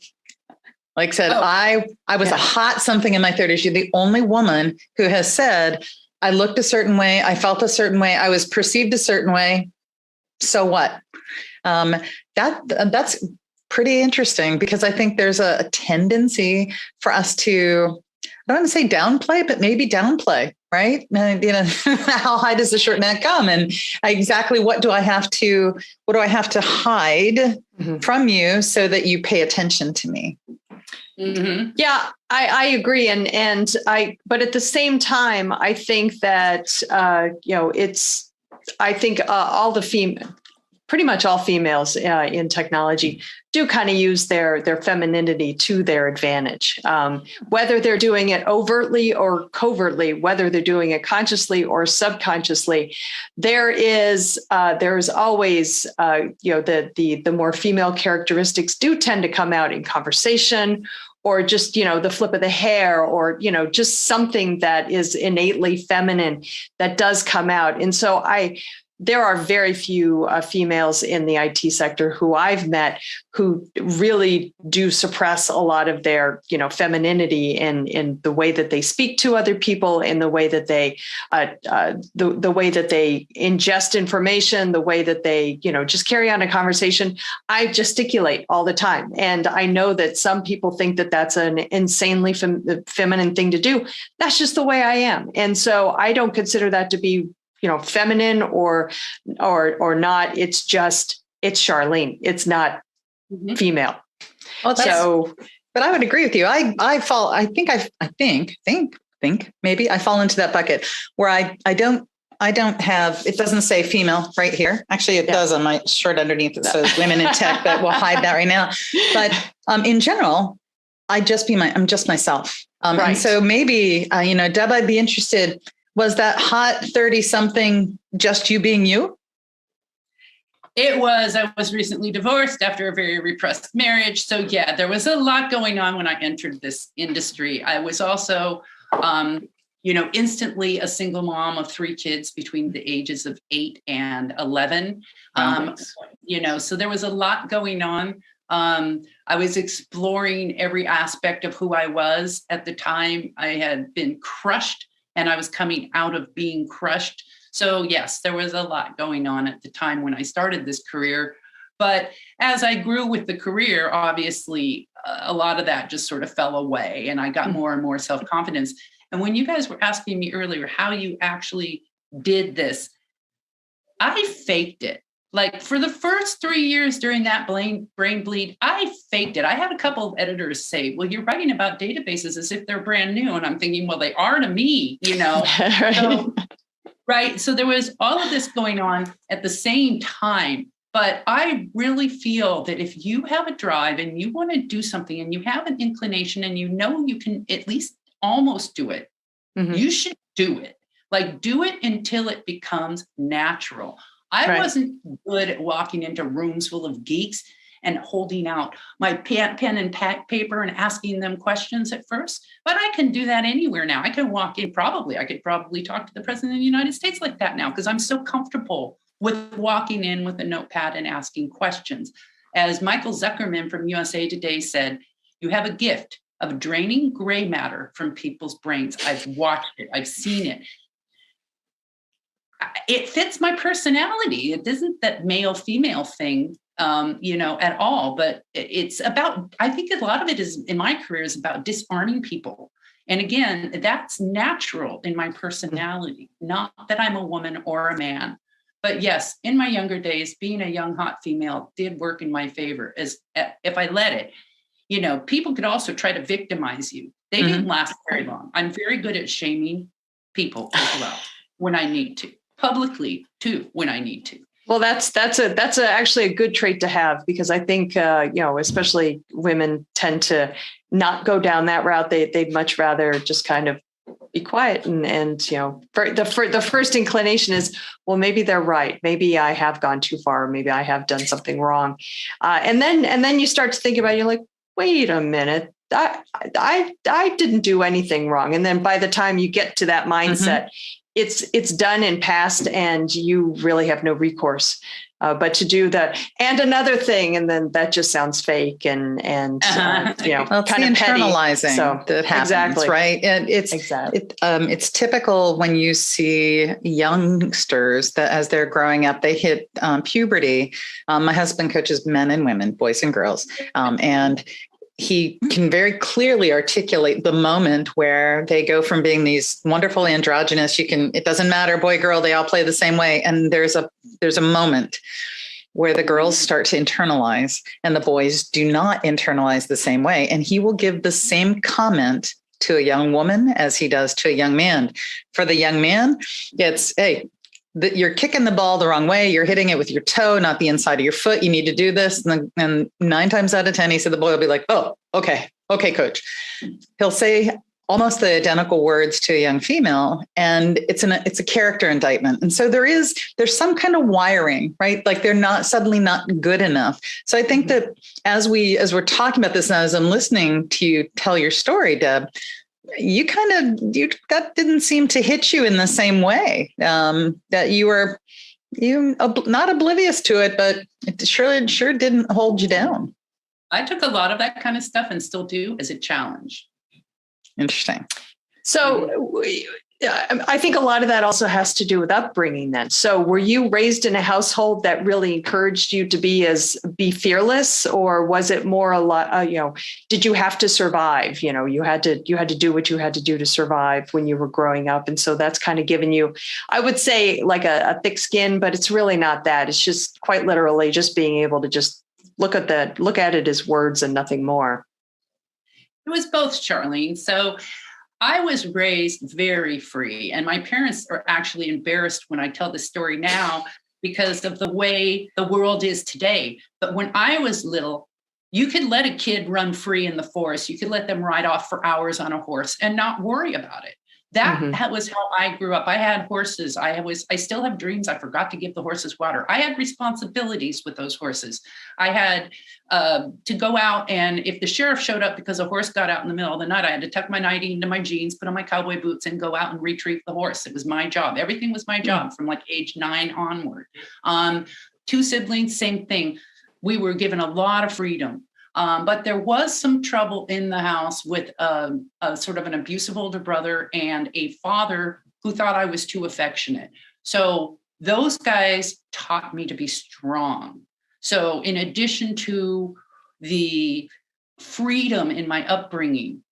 Like said, I was a hot something in my 30s. You're the only woman who has said, I looked a certain way, I felt a certain way, I was perceived a certain way. So what? That's pretty interesting, because I think there's a tendency for us to, I don't want to say downplay, but maybe downplay, right? And, how high does the short neck come? And exactly what do I have to hide from you so that you pay attention to me?
Mm-hmm. Yeah, I agree. But at the same time, I think that, pretty much all females in technology do kind of use their femininity to their advantage, whether they're doing it overtly or covertly, whether they're doing it consciously or subconsciously. There's always, the more female characteristics do tend to come out in conversation, or just, the flip of the hair, or, just something that is innately feminine that does come out. And so there are very few females in the IT sector who I've met who really do suppress a lot of their, femininity in the way that they speak to other people, in the way that they, the way that they ingest information, the way that they, just carry on a conversation. I gesticulate all the time. And I know that some people think that that's an insanely feminine thing to do. That's just the way I am. And so I don't consider that to be feminine or not. It's Charlene. It's not female.
Well, but I would agree with you. I think maybe I fall into that bucket where I don't have, it doesn't say female right here. Actually, it does on my shirt underneath. It says women in tech, but we'll hide that right now. But in general, I'm just myself.
Right.
And so maybe, Deb, I'd be interested. Was that hot 30-something just you being you?
It was. I was recently divorced after a very repressed marriage. So yeah, there was a lot going on when I entered this industry. I was also, instantly a single mom of 3 kids between the ages of 8 and 11. So there was a lot going on. I was exploring every aspect of who I was at the time. I had been crushed, and I was coming out of being crushed. So yes, there was a lot going on at the time when I started this career. But as I grew with the career, obviously, a lot of that just sort of fell away, and I got more and more self-confidence. And when you guys were asking me earlier how you actually did this, I faked it. Like for the first 3 years during that brain bleed, I faked it. I had a couple of editors say, well, you're writing about databases as if they're brand new. And I'm thinking, well, they are to me, Right. So there was all of this going on at the same time. But I really feel that if you have a drive and you want to do something and you have an inclination and you can at least almost do it, you should do it. Like do it until it becomes natural. I wasn't good at walking into rooms full of geeks and holding out my pen and paper and asking them questions at first. But I can do that anywhere now. I can walk in, I could probably talk to the president of the United States like that now, because I'm so comfortable with walking in with a notepad and asking questions. As Michael Zuckerman from USA Today said, you have a gift of draining gray matter from people's brains. I've watched it. I've seen it. It fits my personality. It isn't that male female thing, at all, but it's about, I think a lot of it is in my career is about disarming people. And again, that's natural in my personality, not that I'm a woman or a man. But yes, in my younger days, being a young, hot female did work in my favor, as if I let it. People could also try to victimize you. They didn't last very long. I'm very good at shaming people as well when I need to, publicly too, when I need to.
Well, that's actually a good trait to have, because I think especially women tend to not go down that route. They'd much rather just kind of be quiet and the first inclination is, well, maybe they're right. Maybe I have gone too far. Maybe I have done something wrong. And then you start to think about it, you're like, wait a minute, I didn't do anything wrong. And then by the time you get to that mindset, it's done and past, and you really have no recourse. But to do that, and another thing, and then that just sounds fake and
well, it's
kind
the
of
internalizing that happens,
exactly.
right? And it's typical when you see youngsters that as they're growing up, they hit puberty. My husband coaches men and women, boys and girls, and he can very clearly articulate the moment where they go from being these wonderful androgynous, it doesn't matter, boy, girl, they all play the same way. And there's a moment where the girls start to internalize and the boys do not internalize the same way. And he will give the same comment to a young woman as he does to a young man. For the young man, it's, hey, you're kicking the ball the wrong way. You're hitting it with your toe, not the inside of your foot. You need to do this. And 9 times out of 10, he said, the boy will be like, oh, okay, coach. He'll say almost the identical words to a young female, and it's a character indictment. And so there's some kind of wiring, right? Like they're suddenly not good enough. So I think that as we're talking about this, and as I'm listening to you tell your story, Deb, that didn't seem to hit you in the same way, that you were not oblivious to it, but it sure didn't hold you down.
I took a lot of that kind of stuff and still do as a challenge.
Interesting.
So I think a lot of that also has to do with upbringing then. So were you raised in a household that really encouraged you to be fearless, or was it more a lot, did you have to survive? You had to do what you had to do to survive when you were growing up. And so that's kind of given you, I would say, like a thick skin, but it's really not that. It's just quite literally just being able to just look at it as words and nothing more.
It was both, Charlene. So I was raised very free, and my parents are actually embarrassed when I tell the story now because of the way the world is today. But when I was little, you could let a kid run free in the forest. You could let them ride off for hours on a horse and not worry about it. That was how I grew up. I had horses. I still have dreams. I forgot to give the horses water. I had responsibilities with those horses. I had to go out, and if the sheriff showed up because a horse got out in the middle of the night, I had to tuck my nightie into my jeans, put on my cowboy boots, and go out and retrieve the horse. It was my job. Everything was my job from like age 9 onward. 2 siblings, same thing. We were given a lot of freedom. But there was some trouble in the house with a sort of an abusive older brother and a father who thought I was too affectionate. So those guys taught me to be strong. So in addition to the freedom in my upbringing,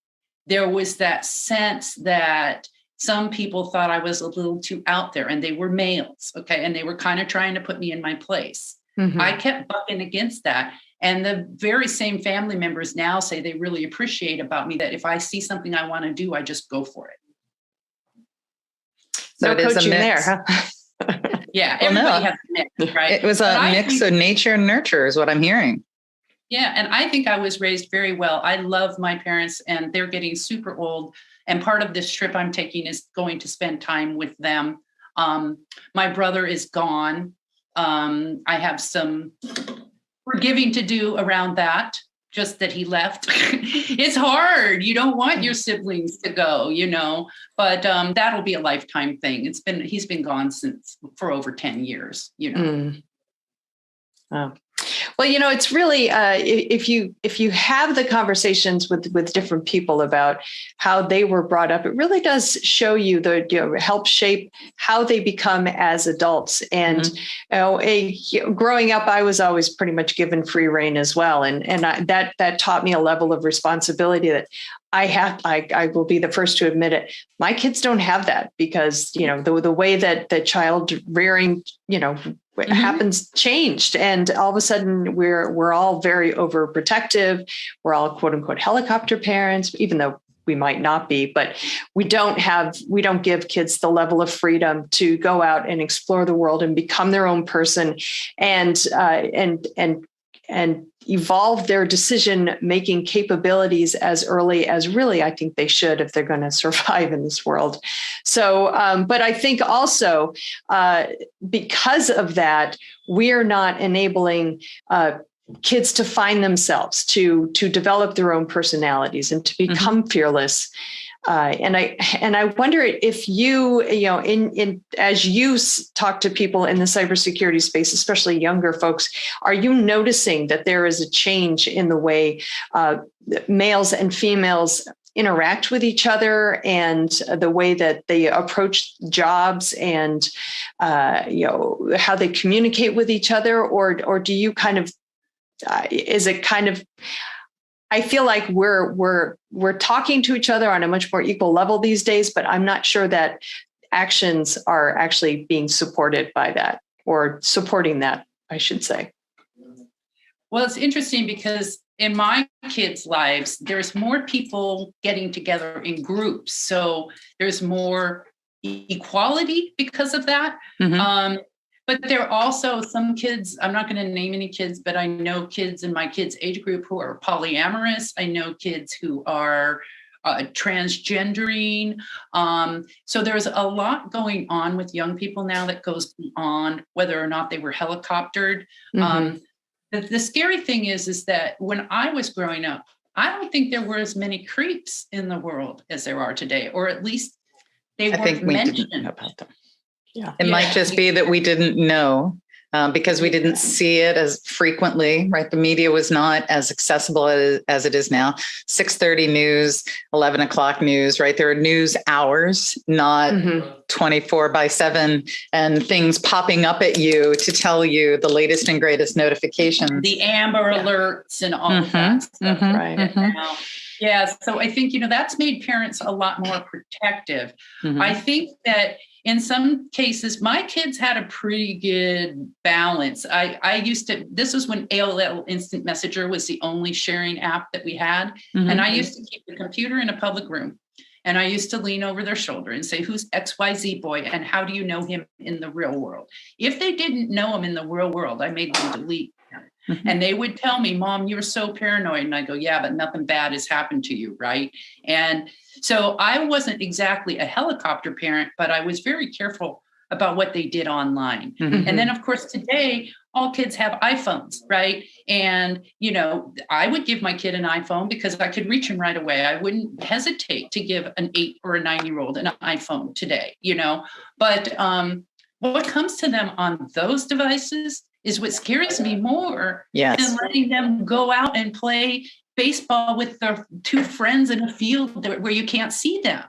there was that sense that some people thought I was a little too out there, and they were males, okay? And they were kind of trying to put me in my place. I kept bucking against that. And the very same family members now say they really appreciate about me that if I see something I want to do, I just go for it.
So
no coaching there, huh?
Yeah, everybody has a mix, right?
It was a mix of nature and nurture is what I'm hearing.
Yeah, and I think I was raised very well. I love my parents, and they're getting super old. And part of this trip I'm taking is going to spend time with them. My brother is gone. I have some forgiving to do around that, just that he left. It's hard. You don't want your siblings to go, but that'll be a lifetime thing. He's been gone for over 10 years,
Oh. Well, it's really if you have the conversations with different people about how they were brought up, it really does show you help shape how they become as adults. And growing up, I was always pretty much given free rein as well, and that taught me a level of responsibility that I will be the first to admit it. My kids don't have that because the way that the child rearing happens changed, and all of a sudden we're all very overprotective. We're all quote unquote helicopter parents, even though we might not be, but we don't give kids the level of freedom to go out and explore the world and become their own person and evolve their decision-making capabilities as early as really I think they should if they're going to survive in this world. So, but I think also because of that, we're not enabling kids to find themselves, to develop their own personalities and to become fearless. And I wonder if you, as you talk to people in the cybersecurity space, especially younger folks, are you noticing that there is a change in the way males and females interact with each other and the way that they approach jobs and, how they communicate with each other? Or do you kind of, is it kind of, I feel like we're talking to each other on a much more equal level these days, but I'm not sure that actions are actually being supported by that or supporting that, I should say.
Well, it's interesting because in my kids' lives, there's more people getting together in groups. So there's more equality because of that. But there are also some kids, I'm not going to name any kids, but I know kids in my kids' age group who are polyamorous. I know kids who are transgendering. So there's a lot going on with young people now that goes beyond whether or not they were helicoptered. The scary thing is that when I was growing up, I don't think there were as many creeps in the world as there are today, or at least they weren't mentioned.
Didn't know about them. Yeah. It might just be that we didn't know because we didn't see it as frequently, right? The media was not as accessible as it is now. 6:30 news, 11 o'clock news, right? There are news hours, not 24/7 and things popping up at you to tell you the latest and greatest notifications.
The Amber Alerts and all of that stuff right now. Yeah. So I think, that's made parents a lot more protective. I think that in some cases, my kids had a pretty good balance. This was when AOL Instant Messenger was the only sharing app that we had. And I used to keep the computer in a public room. And I used to lean over their shoulder and say, who's XYZ boy? And how do you know him in the real world? If they didn't know him in the real world, I made them delete him. And they would tell me, Mom, you're so paranoid. And I go, yeah, but nothing bad has happened to you, right? And so I wasn't exactly a helicopter parent, but I was very careful about what they did online. And then, of course, today, all kids have iPhones, right? And, I would give my kid an iPhone because I could reach him right away. I wouldn't hesitate to give an 8 or a 9-year-old an iPhone today, But what comes to them on those devices is what scares me more than letting them go out and play baseball with their 2 friends in a field where you can't see them.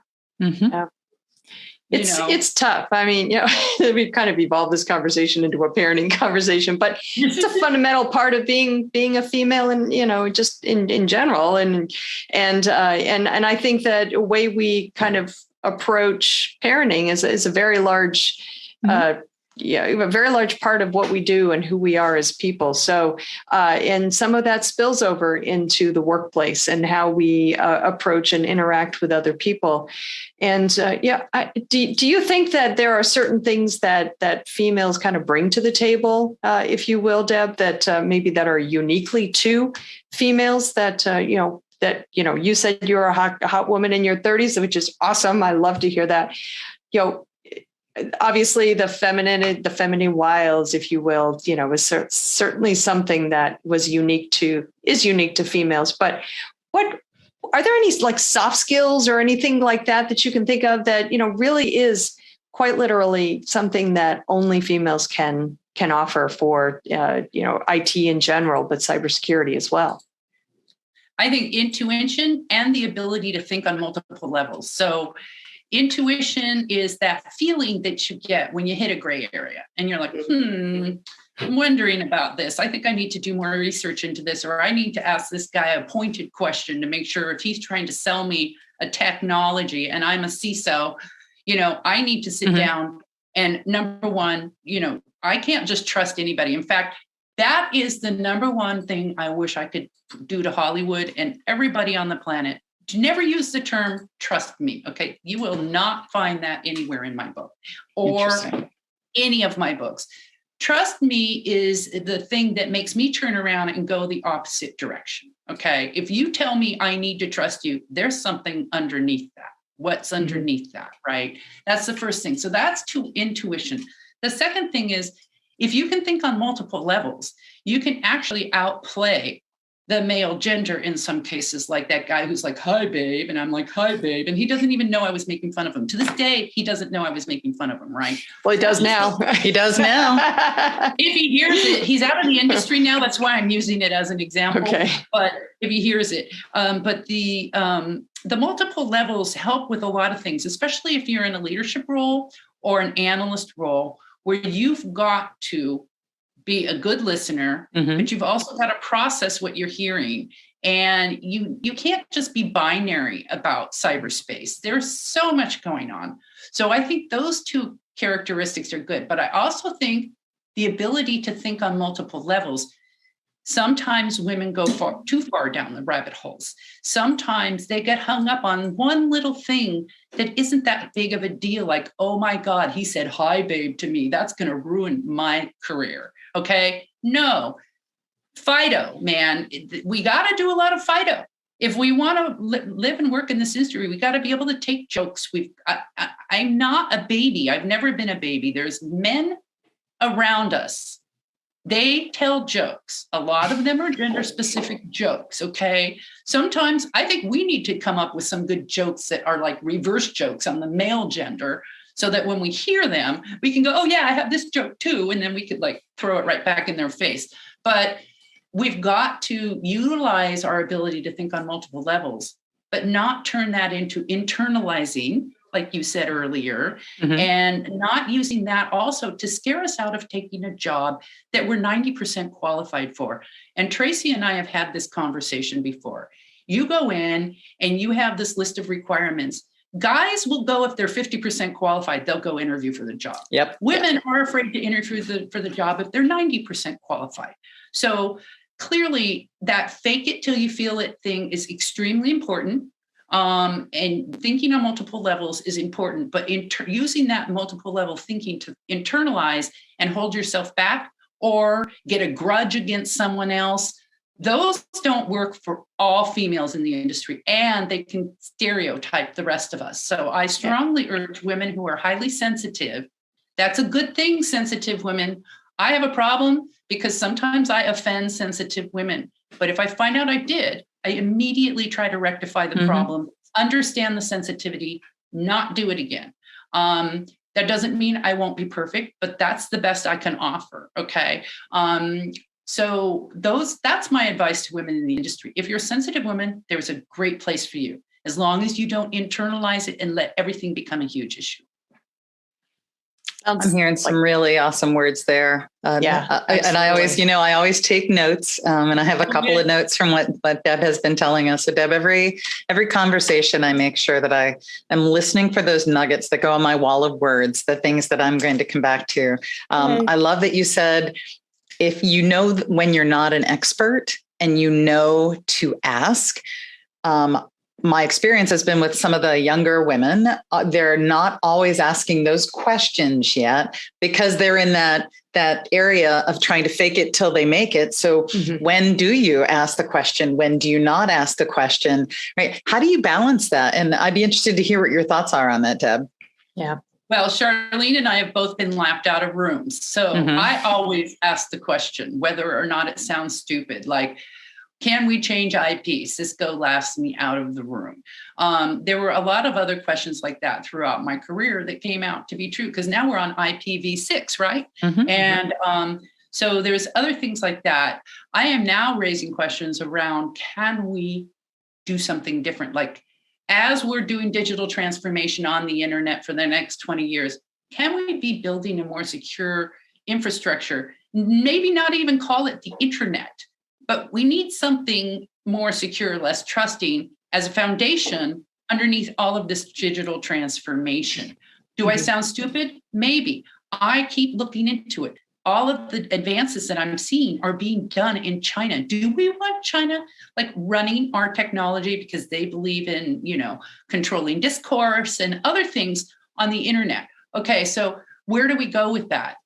It's tough. I mean, we've kind of evolved this conversation into a parenting conversation, but it's a fundamental part of being a female and, just in general. And I think that a way we kind of approach parenting is a very large, a very large part of what we do and who we are as people. So, and some of that spills over into the workplace and how we approach and interact with other people. And do you think that there are certain things that females kind of bring to the table, if you will, Deb, that maybe that are uniquely to females that, you said you're a hot woman in your 30s, which is awesome. I love to hear that. obviously the feminine wiles, if you will, is certainly something that is unique to females. But what are there any like soft skills or anything like that you can think of that, really is quite literally something that only females can offer for, IT in general, but cybersecurity as well?
I think intuition and the ability to think on multiple levels. So intuition is that feeling that you get when you hit a gray area and you're like, I'm wondering about this. I think I need to do more research into this, or I need to ask this guy a pointed question to make sure if he's trying to sell me a technology and I'm a CISO, I need to sit down and number one, I can't just trust anybody. In fact, that is the number one thing I wish I could do to Hollywood and everybody on the planet. Never use the term trust me. Okay. You will not find that anywhere in my book or any of my books. Trust me is the thing that makes me turn around and go the opposite direction. Okay. If you tell me I need to trust you, there's something underneath that. What's underneath that, right? That's the first thing. So that's intuition. The second thing is, if you can think on multiple levels, you can actually outplay the male gender in some cases, like that guy who's like, hi, babe. And I'm like, hi, babe. And he doesn't even know I was making fun of him. To this day, he doesn't know I was making fun of him, right?
Well, he does now.
He does now.
If he hears it, he's out of the industry now. That's why I'm using it as an example.
Okay.
But if he hears it, but the multiple levels help with a lot of things, especially if you're in a leadership role or an analyst role, where you've got to be a good listener, but you've also got to process what you're hearing. And you can't just be binary about cyberspace. There's so much going on. So I think those two characteristics are good. But I also think the ability to think on multiple levels. Sometimes women go too far down the rabbit holes. Sometimes they get hung up on one little thing that isn't that big of a deal. Like, oh my God, he said, hi, babe, to me. That's going to ruin my career. Okay. No. FIDO, man. We got to do a lot of FIDO. If we want to live and work in this industry, we got to be able to take jokes. I'm not a baby. I've never been a baby. There's men around us. They tell jokes. A lot of them are gender specific jokes. Okay. Sometimes I think we need to come up with some good jokes that are like reverse jokes on the male gender, so that when we hear them, we can go, oh yeah, I have this joke too. And then we could like throw it right back in their face. But we've got to utilize our ability to think on multiple levels, but not turn that into internalizing, like you said earlier, and not using that also to scare us out of taking a job that we're 90% qualified for. And Tracy and I have had this conversation before. You go in and you have this list of requirements. Guys will go if they're 50% qualified, they'll go interview for the job.
Yep.
Women are afraid to interview for the job if they're 90% qualified. So clearly that fake it till you feel it thing is extremely important. And thinking on multiple levels is important, but using that multiple level thinking to internalize and hold yourself back or get a grudge against someone else, those don't work for all females in the industry, and they can stereotype the rest of us. So I strongly urge women who are highly sensitive. That's a good thing, sensitive women. I have a problem because sometimes I offend sensitive women, but if I find out I did, I immediately try to rectify the problem, understand the sensitivity, not do it again. That doesn't mean I won't be perfect, but that's the best I can offer. Okay. So that's my advice to women in the industry. If you're a sensitive woman, there's a great place for you, as long as you don't internalize it and let everything become a huge issue.
I'm hearing some really awesome words there. And I always take notes, and I have a couple of notes from what Deb has been telling us. So Deb, every conversation, I make sure that I am listening for those nuggets that go on my wall of words, the things that I'm going to come back to. I love that you said, if you know when you're not an expert and you know to ask, my experience has been with some of the younger women. They're not always asking those questions yet because they're in that area of trying to fake it till they make it. So when do you ask the question? When do you not ask the question? Right? How do you balance that? And I'd be interested to hear what your thoughts are on that, Deb.
Yeah.
Well, Charlene and I have both been laughed out of rooms. So I always ask the question, whether or not it sounds stupid, like, can we change IP? Cisco laughs me out of the room. There were a lot of other questions like that throughout my career that came out to be true, because now we're on IPv6, right? And so there's other things like that. I am now raising questions around, can we do something different? Like, as we're doing digital transformation on the internet for the next 20 years, can we be building a more secure infrastructure? Maybe not even call it the internet, but we need something more secure, less trusting as a foundation underneath all of this digital transformation. Do I sound stupid? Maybe. I keep looking into it. All of the advances that I'm seeing are being done in China. Do we want China like running our technology because they believe in, you know, controlling discourse and other things on the internet? Okay, so where do we go with that?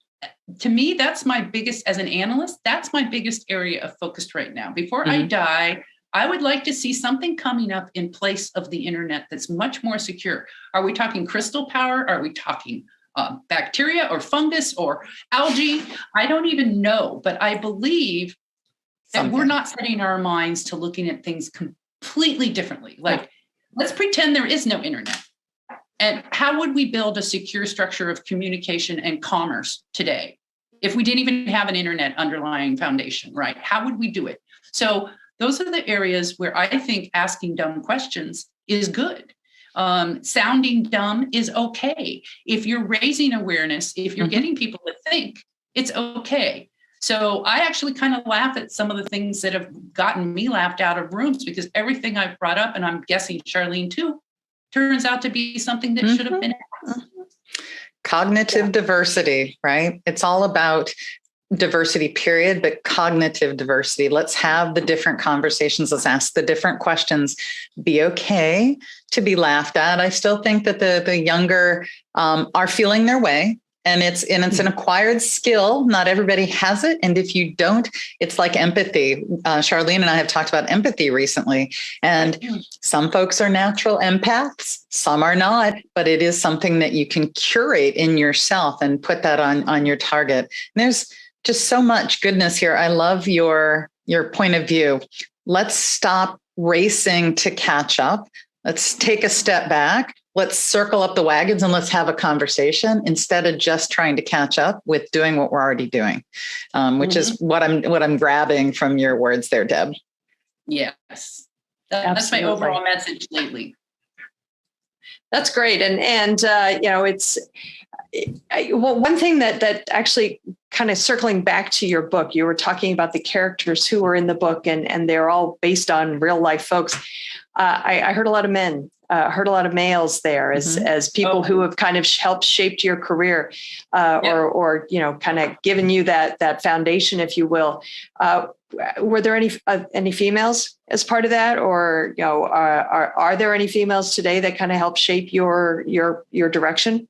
To me, that's my biggest, as an analyst, that's my biggest area of focus right now. Before I die, I would like to see something coming up in place of the internet that's much more secure. Are we talking crystal power? Are we talking bacteria or fungus or algae? I don't even know, but I believe that we're not setting our minds to looking at things completely differently. Like, let's pretend there is no internet. And how would we build a secure structure of communication and commerce today if we didn't even have an internet underlying foundation, right? How would we do it? So those are the areas where I think asking dumb questions is good. Sounding dumb is okay. If you're raising awareness, if you're getting people to think, it's okay. So I actually kind of laugh at some of the things that have gotten me laughed out of rooms, because everything I've brought up, and I'm guessing Charlene too, turns out to be something that should have been asked.
Cognitive diversity, right? It's all about diversity, period, but cognitive diversity. Let's have the different conversations. Let's ask the different questions. Be okay to be laughed at. I still think that the younger are feeling their way. And it's an acquired skill. Not everybody has it. And if you don't, it's like empathy. Charlene and I have talked about empathy recently. And some folks are natural empaths, some are not, but it is something that you can curate in yourself and put that on your target. And there's just so much goodness here. I love your point of view. Let's stop racing to catch up. Let's take a step back. Let's circle up the wagons and let's have a conversation instead of just trying to catch up with doing what we're already doing, which is what I'm grabbing from your words there, Deb.
Yes, that's my overall message lately.
That's great, and you know, it's well, one thing that actually kind of circling back to your book, you were talking about the characters who are in the book, and they're all based on real life folks. I heard a lot of men. Heard a lot of males there as people who have kind of helped shaped your career, or you know, kind of given you that foundation, if you will. Were there any females as part of that, or you know, are there any females today that kind of help shape your direction?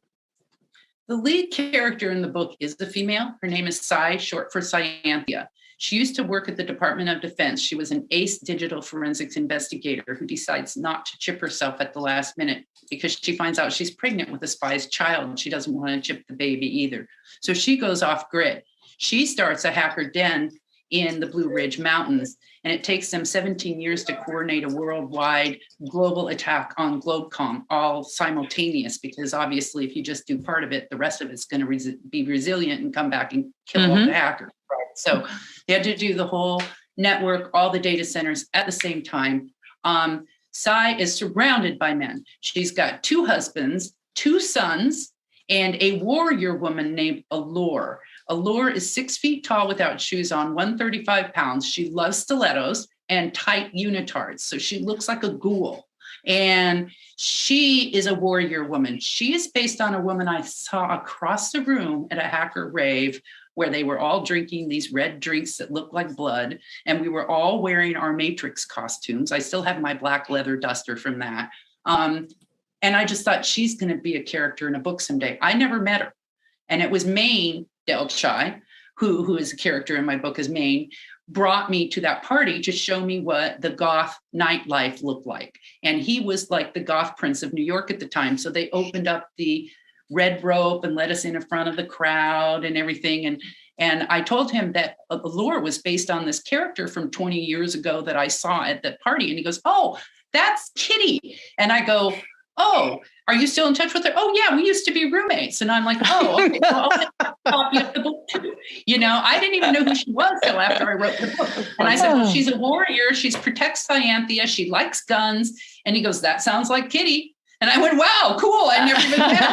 The lead character in the book is the female. Her name is Cy, short for Cyanthia. She used to work at the Department of Defense. She was an ace digital forensics investigator who decides not to chip herself at the last minute because she finds out she's pregnant with a spy's child. She doesn't want to chip the baby either. So she goes off grid. She starts a hacker den in the Blue Ridge Mountains, and it takes them 17 years to coordinate a worldwide global attack on Globecom, all simultaneous, because obviously if you just do part of it, the rest of it's going to be resilient and come back and kill all the hackers. Right? So they had to do the whole network, all the data centers at the same time. Cy is surrounded by men. She's got 2 husbands, 2 sons, and a warrior woman named Allure. Allure is 6 feet tall without shoes on, 135 pounds. She loves stilettos and tight unitards. So she looks like a ghoul. And she is a warrior woman. She is based on a woman I saw across the room at a hacker rave where they were all drinking these red drinks that looked like blood. And we were all wearing our Matrix costumes. I still have my black leather duster from that. And I just thought she's going to be a character in a book someday. I never met her. And it was Maine Delchai, who is a character in my book as Maine, brought me to that party to show me what the goth nightlife looked like. And he was like the goth prince of New York at the time. So they opened up the red rope and let us in front of the crowd and everything. And I told him that Allure was based on this character from 20 years ago that I saw at that party. And he goes, "Oh, that's Kitty." And I go, "Oh, are you still in touch with her?" "Oh yeah, we used to be roommates." And I'm like, "Oh, okay, well, I'll have a copy of the book too." I didn't even know who she was till after I wrote the book. And I said, "Well, she's a warrior. She protects Cyanthea. She likes guns." And he goes, "That sounds like Kitty." And I went, "Wow, cool. I never even met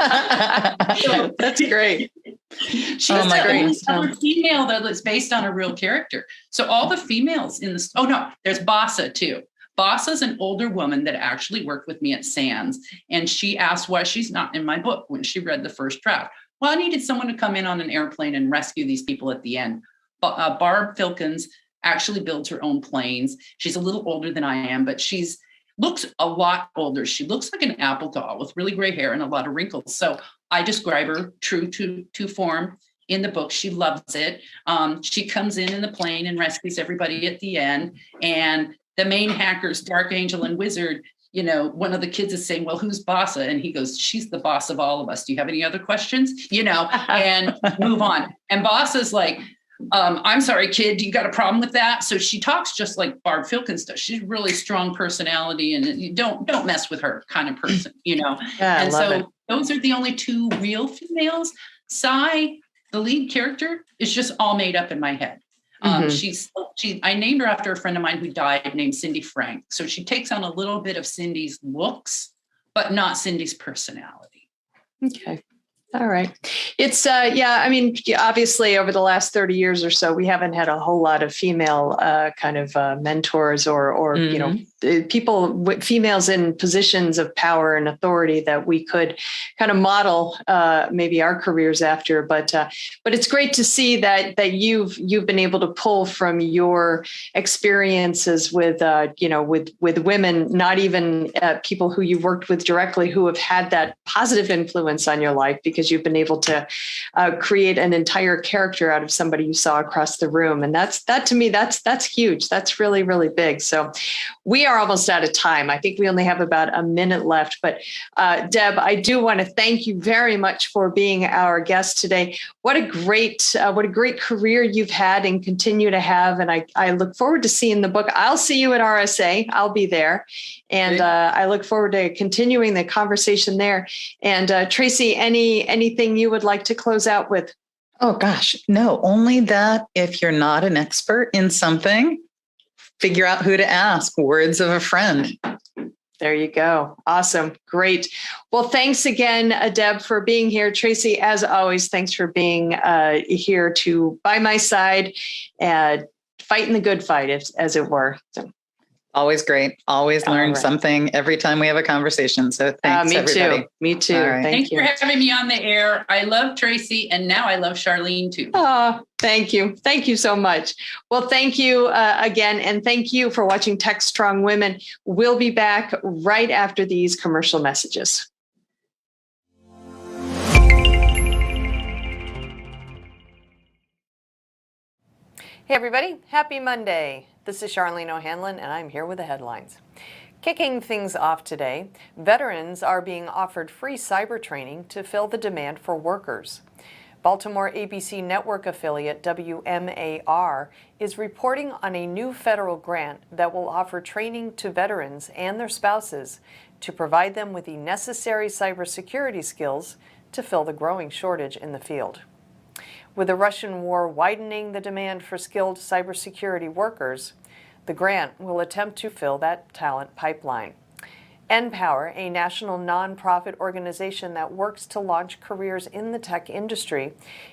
her."
That's great.
She's the only other female that's based on a real character. So all the females in this, oh no, there's Bassa too. Bassa's an older woman that actually worked with me at Sands. And she asked why she's not in my book when she read the first draft. Well, I needed someone to come in on an airplane and rescue these people at the end. But Barb Filkins actually builds her own planes. She's a little older than I am, but looks a lot older. She looks like an apple doll with really gray hair and a lot of wrinkles. So I describe her true to form in the book. She loves it. She comes in the plane and rescues everybody at the end. And the main hackers, Dark Angel and Wizard, one of the kids is saying, "Well, who's Bassa?" And he goes, "She's the boss of all of us. Do you have any other questions?" And move on. And Bassa's like, "I'm sorry, kid, you got a problem with that?" So she talks just like Barb Filkins does. She's a really strong personality, and you don't mess with her kind of person,
Yeah,
and so those are the only two real females. Sai, the lead character, is just all made up in my head. I named her after a friend of mine who died named Cindy Frank. So she takes on a little bit of Cindy's looks, but not Cindy's personality.
Okay. All right. It's, obviously over the last 30 years or so, we haven't had a whole lot of female mentors or females in positions of power and authority that we could kind of model maybe our careers after. But it's great to see that you've been able to pull from your experiences with women, not even people who you've worked with directly, who have had that positive influence on your life, because you've been able to create an entire character out of somebody you saw across the room. And that to me, that's huge. That's really, really big. So we are almost out of time. I think we only have about a minute left, but Deb, I do want to thank you very much for being our guest today. What a great career you've had and continue to have. And I look forward to seeing the book. I'll see you at RSA. I'll be there. And I look forward to continuing the conversation there. And Tracy, anything you would like to close out with?
Oh gosh, no, only that if you're not an expert in something, figure out who to ask. Words of a friend.
There you go. Awesome. Great. Well, thanks again, Deb, for being here. Tracy, as always, thanks for being here by my side, fighting the good fight, as it were. So.
Always great. Always learn something every time we have a conversation. So thanks, everybody.
Me too.
Right.
Thanks for having me on the air. I love Tracy, and now I love Charlene too.
Oh, thank you. Thank you so much. Well, thank you again, and thank you for watching Tech Strong Women. We'll be back right after these commercial messages. Hey, everybody. Happy Monday. This is Charlene O'Hanlon, and I'm here with the headlines. Kicking things off today, veterans are being offered free cyber training to fill the demand for workers. Baltimore ABC network affiliate WMAR is reporting on a new federal grant that will offer training to veterans and their spouses to provide them with the necessary cybersecurity skills to fill the growing shortage in the field. With the Russian war widening the demand for skilled cybersecurity workers, the grant will attempt to fill that talent pipeline. NPower, a national nonprofit organization that works to launch careers in the tech industry,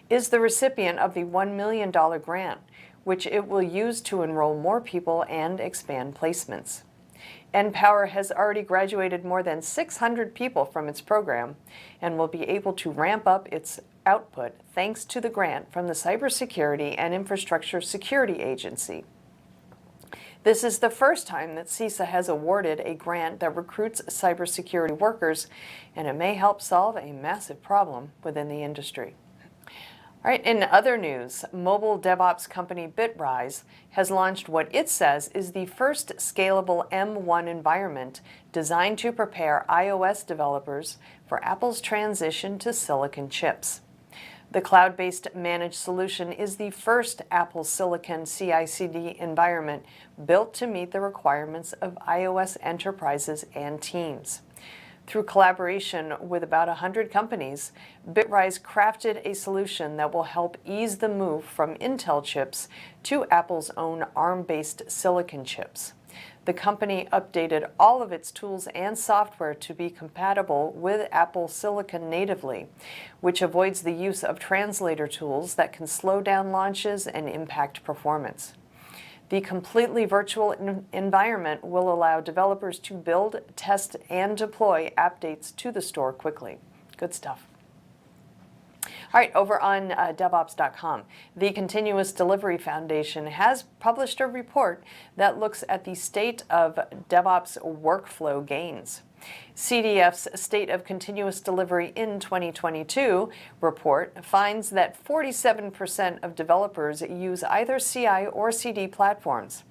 is the recipient of the $1 million grant, which it will use to enroll more people and expand placements. NPower has already graduated more than 600 people from its program and will be able to ramp up its output thanks to the grant from the Cybersecurity and Infrastructure Security Agency. This is the first time that CISA has awarded a grant that recruits cybersecurity workers, and it may help solve a massive problem within the industry. All right, in other news, mobile DevOps company Bitrise has launched what it says is the first scalable M1 environment designed to prepare iOS developers for Apple's transition to silicon chips. The cloud-based managed solution is the first Apple Silicon CI/CD environment built to meet the requirements of iOS enterprises and teams. Through collaboration with about 100 companies, Bitrise crafted a solution that will help ease the move from Intel chips to Apple's own ARM-based silicon chips. The company updated all of its tools and software to be compatible with Apple Silicon natively, which avoids the use of translator tools that can slow down launches and impact performance. The completely virtual environment will allow developers to build, test, and deploy updates to the store quickly. Good stuff. All right, over on DevOps.com, the Continuous Delivery Foundation has published a report that looks at the state of DevOps workflow gains. CDF's State of Continuous Delivery in 2022 report finds that 47% of developers use either CI or CD platforms.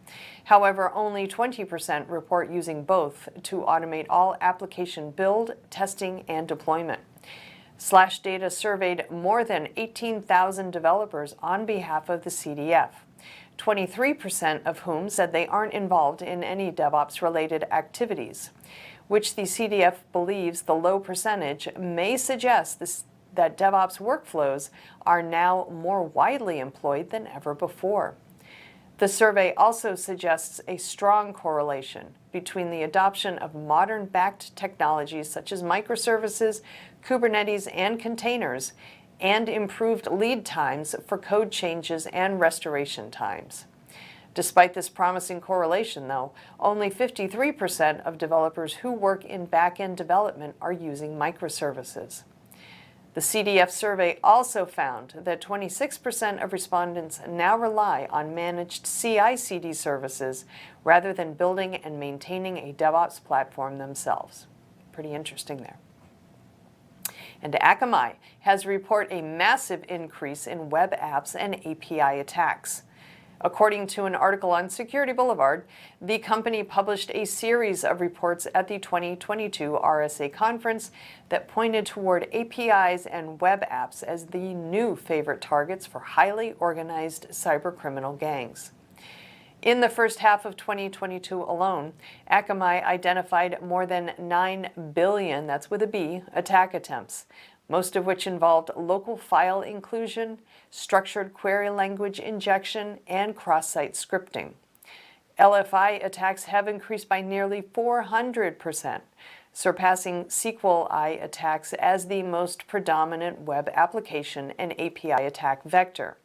However, only 20% report using both to automate all application build, testing, and deployment. SlashData surveyed more than 18,000 developers on behalf of the CDF, 23% of whom said they aren't involved in any DevOps-related activities, which the CDF believes the low percentage may suggest that DevOps workflows are now more widely employed than ever before. The survey also suggests a strong correlation between the adoption of modern-backed technologies such as microservices, Kubernetes, and containers, and improved lead times for code changes and restoration times. Despite this promising correlation, though, only 53% of developers who work in back-end development are using microservices. The CDF survey also found that 26% of respondents now rely on managed CI/CD services rather than building and maintaining a DevOps platform themselves. Pretty interesting there. And Akamai has reported a massive increase in web apps and API attacks. According to an article on Security Boulevard, the company published a series of reports at the 2022 RSA conference that pointed toward APIs and web apps as the new favorite targets for highly organized cybercriminal gangs. In the first half of 2022 alone, Akamai identified more than 9 billion, that's with a B, attack attempts, most of which involved local file inclusion, structured query language injection, and cross-site scripting. LFI attacks have increased by nearly 400%, surpassing SQLi attacks as the most predominant web application and API attack vector.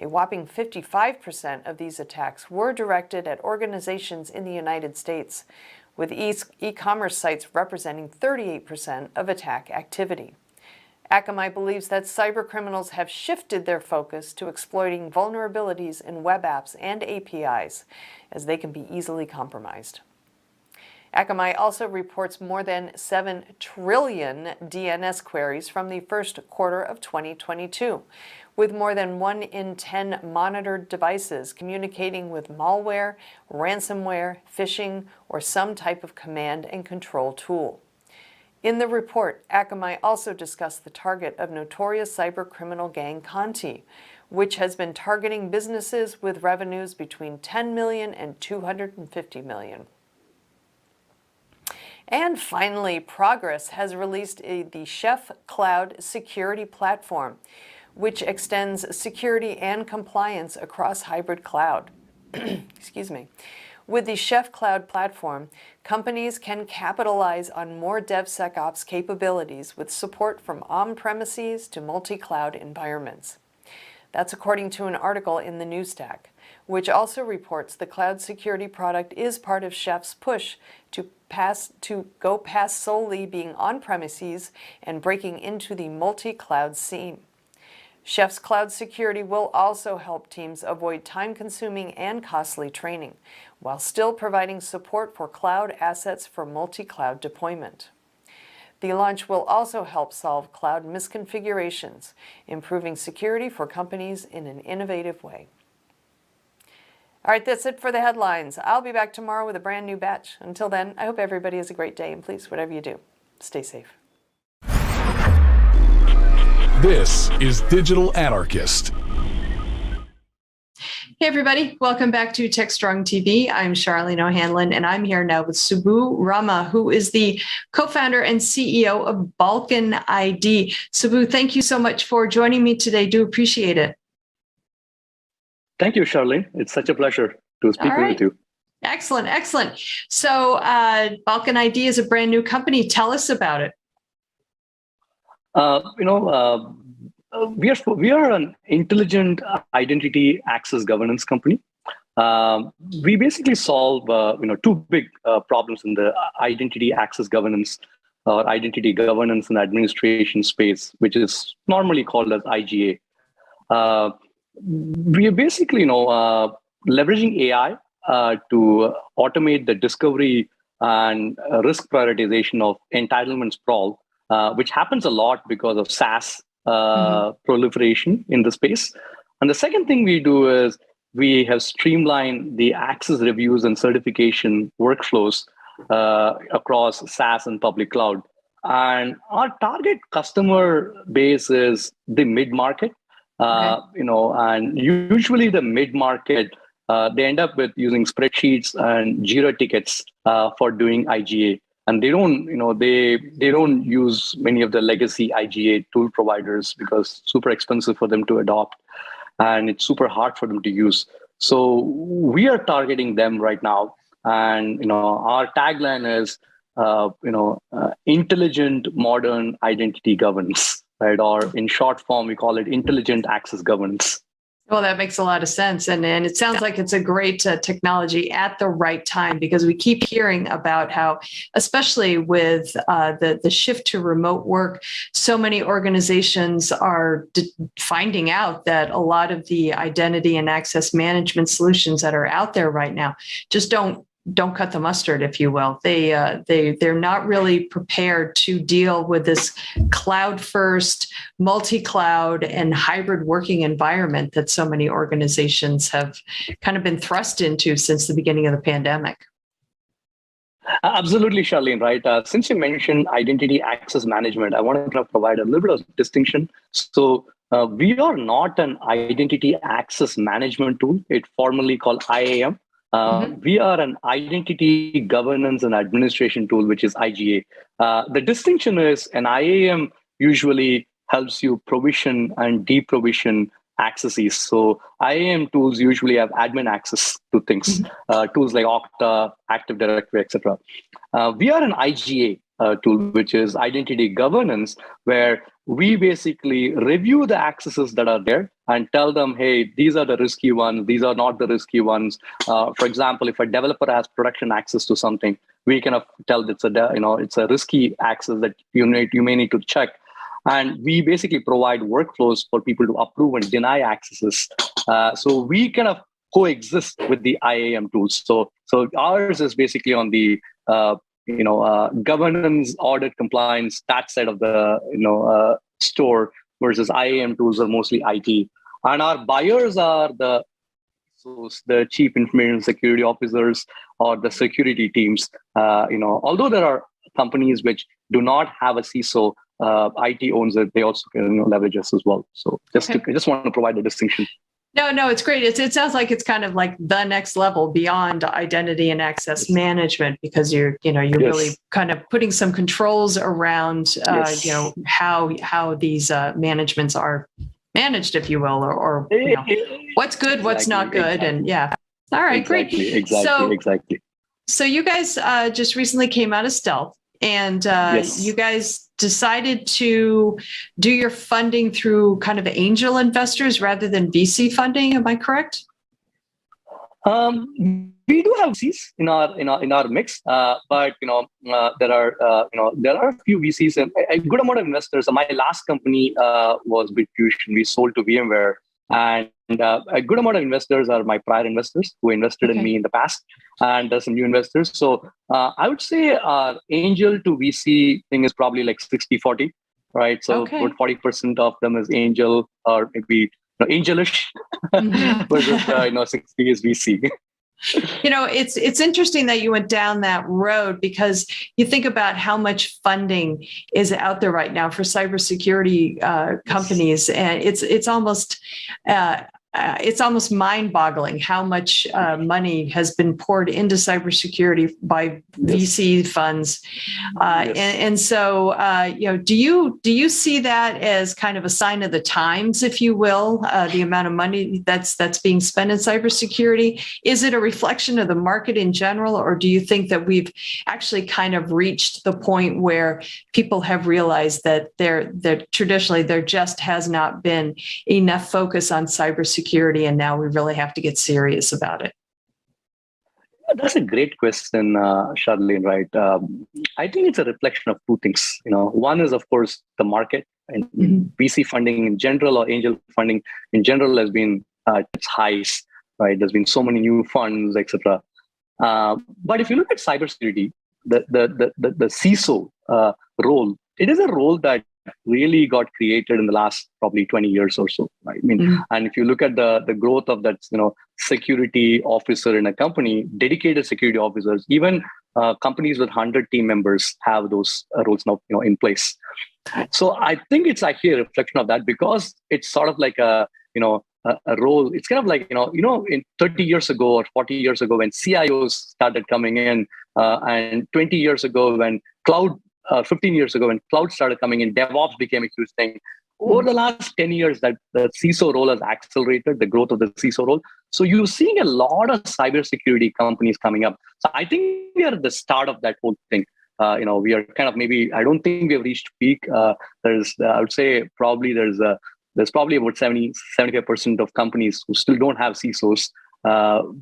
A whopping 55% of these attacks were directed at organizations in the United States, with e-commerce sites representing 38% of attack activity. Akamai believes that cybercriminals have shifted their focus to exploiting vulnerabilities in web apps and APIs, as they can be easily compromised. Akamai also reports more than 7 trillion DNS queries from the first quarter of 2022, with more than 1 in 10 monitored devices communicating with malware, ransomware, phishing, or some type of command and control tool. In the report, Akamai also discussed the target of notorious cybercriminal gang Conti, which has been targeting businesses with revenues between 10 million and 250 million. And finally, Progress has released the Chef Cloud Security Platform, which extends security and compliance across hybrid cloud. Excuse me. With the Chef Cloud platform, companies can capitalize on more DevSecOps capabilities with support from on-premises to multi-cloud environments. That's according to an article in the Newsstack, which also reports the cloud security product is part of Chef's push to go past solely being on-premises and breaking into the multi-cloud scene. Chef's cloud security will also help teams avoid time-consuming and costly training, while still providing support for cloud assets for multi-cloud deployment. The launch will also help solve cloud misconfigurations, improving security for companies in an innovative way. All right, that's it for the headlines. I'll be back tomorrow with a brand new batch. Until then, I hope everybody has a great day, and please, whatever you do, stay safe.
This is Digital Anarchist.
Hey everybody, welcome back to Techstrong TV. I'm Charlene O'Hanlon, and I'm here now with Subbu Rama, who is the co-founder and CEO of Balkan ID. Subbu, thank you so much for joining me today. Do appreciate it.
Thank you, Charlene. It's such a pleasure to speak with you.
Excellent, excellent. So Balkan ID is a brand new company. Tell us about it.
We are an intelligent identity access governance company. We basically solve two big problems in the identity access governance or identity governance and administration space, which is normally called as IGA. We are basically leveraging AI to automate the discovery and risk prioritization of entitlement sprawl, which happens a lot because of SaaS proliferation in the space. And the second thing we do is we have streamlined the access reviews and certification workflows across SaaS and public cloud. And our target customer base is the mid-market, and usually the mid-market, they end up with using spreadsheets and Jira tickets for doing IGA. And they don't use many of the legacy IGA tool providers because it's super expensive for them to adopt, and it's super hard for them to use. So we are targeting them right now, and our tagline is intelligent modern identity governance, right? Or in short form, we call it intelligent access governance.
Well, that makes a lot of sense. And it sounds like it's a great technology at the right time, because we keep hearing about how, especially with the shift to remote work, so many organizations are finding out that a lot of the identity and access management solutions that are out there right now just don't cut the mustard, if you will. They're not really prepared to deal with this cloud first, multi-cloud and hybrid working environment that so many organizations have kind of been thrust into since the beginning of the pandemic.
Absolutely, Charlene, right? Since you mentioned identity access management, I want to provide a little bit of distinction. So we are not an identity access management tool. It's formerly called IAM. We are an identity governance and administration tool, which is IGA. The distinction is an IAM usually helps you provision and deprovision accesses. So IAM tools usually have admin access to things, tools like Okta, Active Directory, etc. We are an IGA tool, which is identity governance, where we basically review the accesses that are there and tell them, hey, these are the risky ones, these are not the risky ones. For example, if a developer has production access to something, we kind of tell that it's a risky access that you may need to check. And we basically provide workflows for people to approve and deny accesses. So we kind of coexist with the IAM tools. So ours is basically on the governance, audit, compliance, that side of the store, versus IAM tools are mostly IT. And our buyers are the chief information security officers or the security teams. Although there are companies which do not have a CISO, IT owns it. They also can leverage us as well. So I just want to provide a distinction.
No, it's great. It sounds like it's kind of like the next level beyond identity and access management, because you're really kind of putting some controls around, how these managements are managed, if you will, or what's good, what's not good. And all right, great.
Exactly.
So you guys just recently came out of stealth, and you guys decided to do your funding through kind of angel investors rather than VC funding. Am I correct?
We do have VCs in our mix, but there are a few VCs and a good amount of investors. My last company was Bitfusion. We sold to VMware, And a good amount of investors are my prior investors who invested in me in the past, and there's some new investors. So I would say angel to VC thing is probably like 60-40, right? So about 40% of them is angel, or maybe angelish, versus 60 is VC.
It's interesting that you went down that road, because you think about how much funding is out there right now for cybersecurity companies, and it's almost mind-boggling how much money has been poured into cybersecurity by VC funds, and so do you see that as kind of a sign of the times, if you will, the amount of money that's being spent in cybersecurity? Is it a reflection of the market in general, or do you think that we've actually kind of reached the point where people have realized that there traditionally there just has not been enough focus on cybersecurity, and now we really have to get serious about it?
That's a great question, Charlene, right? I think it's a reflection of two things. One is, of course, the market, and VC funding in general, or angel funding in general, has been at its highs, right? There's been so many new funds, etc. But if you look at cybersecurity, the CISO role, it is a role that really got created in the last probably 20 years or so, right? I mean, and if you look at the growth of that, security officer in a company, dedicated security officers, even companies with 100 team members have those roles now, in place. So I think it's actually a reflection of that, because it's sort of like a role. It's kind of like, in 30 years ago or 40 years ago when CIOs started coming in, and 20 years ago when 15 years ago when cloud started coming in, DevOps became a huge thing. Over the last 10 years, that the CISO role has accelerated, the growth of the CISO role. So you're seeing a lot of cybersecurity companies coming up. So I think we are at the start of that whole thing. We are kind of, maybe, I don't think we have reached peak. I would say probably there's probably about 75% of companies who still don't have CISOs.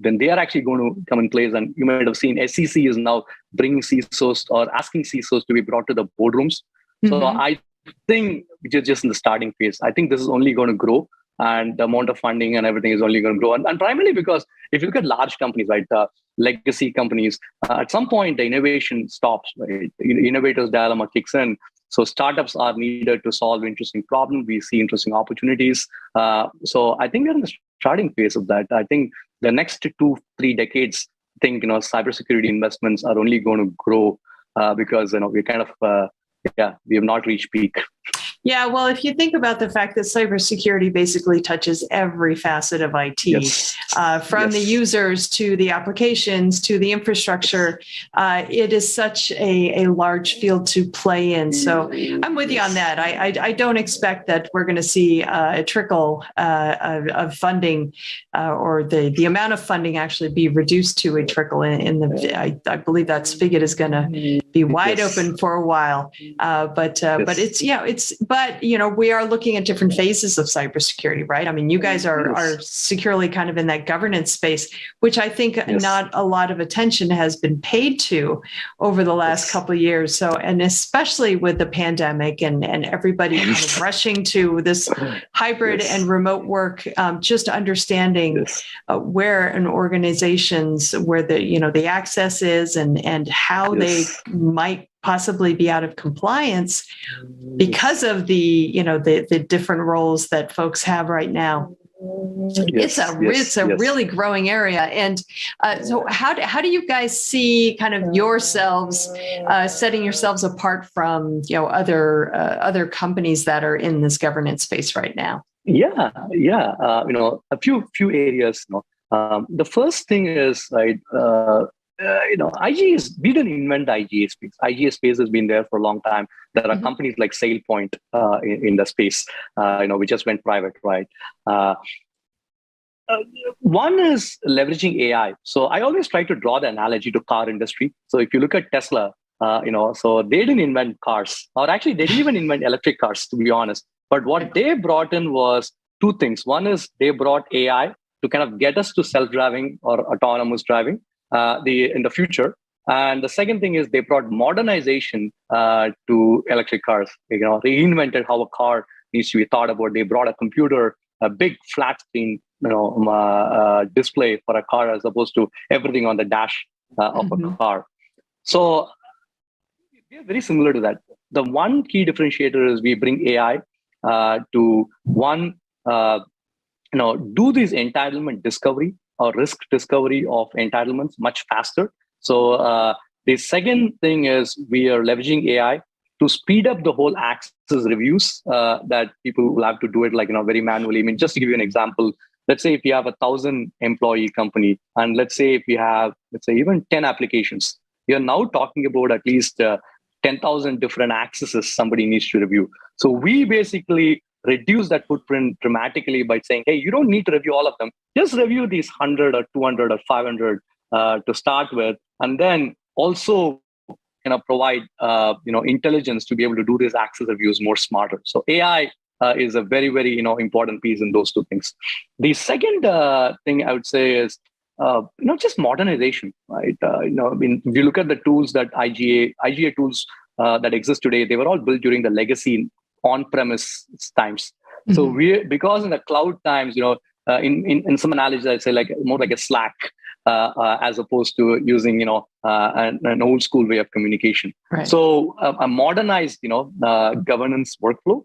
Then they are actually going to come in place. And you might have seen SEC is now bringing CISOs, or asking CISOs to be brought to the boardrooms. So I think we're just in the starting phase. I think this is only going to grow, and the amount of funding and everything is only going to grow. And primarily because if you look at large companies, right, legacy companies, at some point the innovation stops, right? Innovators' dilemma kicks in. So startups are needed to solve interesting problems. We see interesting opportunities. So I think we're in the starting phase of that. I think the next 2-3 decades, I think cybersecurity investments are only going to grow, because we're kind of we have not reached peak.
Yeah, well, if you think about the fact that cybersecurity basically touches every facet of IT, from the users to the applications to the infrastructure, it is such a large field to play in. So I'm with you on that. I don't expect that we're going to see a trickle of funding, or the amount of funding actually be reduced to a trickle. I believe that spigot is going to be wide open for a while. But we are looking at different phases of cybersecurity, right? I mean, you guys are securely kind of in that governance space, which I think not a lot of attention has been paid to over the last couple of years. So, and especially with the pandemic and everybody kind of rushing to this hybrid and remote work, just understanding where an organization's, where the access is and how they might possibly be out of compliance because of the different roles that folks have right now. It's a really growing area. And so how do you guys see kind of yourselves setting yourselves apart from other companies that are in this governance space right now? A few areas. The first thing is, right, IGA we didn't invent the IGA space. IGA space has been there for a long time. There are companies like SailPoint in the space, we just went private, right? One is leveraging AI. So I always try to draw the analogy to car industry. So if you look at Tesla, so they didn't invent cars, or actually they didn't even invent electric cars, to be honest. But what they brought in was two things. One is they brought AI to kind of get us to self-driving or autonomous driving in the future. And the second thing is they brought modernization to electric cars. They reinvented how a car needs to be thought about. They brought a computer
a big flat screen, display for a car as opposed to everything on the dash of a car. So we are very similar to that. The one key differentiator is we bring AI to one, do this entitlement discovery or risk discovery of entitlements much faster. So the second thing is we are leveraging AI to speed up the whole access reviews that people will have to do it very manually. I mean, just to give you an example, let's say if you have 1,000 employee company, and let's say if you have, even 10 applications, you're now talking about at least 10,000 different accesses somebody needs to review. So we basically reduce that footprint dramatically by saying, hey, you don't need to review all of them. Just review these 100 or 200 or 500 to start with, and then also provide intelligence to be able to do these access reviews more smarter. So AI is a very, very important piece in those two things. The second thing I would say is just modernization, right? If you look at the tools that IGA tools that exist today, they were all built during the legacy on-premise times. So because in the cloud times, in some analogies, I'd say more like a Slack as opposed to using an old school way of communication.
Right.
So a modernized governance workflow.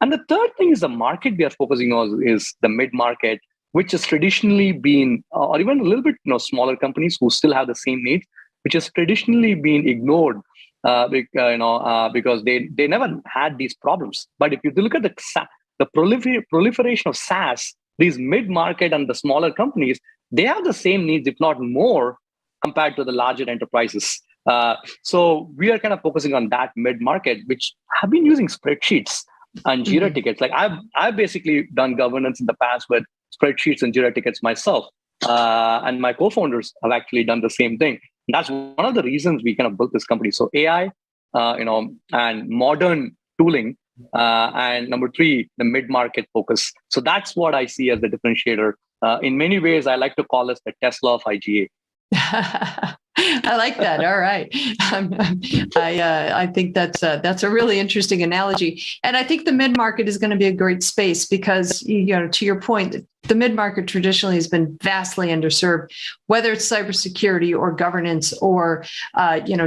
And the third thing is the market we are focusing on is the mid-market, which has traditionally been, or even a little bit smaller companies who still have the same needs, which has traditionally been ignored because they never had these problems. But if you look at the proliferation of SaaS, these mid-market and the smaller companies, they have the same needs, if not more, compared to the larger enterprises. So we are kind of focusing on that mid-market, which have been using spreadsheets and Jira tickets. I've basically done governance in the past with spreadsheets and Jira tickets myself. And my co-founders have actually done the same thing. And that's one of the reasons we kind of built this company. So AI, and modern tooling, and number three, the mid-market focus. So that's what I see as the differentiator. In many ways, I like to call us the Tesla of IGA.
I like that. All right. I think that's a really interesting analogy. And I think the mid-market is going to be a great space because, to your point, the mid-market traditionally has been vastly underserved, whether it's cybersecurity or governance or,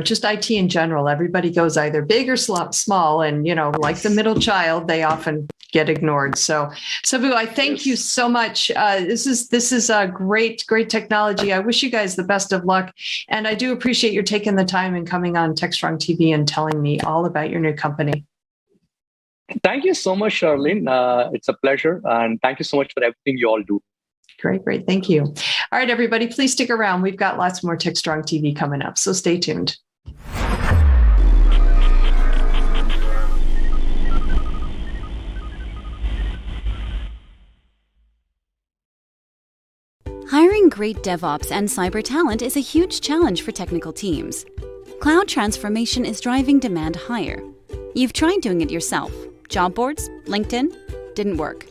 just IT in general. Everybody goes either big or small. And, like the middle child, they often get ignored. So Sabu, I thank you so much. This is a great technology. I wish you guys the best of luck. And I do appreciate your taking the time and coming on Techstrong TV and telling me all about your new company.
Thank you so much, Charlene. It's a pleasure. And thank you so much for everything you all do.
Great. Thank you. All right, everybody, please stick around. We've got lots more Techstrong TV coming up, so stay tuned.
Hiring great DevOps and cyber talent is a huge challenge for technical teams. Cloud transformation is driving demand higher. You've tried doing it yourself. Job boards, LinkedIn, didn't work.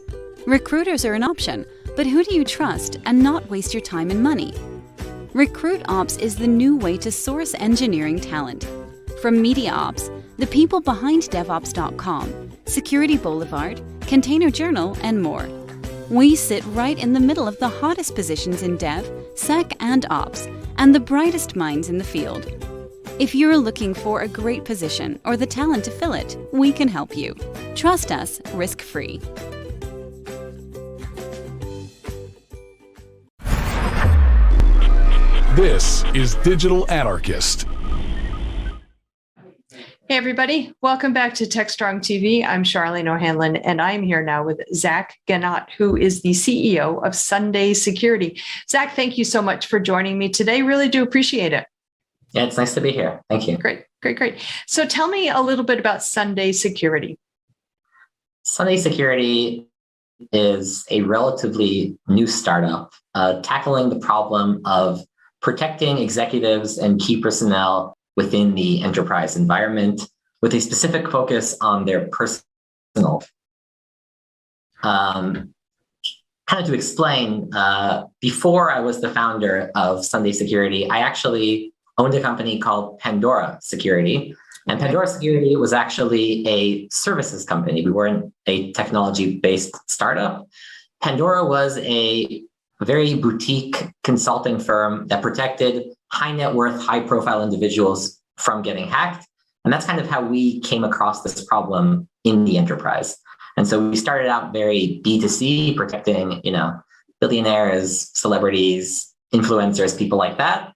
Recruiters are an option, but who do you trust and not waste your time and money? RecruitOps is the new way to source engineering talent. From MediaOps, the people behind DevOps.com, Security Boulevard, Container Journal, and more. We sit right in the middle of the hottest positions in Dev, Sec, and Ops, and the brightest minds in the field. If you're looking for a great position or the talent to fill it, we can help you. Trust us, risk-free.
This is Digital Anarchist.
Hey, everybody. Welcome back to Techstrong TV. I'm Charlene O'Hanlon, and I'm here now with Zach Gannott, who is the CEO of Sunday Security. Zach, thank you so much for joining me today. Really do appreciate it.
Yeah, it's nice to be here. Thank you.
Great. So tell me a little bit about Sunday Security.
Sunday Security is a relatively new startup tackling the problem of protecting executives and key personnel within the enterprise environment with a specific focus on their personal. Kind of to explain, before I was the founder of Sunday Security, I actually owned a company called Pandora Security. And Pandora Security was actually a services company. We weren't a technology-based startup. Pandora was a very boutique consulting firm that protected high net worth, high profile individuals from getting hacked. And that's kind of how we came across this problem in the enterprise. And so we started out very B2C, protecting, billionaires, celebrities, influencers, people like that.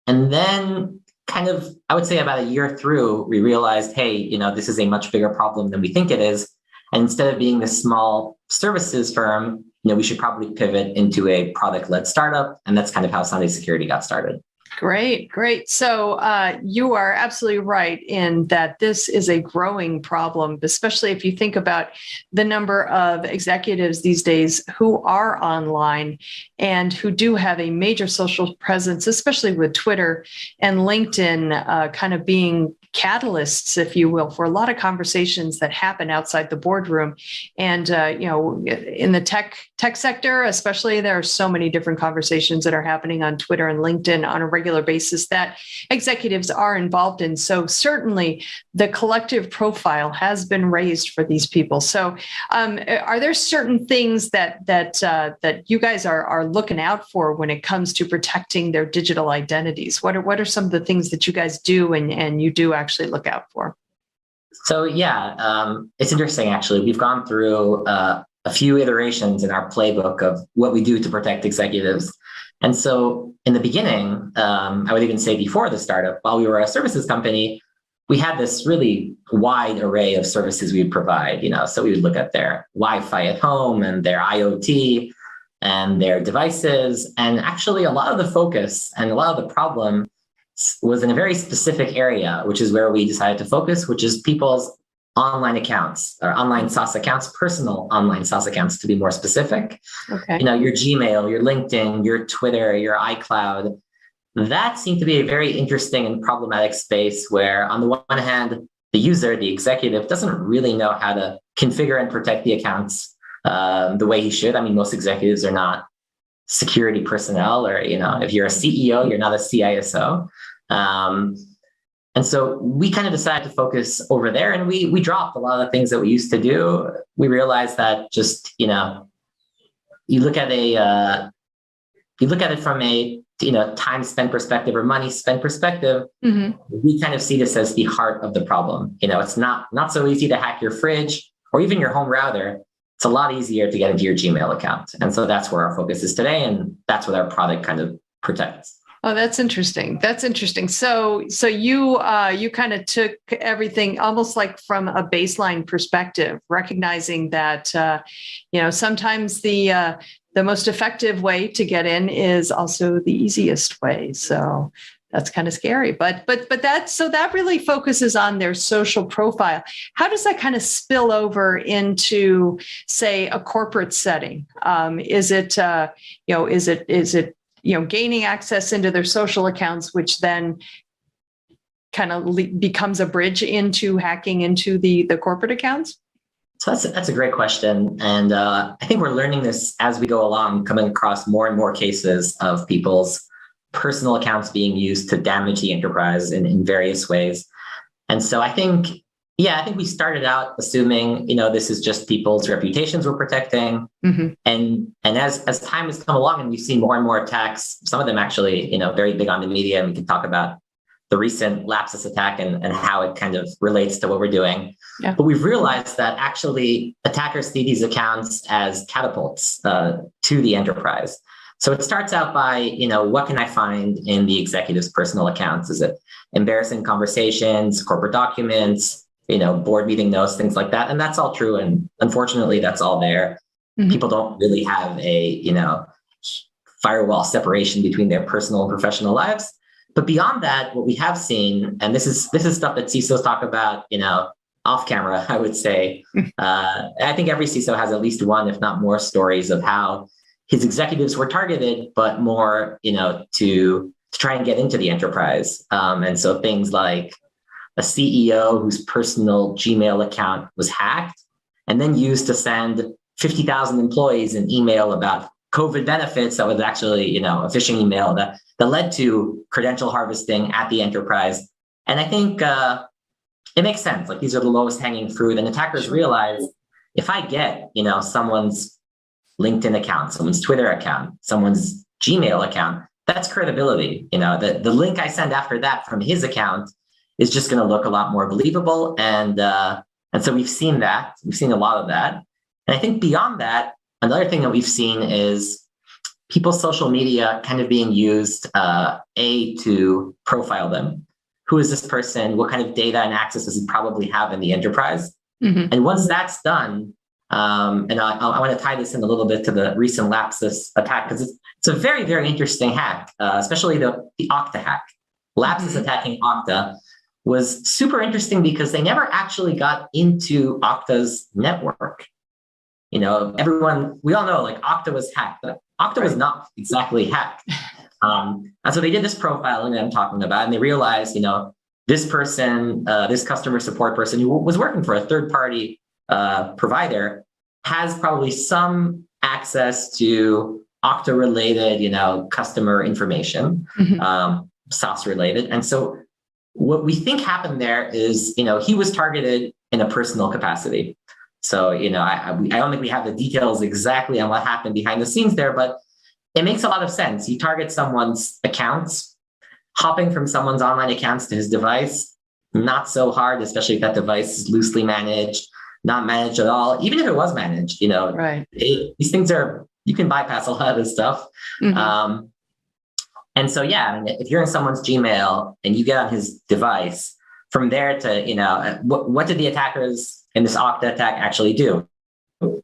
And then kind of, I would say about a year through, we realized, hey, this is a much bigger problem than we think it is. And instead of being this small services firm, we should probably pivot into a product-led startup. And that's kind of how Sunday Security got started.
Great, great. So you are absolutely right in that this is a growing problem, especially if you think about the number of executives these days who are online and who do have a major social presence, especially with Twitter and LinkedIn kind of being catalysts, if you will, for a lot of conversations that happen outside the boardroom. And, in the tech sector, especially, there are so many different conversations that are happening on Twitter and LinkedIn on a regular basis that executives are involved in. So certainly the collective profile has been raised for these people. So are there certain things that you guys are looking out for when it comes to protecting their digital identities? What are some of the things that you guys do and you do actually look out for?
So it's interesting, actually. We've gone through a few iterations in our playbook of what we do to protect executives. And so in the beginning, I would even say before the startup, while we were a services company, we had this really wide array of services we would provide. So we would look at their Wi-Fi at home and their IoT and their devices. And actually a lot of the focus and a lot of the problem was in a very specific area, which is where we decided to focus, which is people's online accounts or online SaaS accounts, personal online SaaS accounts to be more specific.
Okay.
Your Gmail, your LinkedIn, your Twitter, your iCloud. That seemed to be a very interesting and problematic space where on the one hand, the user, the executive, doesn't really know how to configure and protect the accounts the way he should. I mean, most executives are not security personnel, or, if you're a CEO, you're not a CISO. And so we kind of decided to focus over there, and we dropped a lot of the things that we used to do. We realized that just, you look at it from a, time spent perspective or money spent perspective. Mm-hmm. We kind of see this as the heart of the problem. It's not so easy to hack your fridge or even your home router. It's a lot easier to get into your Gmail account. And so that's where our focus is today. And that's what our product kind of protects.
Oh, that's interesting. That's interesting. So you kind of took everything almost like from a baseline perspective, recognizing that, sometimes the most effective way to get in is also the easiest way. So that's kind of scary, but that really focuses on their social profile. How does that kind of spill over into, say, a corporate setting? Is it gaining access into their social accounts, which then kind of becomes a bridge into hacking into the corporate accounts?
So that's a great question. And I think we're learning this as we go along, coming across more and more cases of people's personal accounts being used to damage the enterprise in various ways. And so I think we started out assuming, this is just people's reputations we're protecting. Mm-hmm. And as time has come along and we've seen more and more attacks, some of them actually, very big on the media, and we can talk about the recent Lapsus attack and how it kind of relates to what we're doing. Yeah. But we've realized that actually attackers see these accounts as catapults to the enterprise. So it starts out by, what can I find in the executive's personal accounts? Is it embarrassing conversations, corporate documents, board meeting notes, things like that? And that's all true. And unfortunately, that's all there. Mm-hmm. People don't really have a, firewall separation between their personal and professional lives. But beyond that, what we have seen, and this is stuff that CISOs talk about, off camera, I would say, I think every CISO has at least one, if not more, stories of how his executives were targeted, but more, to try and get into the enterprise. And so things like a CEO whose personal Gmail account was hacked and then used to send 50,000 employees an email about COVID benefits that was actually, a phishing email that led to credential harvesting at the enterprise. And I think it makes sense. Like, these are the lowest hanging fruit. And attackers realize, if I get, someone's LinkedIn account, someone's Twitter account, someone's Gmail account, that's credibility. The link I send after that from his account is just going to look a lot more believable. And so we've seen that. We've seen a lot of that. And I think beyond that, another thing that we've seen is people's social media kind of being used, to profile them. Who is this person? What kind of data and access does he probably have in the enterprise? Mm-hmm. And once that's done, and I want to tie this in a little bit to the recent Lapsus attack, because it's a very, very interesting hack, especially the Okta hack. Lapsus attacking Okta was super interesting because they never actually got into Okta's network. We all know like Okta was hacked, but Okta was not exactly hacked. And so they did this profiling that I'm talking about, and they realized, this person, this customer support person who was working for a third-party provider has probably some access to Okta-related, customer information, SaaS-related. And so what we think happened there is, he was targeted in a personal capacity. So, I don't think we have the details exactly on what happened behind the scenes there, but it makes a lot of sense. You target someone's accounts, hopping from someone's online accounts to his device, not so hard, especially if that device is loosely managed, not managed at all. Even if it was managed, right. These things you can bypass a lot of this stuff. Mm-hmm. And so, if you're in someone's Gmail and you get on his device, from there to, what did the attackers in this Okta attack actually do?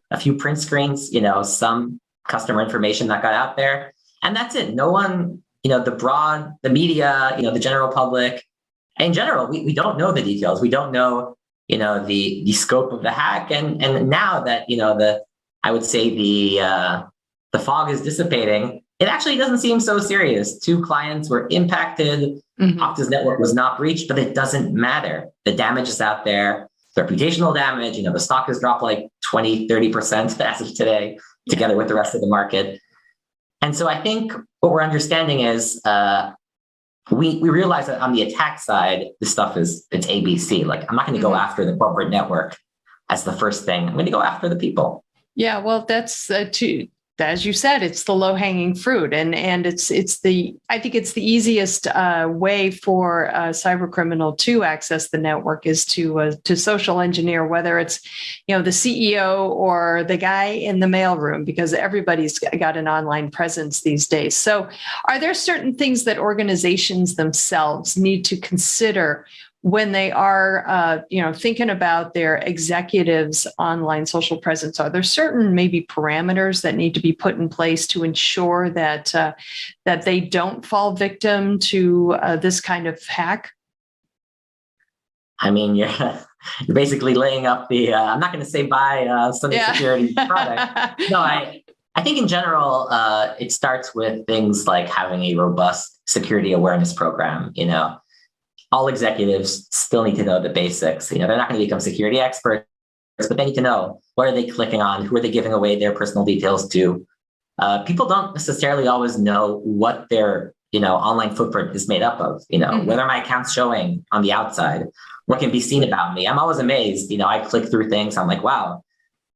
A few print screens, some customer information that got out there, and that's it. No one, the media, the general public, in general, we don't know the details. We don't know, the scope of the hack. And now that, I would say the fog is dissipating, it actually doesn't seem so serious. 2 clients were impacted. Mm-hmm. Okta's network was not breached, but it doesn't matter. The damage is out there. Reputational damage, the stock has dropped like 20, 30% as of today, together with the rest of the market. And so I think what we're understanding is we realize that on the attack side, this stuff it's ABC. Like, I'm not going to go after the corporate network as the first thing. I'm going to go after the people.
Yeah, well, that's as you said, it's the low-hanging fruit, and I think it's the easiest way for a cyber criminal to access the network is to social engineer, whether it's the CEO or the guy in the mailroom, because everybody's got an online presence these days. So, are there certain things that organizations themselves need to consider when they are, thinking about their executives' online social presence? Are there certain maybe parameters that need to be put in place to ensure that that they don't fall victim to this kind of hack?
I mean, you're basically laying up the. I'm not going to say buy Sunday Security product. No, I think in general, it starts with things like having a robust security awareness program. All executives still need to know the basics. They're not going to become security experts, but they need to know what are they clicking on, who are they giving away their personal details to. People don't necessarily always know what their online footprint is made up of. What are my accounts showing on the outside? What can be seen about me? I'm always amazed. I click through things. I'm like, wow,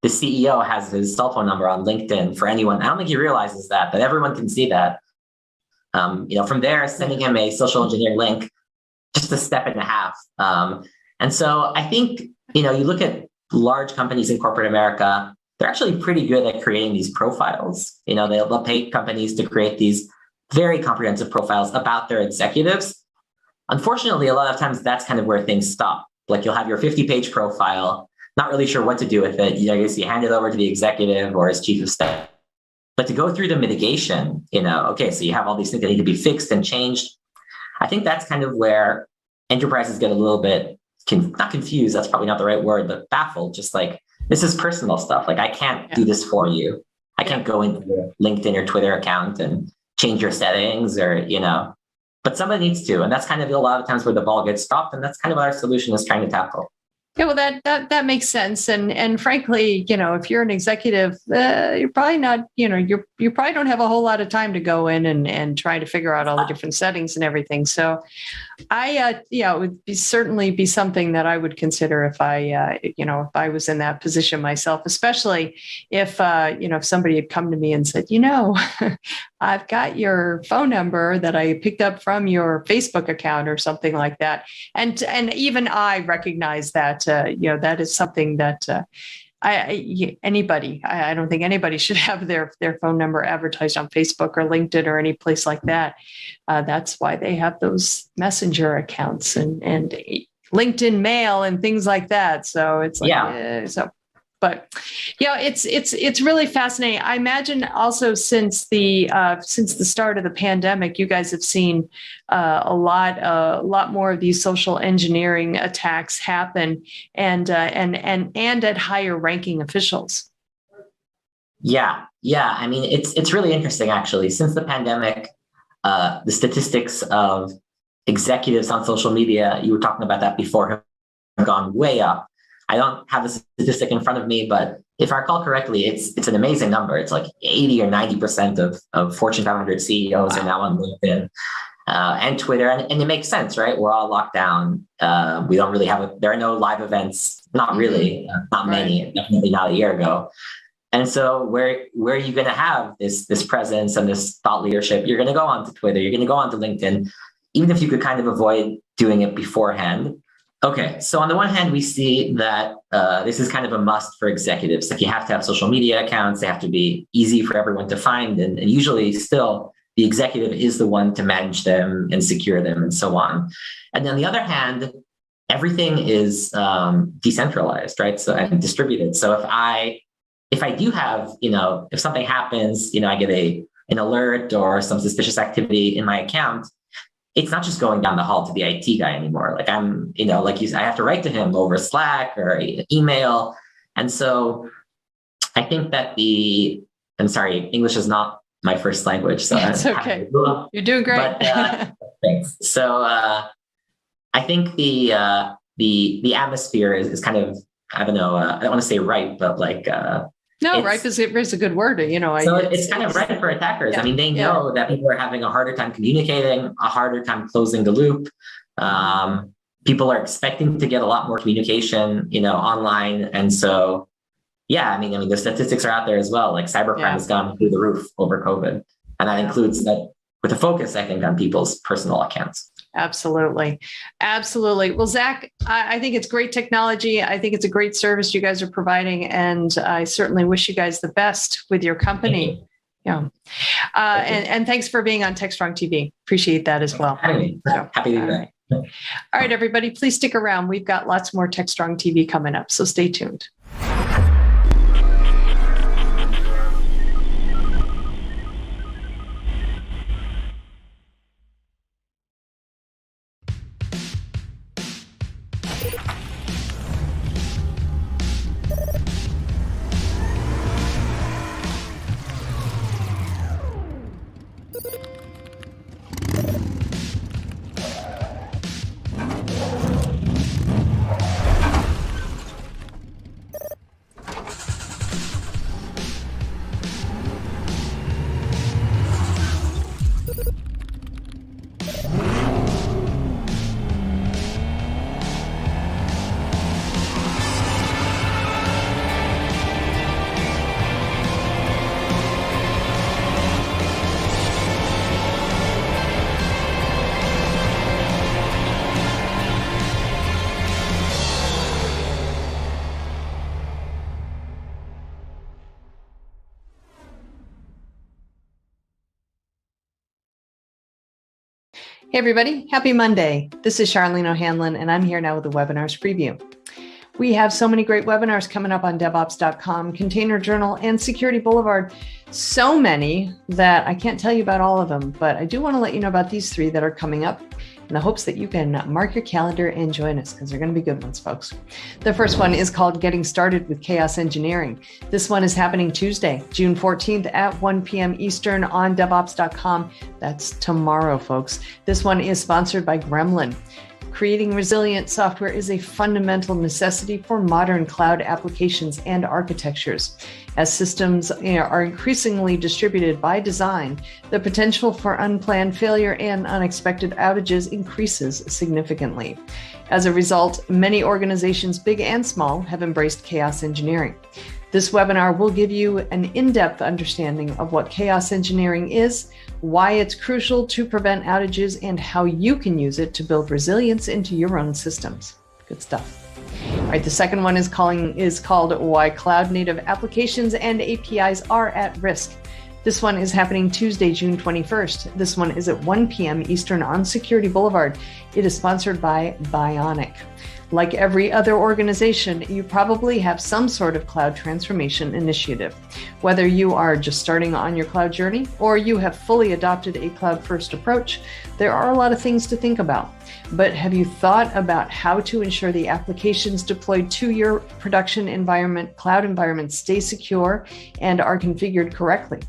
the CEO has his cell phone number on LinkedIn for anyone. I don't think he realizes that, but everyone can see that. From there, sending him a social engineer link, just a step and a half. And so I think, you look at large companies in corporate America, they're actually pretty good at creating these profiles. They'll pay companies to create these very comprehensive profiles about their executives. Unfortunately, a lot of times that's kind of where things stop. Like, you'll have your 50-page profile, not really sure what to do with it. I guess you hand it over to the executive or his chief of staff. But to go through the mitigation, okay, so you have all these things that need to be fixed and changed. I think that's kind of where enterprises get a little bit, not confused, that's probably not the right word, but baffled. Just like, this is personal stuff. Like, I can't do this for you. I can't go into your LinkedIn or Twitter account and change your settings but somebody needs to. And that's kind of a lot of times where the ball gets stopped. And that's kind of what our solution is trying to tackle.
Yeah, well, that makes sense, and frankly, if you're an executive, you're probably not, you probably don't have a whole lot of time to go in and try to figure out all the different settings and everything. So, it would certainly be something that I would consider if if I was in that position myself, especially if if somebody had come to me and said, I've got your phone number that I picked up from your Facebook account or something like that, and even I recognize that. That is something that I don't think anybody should have their phone number advertised on Facebook or LinkedIn or any place like that. That's why they have those messenger accounts and LinkedIn Mail and things like that. So it's like, but it's really fascinating. I imagine also since the start of the pandemic, you guys have seen a lot more of these social engineering attacks happen, and at higher ranking officials.
Yeah. I mean, it's really interesting actually. Since the pandemic, the statistics of executives on social media, you were talking about that before, have gone way up. I don't have the statistic in front of me, but if I recall correctly, it's an amazing number. It's like 80 or 90% of Fortune 500 CEOs are now on LinkedIn and Twitter. And it makes sense, right? We're all locked down. We don't really there are no live events. Not really, not many, definitely not a year ago. And so where are you going to have this presence and this thought leadership? You're going to go onto Twitter. You're going to go onto LinkedIn, even if you could kind of avoid doing it beforehand. Okay, so on the one hand, we see that this is kind of a must for executives. Like you have to have social media accounts. They have to be easy for everyone to find. And usually still the executive is the one to manage them and secure them and so on. And on the other hand, everything is decentralized, right? So and distributed. So if I do have, if something happens, I get an alert or some suspicious activity in my account, it's not just going down the hall to the IT guy anymore. Like I'm, like you said, I have to write to him over Slack or email. And so I think that I'm sorry, English is not my first language. So
it's okay. You're doing great.
But, thanks. So I think the atmosphere is kind of, I don't know, I don't want to say ripe, but like,
no, ripe is a good word.
So it's kind of ripe for attackers. Yeah, I mean, they know that people are having a harder time communicating, a harder time closing the loop. People are expecting to get a lot more communication, online. And so, I mean, the statistics are out there as well. Like cybercrime has gone through the roof over COVID. And that includes that with a focus, I think, on people's personal accounts.
Absolutely. Well, Zach, I think it's great technology. I think it's a great service you guys are providing. And I certainly wish you guys the best with your company. And thanks for being on Techstrong TV. Appreciate that as well.
Happy to be there.
All right, everybody, please stick around. We've got lots more Techstrong TV coming up. So stay tuned. Hey everybody, happy Monday. This is Charlene O'Hanlon, and I'm here now with the webinars preview. We have so many great webinars coming up on DevOps.com, Container Journal, and Security Boulevard. So many that I can't tell you about all of them, but I do want to let you know about these three that are coming up in the hopes that you can mark your calendar and join us, because they're going to be good ones, folks. The first one is called Getting Started with Chaos Engineering. This one is happening Tuesday, June 14th at 1 p.m. Eastern on DevOps.com. That's tomorrow, folks. This one is sponsored by Gremlin. Creating resilient software is a fundamental necessity for modern cloud applications and architectures. As systems are increasingly distributed by design, the potential for unplanned failure and unexpected outages increases significantly. As a result, many organizations, big and small, have embraced chaos engineering. This webinar will give you an in-depth understanding of what chaos engineering is, why it's crucial to prevent outages, and how you can use it to build resilience into your own systems. Good stuff. All right, the second one is called Why Cloud Native Applications and APIs Are at Risk. This one is happening Tuesday, June 21st. This one is at 1 p.m. Eastern on Security Boulevard. It is sponsored by Bionic. Like every other organization, you probably have some sort of cloud transformation initiative. Whether you are just starting on your cloud journey or you have fully adopted a cloud-first approach, there are a lot of things to think about. But have you thought about how to ensure the applications deployed to your production environment, cloud environment, stay secure and are configured correctly?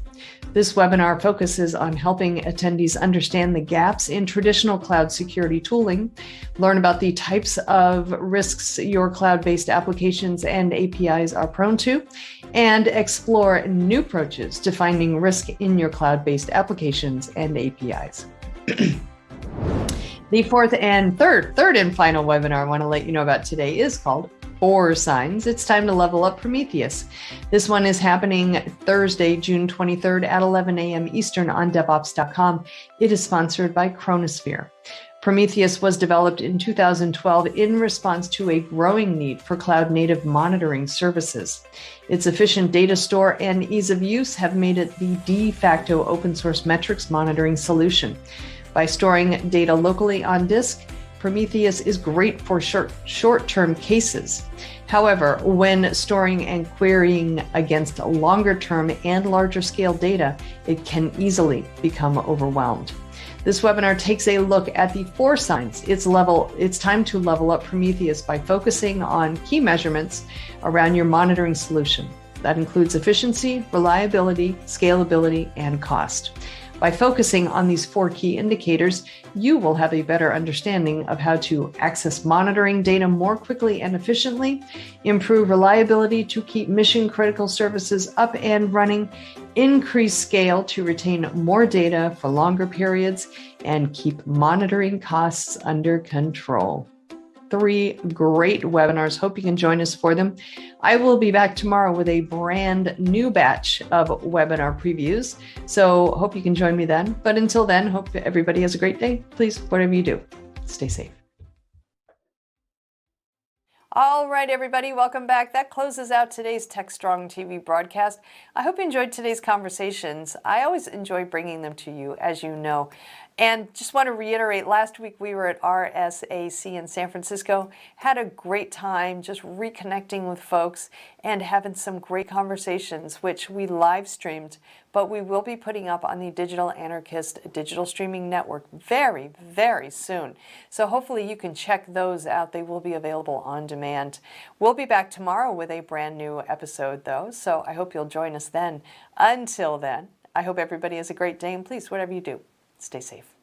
This webinar focuses on helping attendees understand the gaps in traditional cloud security tooling, learn about the types of risks your cloud-based applications and APIs are prone to, and explore new approaches to finding risk in your cloud-based applications and APIs. The third and final webinar I want to let you know about today is called 4 Signs It's Time to Level Up Prometheus. This one is happening Thursday, June 23rd at 11 a.m. Eastern on DevOps.com. It is sponsored by Chronosphere. Prometheus was developed in 2012 in response to a growing need for cloud-native monitoring services. Its efficient data store and ease of use have made it the de facto open-source metrics monitoring solution. By storing data locally on disk, Prometheus is great for short-term cases. However, when storing and querying against longer-term and larger-scale data, it can easily become overwhelmed. This webinar takes a look at the 4 signs it's time to level up Prometheus by focusing on key measurements around your monitoring solution. That includes efficiency, reliability, scalability, and cost. By focusing on these 4 key indicators, you will have a better understanding of how to access monitoring data more quickly and efficiently, improve reliability to keep mission-critical services up and running, increase scale to retain more data for longer periods, and keep monitoring costs under control. 3 great webinars. Hope you can join us for them. I will be back tomorrow with a brand new batch of webinar previews. So hope you can join me then. But until then, hope everybody has a great day. Please, whatever you do, stay safe. All right, everybody, welcome back. That closes out today's Techstrong TV broadcast. I hope you enjoyed today's conversations. I always enjoy bringing them to you, as you know. And just want to reiterate, last week we were at RSAC in San Francisco, had a great time just reconnecting with folks and having some great conversations, which we live streamed, but we will be putting up on the Digital Anarchist digital streaming network very, very soon. So hopefully you can check those out. They will be available on demand. We'll be back tomorrow with a brand new episode though, so I hope you'll join us then. Until then, I hope everybody has a great day, and please, whatever you do, stay safe.